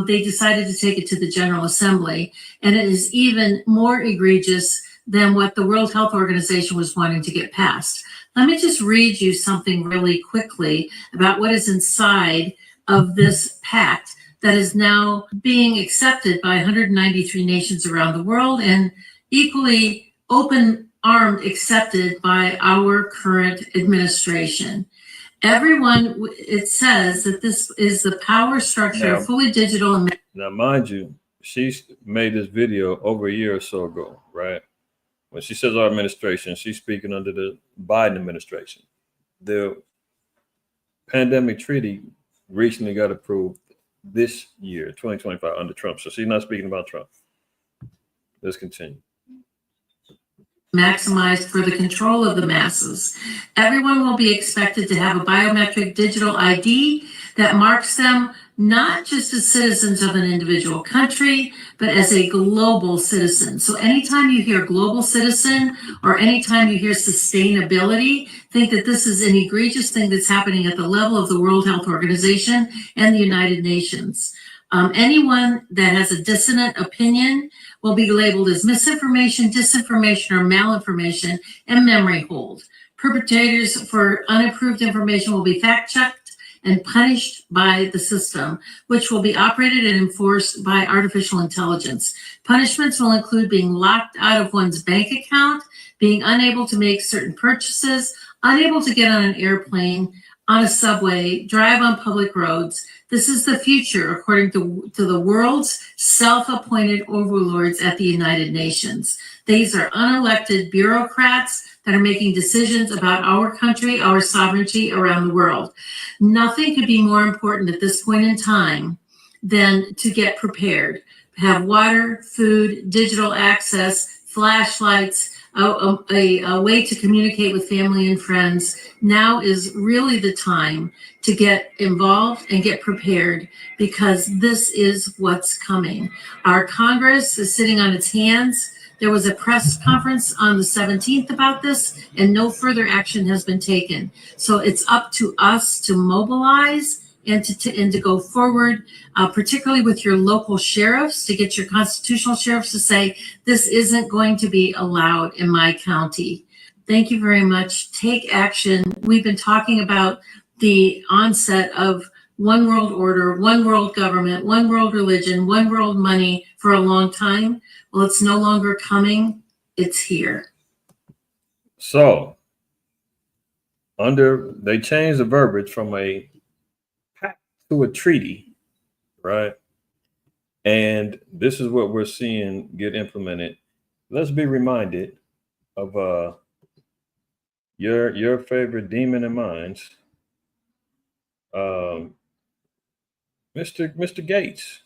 they decided to take it to the General Assembly. And it is even more egregious than what the World Health Organization was wanting to get passed. Let me just read you something really quickly about what is inside of this pact that is now being accepted by 193 nations around the world, and equally open-armed accepted by our current administration. Everyone, it says that this is the power structure, fully digital. Now, mind you, she's made this video over a year or so ago, right? When she says our administration, she's speaking under the Biden administration. The pandemic treaty recently got approved this year, 2025, under Trump. So she's not speaking about Trump. Let's continue. Maximized for the control of the masses. Everyone will be expected to have a biometric digital ID that marks them not just as citizens of an individual country, but as a global citizen. So anytime you hear global citizen or anytime you hear sustainability, think that this is an egregious thing that's happening at the level of the World Health Organization and the United Nations. Anyone that has a dissonant opinion will be labeled as misinformation, disinformation, or malinformation and memory hold. Perpetrators for unapproved information will be fact-checked and punished by the system, which will be operated and enforced by artificial intelligence. Punishments will include being locked out of one's bank account, being unable to make certain purchases, unable to get on an airplane, on a subway, drive on public roads. This is the future, according to the world's self-appointed overlords at the United Nations. These are unelected bureaucrats that are making decisions about our country, our sovereignty around the world. Nothing could be more important at this point in time than to get prepared. Have water, food, digital access, flashlights, a way to communicate with family and friends. Now is really the time to get involved and get prepared, because this is what's coming. Our Congress is sitting on its hands. There was a press conference on the 17th about this, and no further action has been taken. So it's up to us to mobilize and to go forward, particularly with your local sheriffs, to get your constitutional sheriffs to say, this isn't going to be allowed in my county. Thank you very much. Take action. We've been talking about the onset of one world order, one world government, one world religion, one world money for a long time. Well, it's no longer coming. It's here. So, they changed the verbiage from a pact to a treaty, right? And this is what we're seeing get implemented. Let's be reminded of your favorite demon and mine's, Mr. Gates.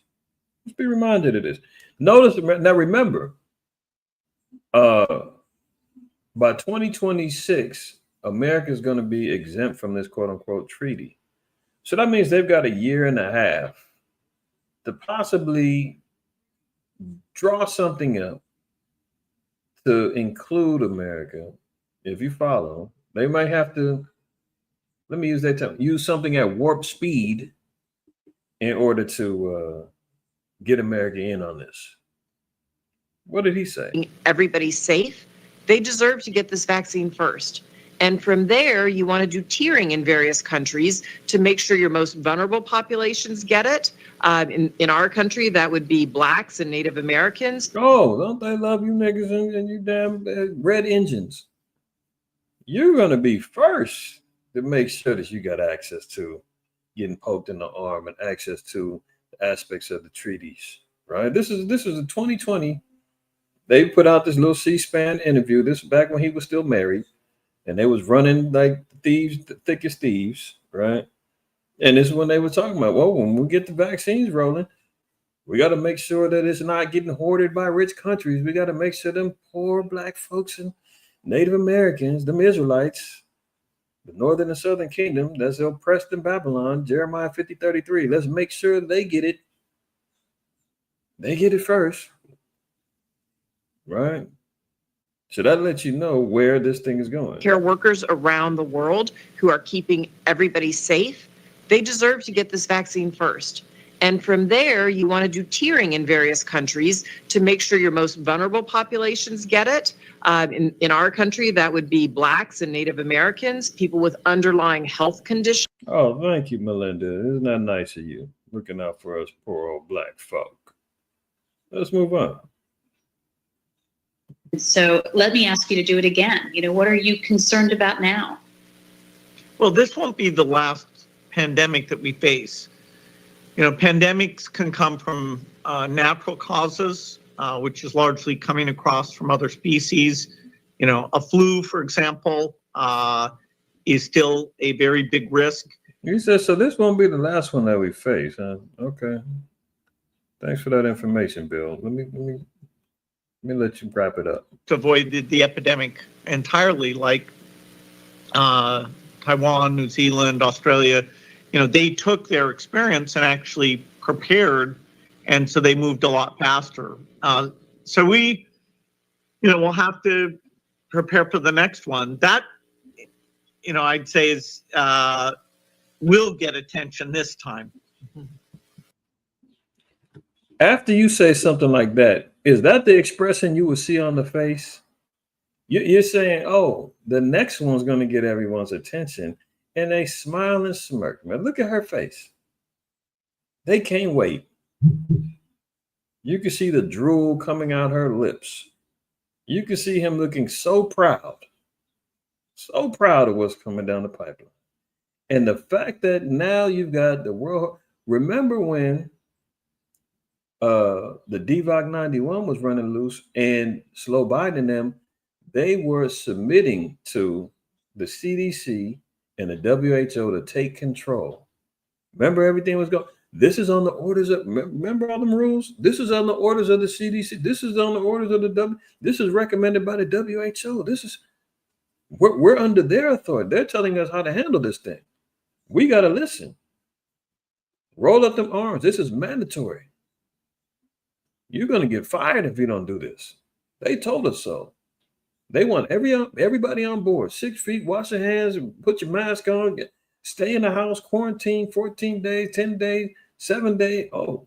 Let's be reminded of this. Notice now. Remember, by 2026, America is going to be exempt from this quote unquote treaty. So that means they've got a year and a half to possibly draw something up to include America. If you follow, they might have to, let me use that term, use something at warp speed in order to get America in on this. What did he say? Everybody's safe. They deserve to get this vaccine first. And from there, you want to do tiering in various countries to make sure your most vulnerable populations get it. In our country, that would be Blacks and Native Americans. Oh, don't they love you niggas and you damn red engines? You're going to be first to make sure that you got access to getting poked in the arm and access to the aspects of the treaties, right? This is a 2020. They put out this little C-SPAN interview. This is back when he was still married. And they was running like thieves, the thickest thieves, right? And this is when they were talking about, well, when we get the vaccines rolling, we got to make sure that it's not getting hoarded by rich countries. We got to make sure them poor Black folks and Native Americans, them Israelites, the Northern and Southern Kingdom, that's oppressed in Babylon, Jeremiah 50:33. Let's make sure they get it. They get it first, right? So that lets you know where this thing is going. Care workers around the world who are keeping everybody safe, they deserve to get this vaccine first. And from there, you want to do tiering in various countries to make sure your most vulnerable populations get it. In our country, that would be Blacks and Native Americans, people with underlying health conditions. Oh, thank you, Melinda. Isn't that nice of you? Looking out for us poor old Black folk. Let's move on. So let me ask you to do it again. What are you concerned about now? Well, this won't be the last pandemic that we face. Pandemics can come from natural causes, which is largely coming across from other species. A flu, for example, is still a very big risk. You said, so this won't be the last one that we face, huh? Okay. Thanks for that information, Bill. Let me let you wrap it up. To avoid the epidemic entirely, like Taiwan, New Zealand, Australia, they took their experience and actually prepared, and so they moved a lot faster. So we, we'll have to prepare for the next one. That, I'd say is will get attention this time. After you say something like that, is that the expression you will see on the face? You're saying, oh, the next one's going to get everyone's attention. and they smile and smirk. Man, look at her face. They can't wait. You can see the drool coming out her lips. You can see him looking so proud of what's coming down the pipeline. And the fact that now you've got the world. Remember when the DVOC 91 was running loose and Slow Biden and them, they were submitting to the CDC and the WHO to take control. Remember, everything was going. This is on the orders of. Remember all them rules. This is on the orders of the CDC. This is on the orders of the W. This is recommended by the WHO. This is we're under their authority. They're telling us how to handle this thing. We got to listen. Roll up them arms. This is mandatory. You're going to get fired if you don't do this. They told us so. They want everybody on board. 6 feet, wash your hands, put your mask on, stay in the house, quarantine 14 days, 10 days, 7 days. Oh,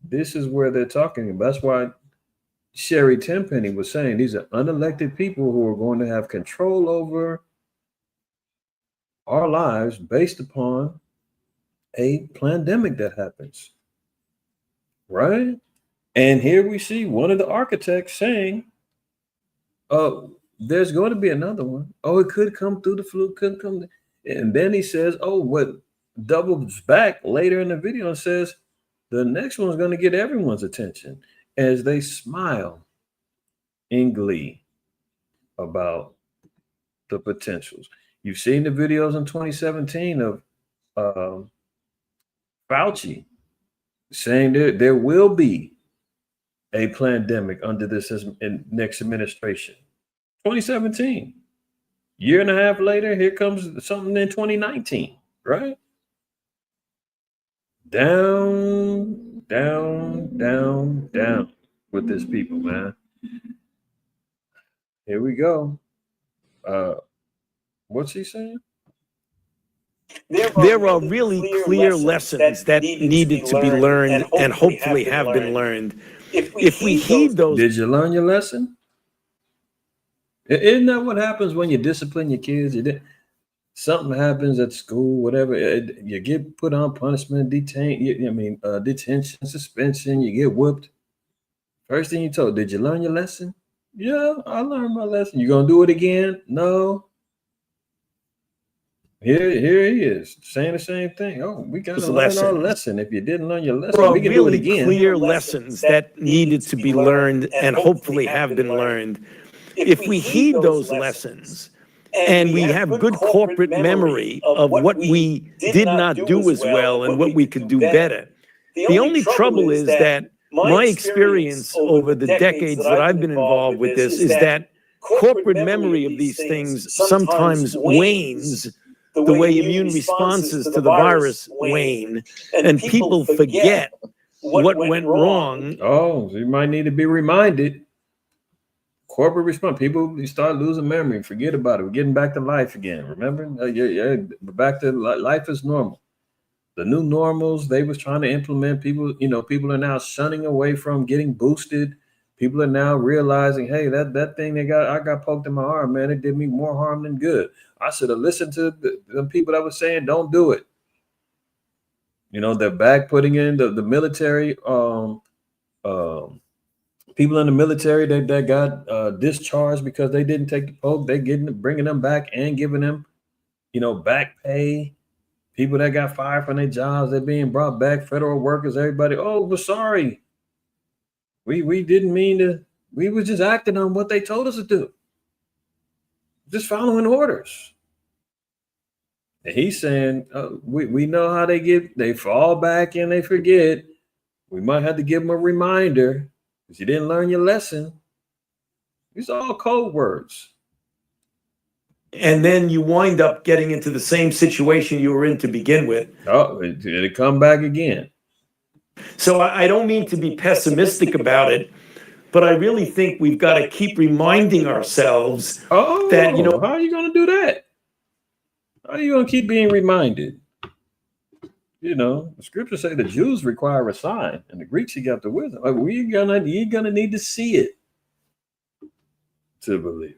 this is where they're talking about. That's why Sherry Tenpenny was saying these are unelected people who are going to have control over our lives based upon a pandemic that happens. Right? And here we see one of the architects saying, there's going to be another one. Oh, it could come through the flu, could come. And then he says, what doubles back later in the video and says, the next one's going to get everyone's attention as they smile in glee about the potentials. You've seen the videos in 2017 of Fauci saying there will be a pandemic under this next administration. 2017. Year and a half later, here comes something in 2019, right? Down, down, down, down with this people, man. Here we go. What's he saying? There are really clear lessons that needed to be learned and hopefully have been learned. If we heed those. Did you learn your lesson? Isn't that what happens when you discipline your kids? Something happens at school, whatever. You get put on punishment, detention, suspension. You get whooped. First thing you told, did you learn your lesson? Yeah, I learned my lesson. You gonna do it again? No. Here he is saying the same thing. Oh, we gotta learn our lesson. If you didn't learn your lesson, we can do it again. Clear lessons that needed to be learned and hopefully have been learned. If we heed those lessons and we have good corporate memory of what we did not do as well and what we could do better, the only trouble is that my experience over the decades that I've been involved with this is that corporate memory of these things sometimes wanes the way immune responses to the virus wane, and people forget what went wrong. Oh, so you might need to be reminded. Corporate response. People, you start losing memory. Forget about it. We're getting back to life again. Remember? We're back to life is normal. The new normals they was trying to implement. People are now shunning away from getting boosted. People are now realizing, hey, that thing I got poked in my arm, man, it did me more harm than good. I should have listened to the people that were saying, don't do it. They're back putting in the military, people in the military that got discharged because they didn't take the poke. They're bringing them back and giving them, back pay. People that got fired from their jobs, they're being brought back. Federal workers, everybody. Oh, we're sorry. We didn't mean to. We were just acting on what they told us to do. Just following orders. And he's saying, we know how they fall back and they forget. We might have to give them a reminder because you didn't learn your lesson. These are all code words. And then you wind up getting into the same situation you were in to begin with. Oh, it'll come back again. So I don't mean to be pessimistic about it, but I really think we've got to keep reminding ourselves that, how are you going to do that? How are you going to keep being reminded? The scriptures say the Jews require a sign, and the Greeks, you got the wisdom. You're gonna need to see it to believe.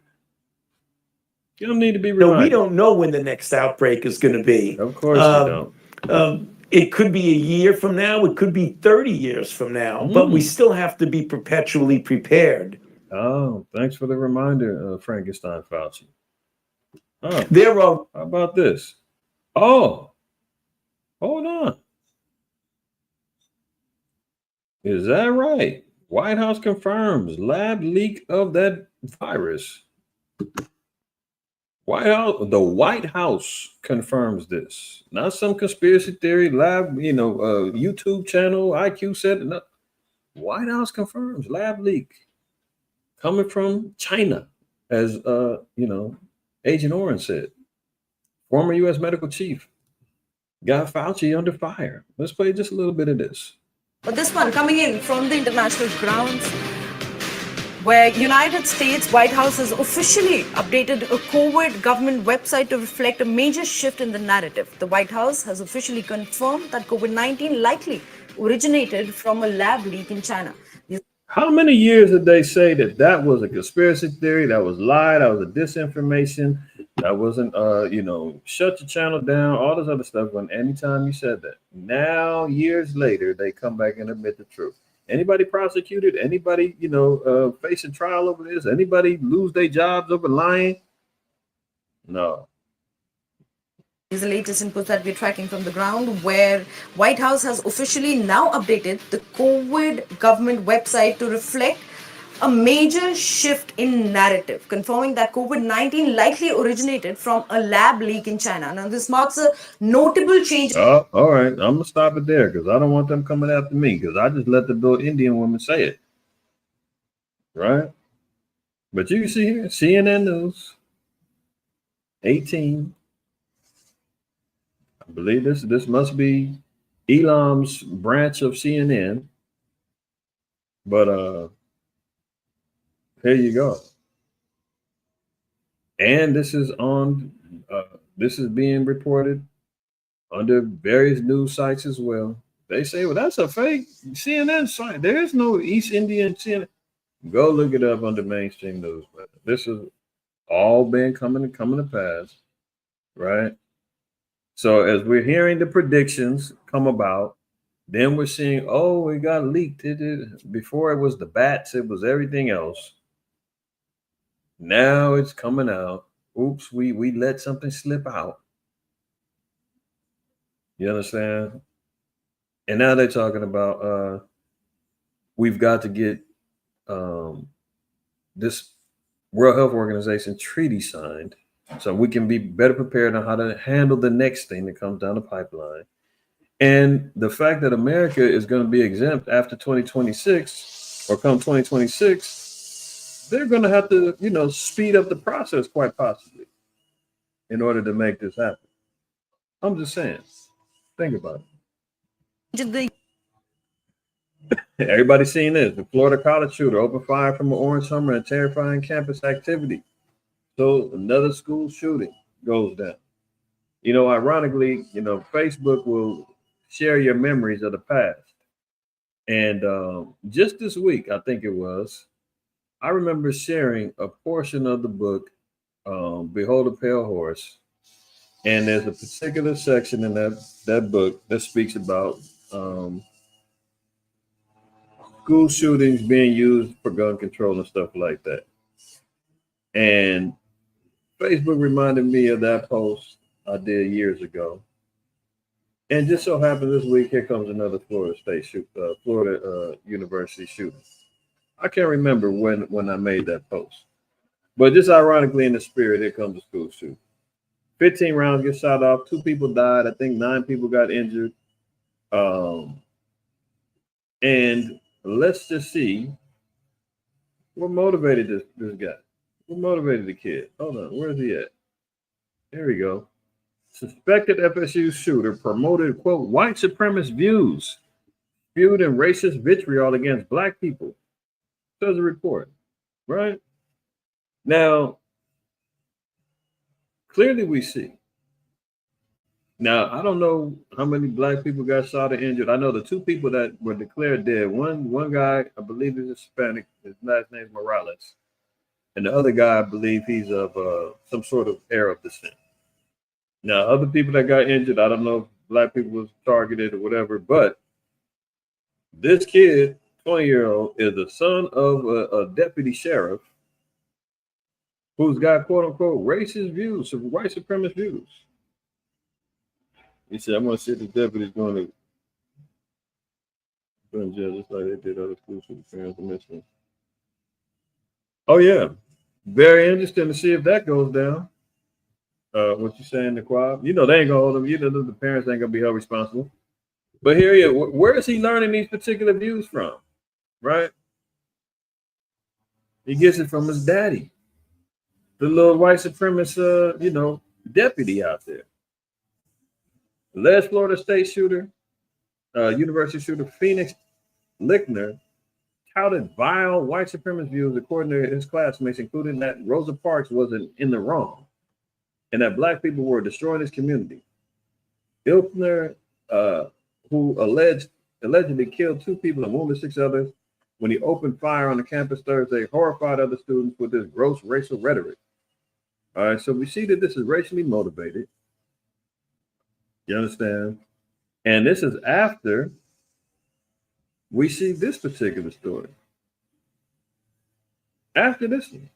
You don't need to be So reminded. we don't know when the next outbreak is going to be. Of course you don't. It could be a year from now. It could be 30 years from now. But we still have to be perpetually prepared. Oh, thanks for the reminder, Frankenstein Fauci. Oh, There are. how about this? Oh, hold on. Is that right? White House confirms lab leak of that virus. The White House confirms this. Not some conspiracy theory lab, YouTube channel. IQ said it. No. White House confirms lab leak coming from China, as Agent Orange said. Former U.S. medical chief got Fauci under fire. Let's play just a little bit of this. But this one coming in from the international grounds, where United States White House has officially updated a COVID government website to reflect a major shift in the narrative. The White House has officially confirmed that COVID-19 likely originated from a lab leak in China. How many years did they say that was a conspiracy theory, that was lie, that was a disinformation, that wasn't, shut your channel down, all this other stuff, when anytime you said that. Now, years later, they come back and admit the truth. Anybody prosecuted? Anybody, facing trial over this? Anybody lose their jobs over lying? No. These are the latest inputs that we're tracking from the ground, where White House has officially now updated the COVID government website to reflect a major shift in narrative, confirming that COVID-19 likely originated from a lab leak in China. Now, this marks a notable change. Oh, all right. I'm going to stop it there because I don't want them coming after me because I just let the little Indian woman say it. Right? But you can see here, CNN News, 18. I believe this must be Elam's branch of CNN. But here you go. And this is being reported under various news sites as well. They say, well, that's a fake CNN site. There is no East Indian CNN. Go look it up under mainstream news. But this has all been coming to pass, right? So as we're hearing the predictions come about, then we're seeing, oh, it got leaked. Before it was the bats, it was everything else. Now it's coming out. Oops, we let something slip out. You understand? And now they're talking about we've got to get this World Health Organization treaty signed so we can be better prepared on how to handle the next thing that comes down the pipeline. And the fact that America is going to be exempt after 2026 or come 2026, they're going to have to, speed up the process quite possibly in order to make this happen. I'm just saying, think about it. Everybody's seen this. The Florida college shooter opened fire from an orange Hummer and terrifying campus activity. So another school shooting goes down. Ironically, Facebook will share your memories of the past. And just this week, I think it was, I remember sharing a portion of the book, Behold a Pale Horse. And there's a particular section in that book that speaks about school shootings being used for gun control and stuff like that. And Facebook reminded me of that post I did years ago. And just so happens this week, here comes another Florida University shooting. I can't remember when I made that post. But just ironically in the spirit, here comes a school shooting. 15 rounds get shot off. 2 people died. I think 9 people got injured. And let's just see what motivated this guy. What motivated the kid? Hold on, where's he at? There we go. Suspected FSU shooter promoted, quote, white supremacist views, spewed in racist vitriol against black people. Says a report, right? Now, clearly we see. Now, I don't know how many black people got shot or injured. I know the 2 people that were declared dead. One guy, I believe is Hispanic. His last name is Morales. and the other guy, I believe he's of some sort of Arab descent. Now, other people that got injured, I don't know if black people was targeted or whatever, but this kid, 20-year-old, is the son of a deputy sheriff who's got quote unquote racist views, white supremacist views. He said, I'm going to see if the deputy's going to go in jail just like they did other schools for the parents and missing. Oh, yeah. Very interesting to see if that goes down. What you saying, the choir? You know, they ain't going to hold them. You know, the parents ain't going to be held responsible. But here he is. Where is he learning these particular views from? Right? He gets it from his daddy, the little white supremacist, deputy out there. Alleged Florida State shooter, University shooter Phoenix Lickner touted vile white supremacist views according to his classmates, including that Rosa Parks wasn't in the wrong and that black people were destroying his community. Ilkner, who allegedly killed 2 people and wounded 6 others when he opened fire on the campus Thursday, horrified other students with his gross racial rhetoric. All right, so we see that this is racially motivated. You understand? And this is after we see this particular story. After this one.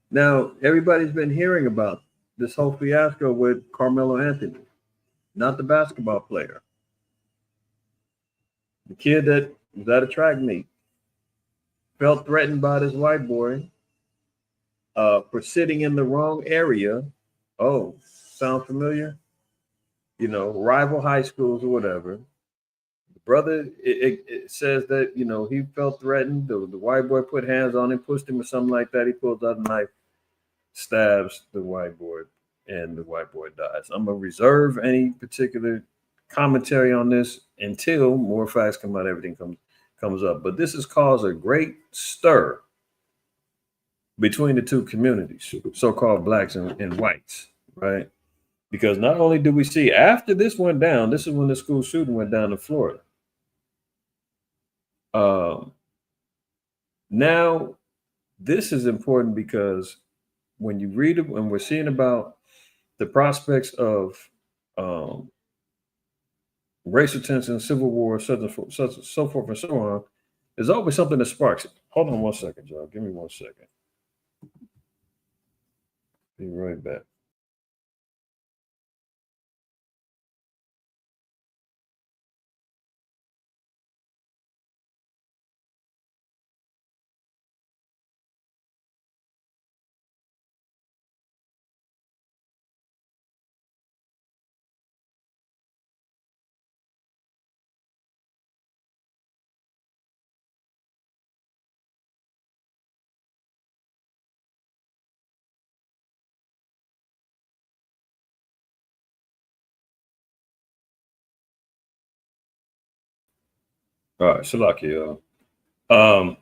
Now, everybody's been hearing about this whole fiasco with Carmelo Anthony, not the basketball player. The kid that was at a track meet felt threatened by this white boy for sitting in the wrong area. Oh, sound familiar? Rival high schools or whatever. The brother, it says that, he felt threatened. The white boy put hands on him, pushed him or something like that. He pulls out a knife, stabs the white boy, and the white boy dies. I'm going to reserve any particular commentary on this until more facts come out, everything comes up. But this has caused a great stir between the two communities, so-called blacks and whites, right? Because not only do we see after this went down, this is when the school shooting went down in Florida. Now, this is important because when you read it, when we're seeing about the prospects of racial tension, civil war, so forth and so on, there's always something that sparks it. Hold on 1 second, y'all. Give me 1 second. Be right back. All right, Shalaki, y'all.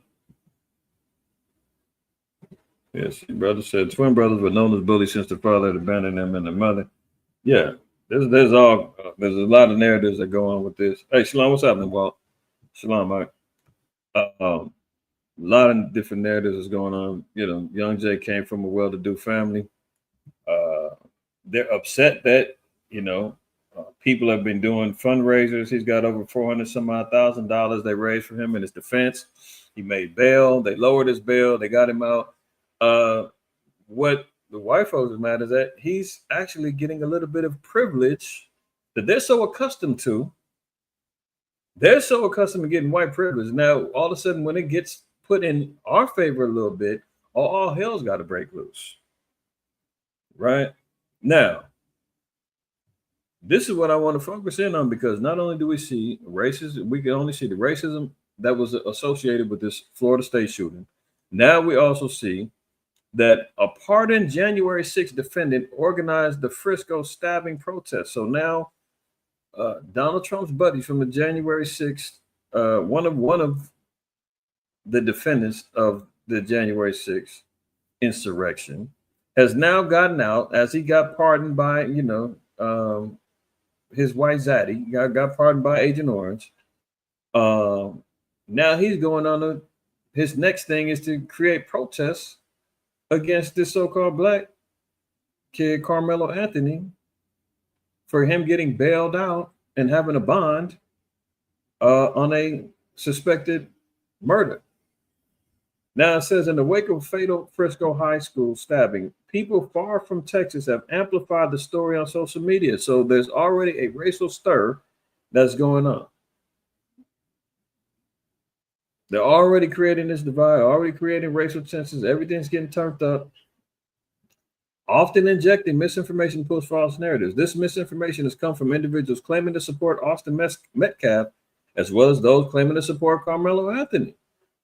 Yes, your brother said twin brothers were known as bullies since the father had abandoned them and the mother. Yeah, there's a lot of narratives that go on with this. Hey, Shalom, what's happening, Walt? Shalom, Mike. A lot of different narratives is going on. Young Jay came from a well-to-do family. They're upset that people have been doing fundraisers. He's got over $400,000 they raised for him in his defense. He made bail. They lowered his bail. They got him out. What the white folks is mad is that he's actually getting a little bit of privilege that they're so accustomed to. They're so accustomed to getting white privilege. Now, all of a sudden, when it gets put in our favor a little bit, all hell's got to break loose. Right? Now, this is what I want to focus in on, because not only do we see racism, we can only see the racism that was associated with this Florida State shooting. Now we also see that a pardoned January 6th defendant organized the Frisco stabbing protest. So now Donald Trump's buddies from the January 6th, one of the defendants of the January 6th insurrection, has now gotten out as he got pardoned by, his white zaddy, got pardoned by Agent Orange. Now he's going on his next thing is to create protests against this so-called black kid, Carmelo Anthony, for him getting bailed out and having a bond on a suspected murder. Now it says, in the wake of fatal Frisco High School stabbing, people far from Texas have amplified the story on social media. So there's already a racial stir that's going on. They're already creating this divide, already creating racial tensions. Everything's getting turned up, often injecting misinformation, push false narratives. This misinformation has come from individuals claiming to support Austin Metcalf, as well as those claiming to support Carmelo Anthony,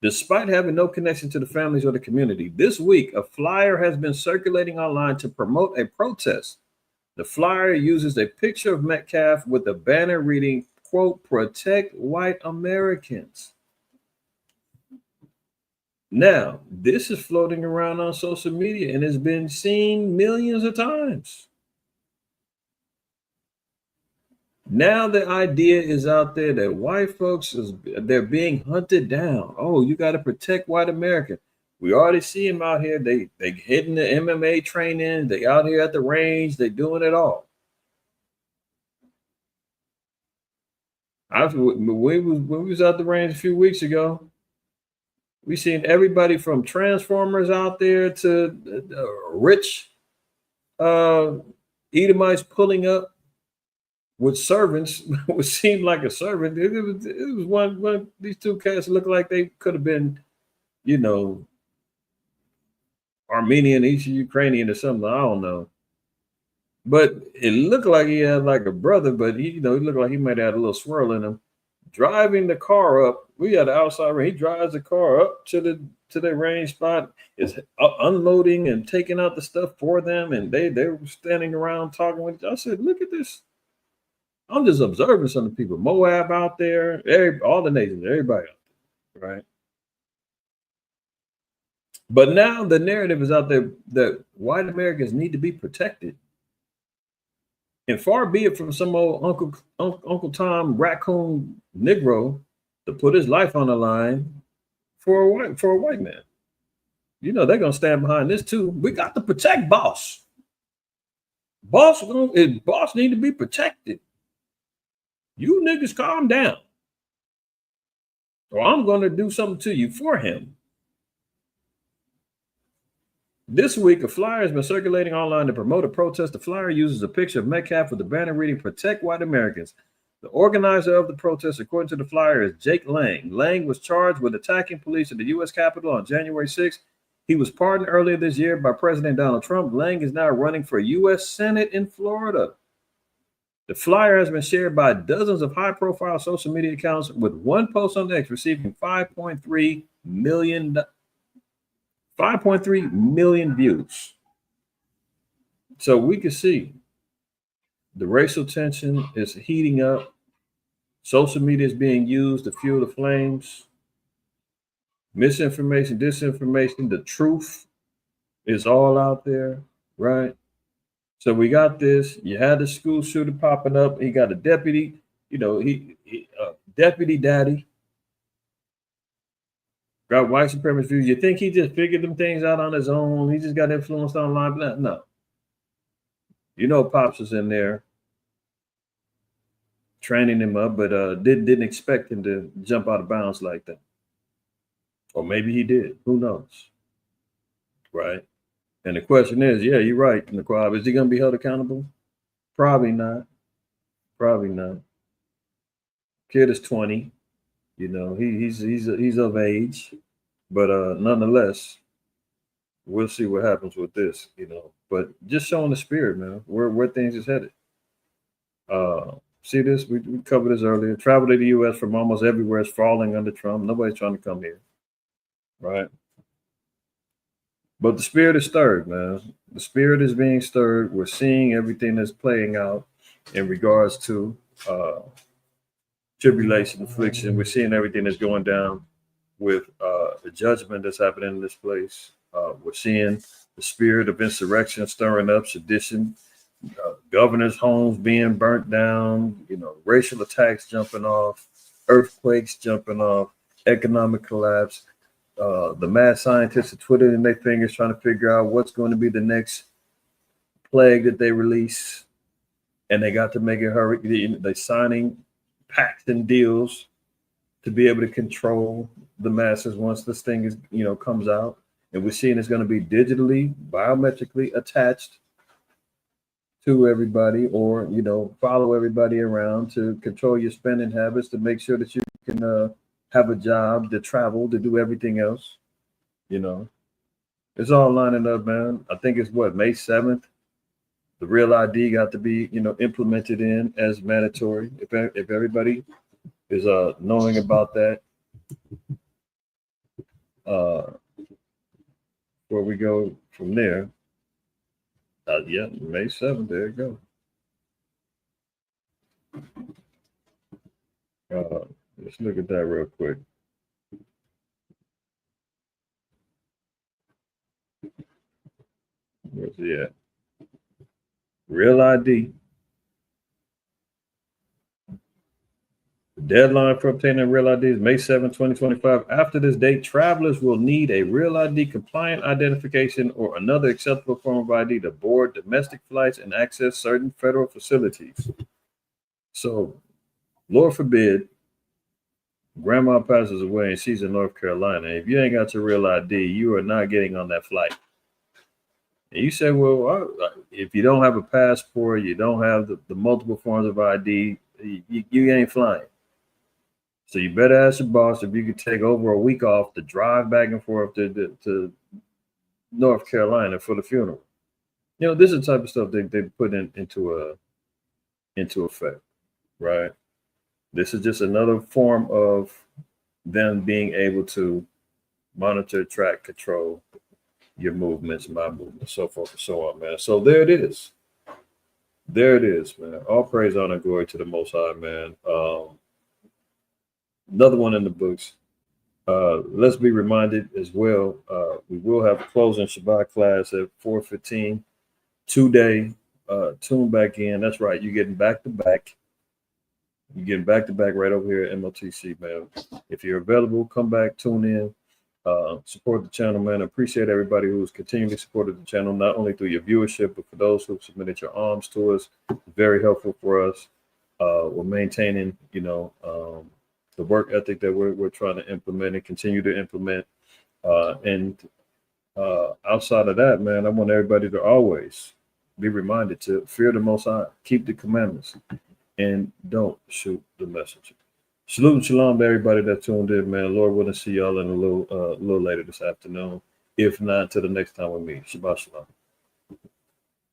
despite having no connection to the families or the community. This week, a flyer has been circulating online to promote a protest. The flyer uses a picture of Metcalf with a banner reading, quote, "Protect White Americans." Now, this is floating around on social media and has been seen millions of times. Now the idea is out there that white folks they're being hunted down. Oh, you got to protect white America. We already see them out here. They hitting the MMA training. They out here at the range. They doing it all. When we was at the range a few weeks ago, we seen everybody from Transformers out there to rich Edomites pulling up with servants, which seemed like a servant. It was one these two cats looked like they could have been, Armenian, Eastern Ukrainian or something. I don't know. But it looked like he had like a brother, but he looked like he might have had a little swirl in him. Driving the car up, we had the outside range. He drives the car up to the range spot, is unloading and taking out the stuff for them, and they were standing around talking with each other. I said, look at this. I'm just observing some of the people. Moab out there, all the nations, everybody out there, right? But now the narrative is out there that white Americans need to be protected. And far be it from some old Uncle Tom raccoon Negro to put his life on the line for a white man. They're gonna stand behind this too. We got to protect boss. Boss need to be protected. You niggas calm down, or I'm gonna do something to you for him. This week, a flyer has been circulating online to promote a protest. The flyer uses a picture of Metcalf with a banner reading, "Protect White Americans." The organizer of the protest, according to the flyer, is Jake Lang. Lang was charged with attacking police at the U.S. Capitol on January 6th. He was pardoned earlier this year by President Donald Trump. Lang is now running for U.S. Senate in Florida. The flyer has been shared by dozens of high-profile social media accounts, with one post on X receiving 5.3 million views. So we can see the racial tension is heating up. Social media is being used to fuel the flames. Misinformation, disinformation, the truth is all out there, right? So we got this. You had the school shooter popping up. He got a deputy, deputy daddy. Got white supremacist views. You think he just figured them things out on his own? He just got influenced online? No. Pops was in there training him up, but didn't expect him to jump out of bounds like that. Or maybe he did. Who knows? Right? And the question is, yeah, you're right, Naquab. Is he going to be held accountable? Probably not. Probably not. Kid is 20. He's of age, but nonetheless, we'll see what happens with this. But just showing the spirit, man, where things is headed. See this? We covered this earlier. Travel to the U.S. from almost everywhere is falling under Trump. Nobody's trying to come here, right? But the spirit is stirred, man. The spirit is being stirred. We're seeing everything that's playing out in regards to tribulation, affliction. We're seeing everything that's going down with the judgment that's happening in this place. We're seeing the spirit of insurrection stirring up, sedition, governors' homes being burnt down, racial attacks jumping off, earthquakes jumping off, economic collapse. the mad scientists are twiddling their fingers trying to figure out what's going to be the next plague that they release, and they got to make it hurry. They're signing pacts and deals to be able to control the masses once this thing is, comes out. And we're seeing it's going to be digitally, biometrically attached to everybody, or follow everybody around to control your spending habits, to make sure that you can have a job, to travel, to do everything else. It's all lining up, man. I think it's May 7th. The Real ID got to be, implemented in as mandatory. If everybody is knowing about that, where we go from there. Yeah, May 7th. There you go. Let's look at that real quick. Where's he at? Real ID. The deadline for obtaining Real ID is May 7, 2025. After this date, travelers will need a Real ID compliant identification or another acceptable form of ID to board domestic flights and access certain federal facilities. So, Lord forbid, grandma passes away and she's in North Carolina. If you ain't got your Real ID, you are not getting on that flight. And you say, well, if you don't have a passport, you don't have the multiple forms of ID, you ain't flying. So you better ask your boss if you could take over a week off to drive back and forth to North Carolina for the funeral. This is the type of stuff they put into effect, right? This is just another form of them being able to monitor, track, control your movements, my movements, so forth and so on, man. So there it is. There it is, man. All praise, honor, and glory to the Most High, man. Another one in the books. Let's be reminded as well, we will have a closing Shabbat class at 4:15 today. Tune back in. That's right. You're getting back to back. You're getting back to back right over here at MOTC, man. If you're available, come back, tune in, support the channel, man. I appreciate everybody who's continually supported the channel, not only through your viewership, but for those who've submitted your alms to us. Very helpful for us. We're maintaining, the work ethic that we're trying to implement and continue to implement. And outside of that, man, I want everybody to always be reminded to fear the Most High, keep the commandments, and don't shoot the messenger. Salute and shalom to everybody that tuned in, man. Lord willing, see y'all in a little later this afternoon. If not, till the next time we meet. Shabbat shalom.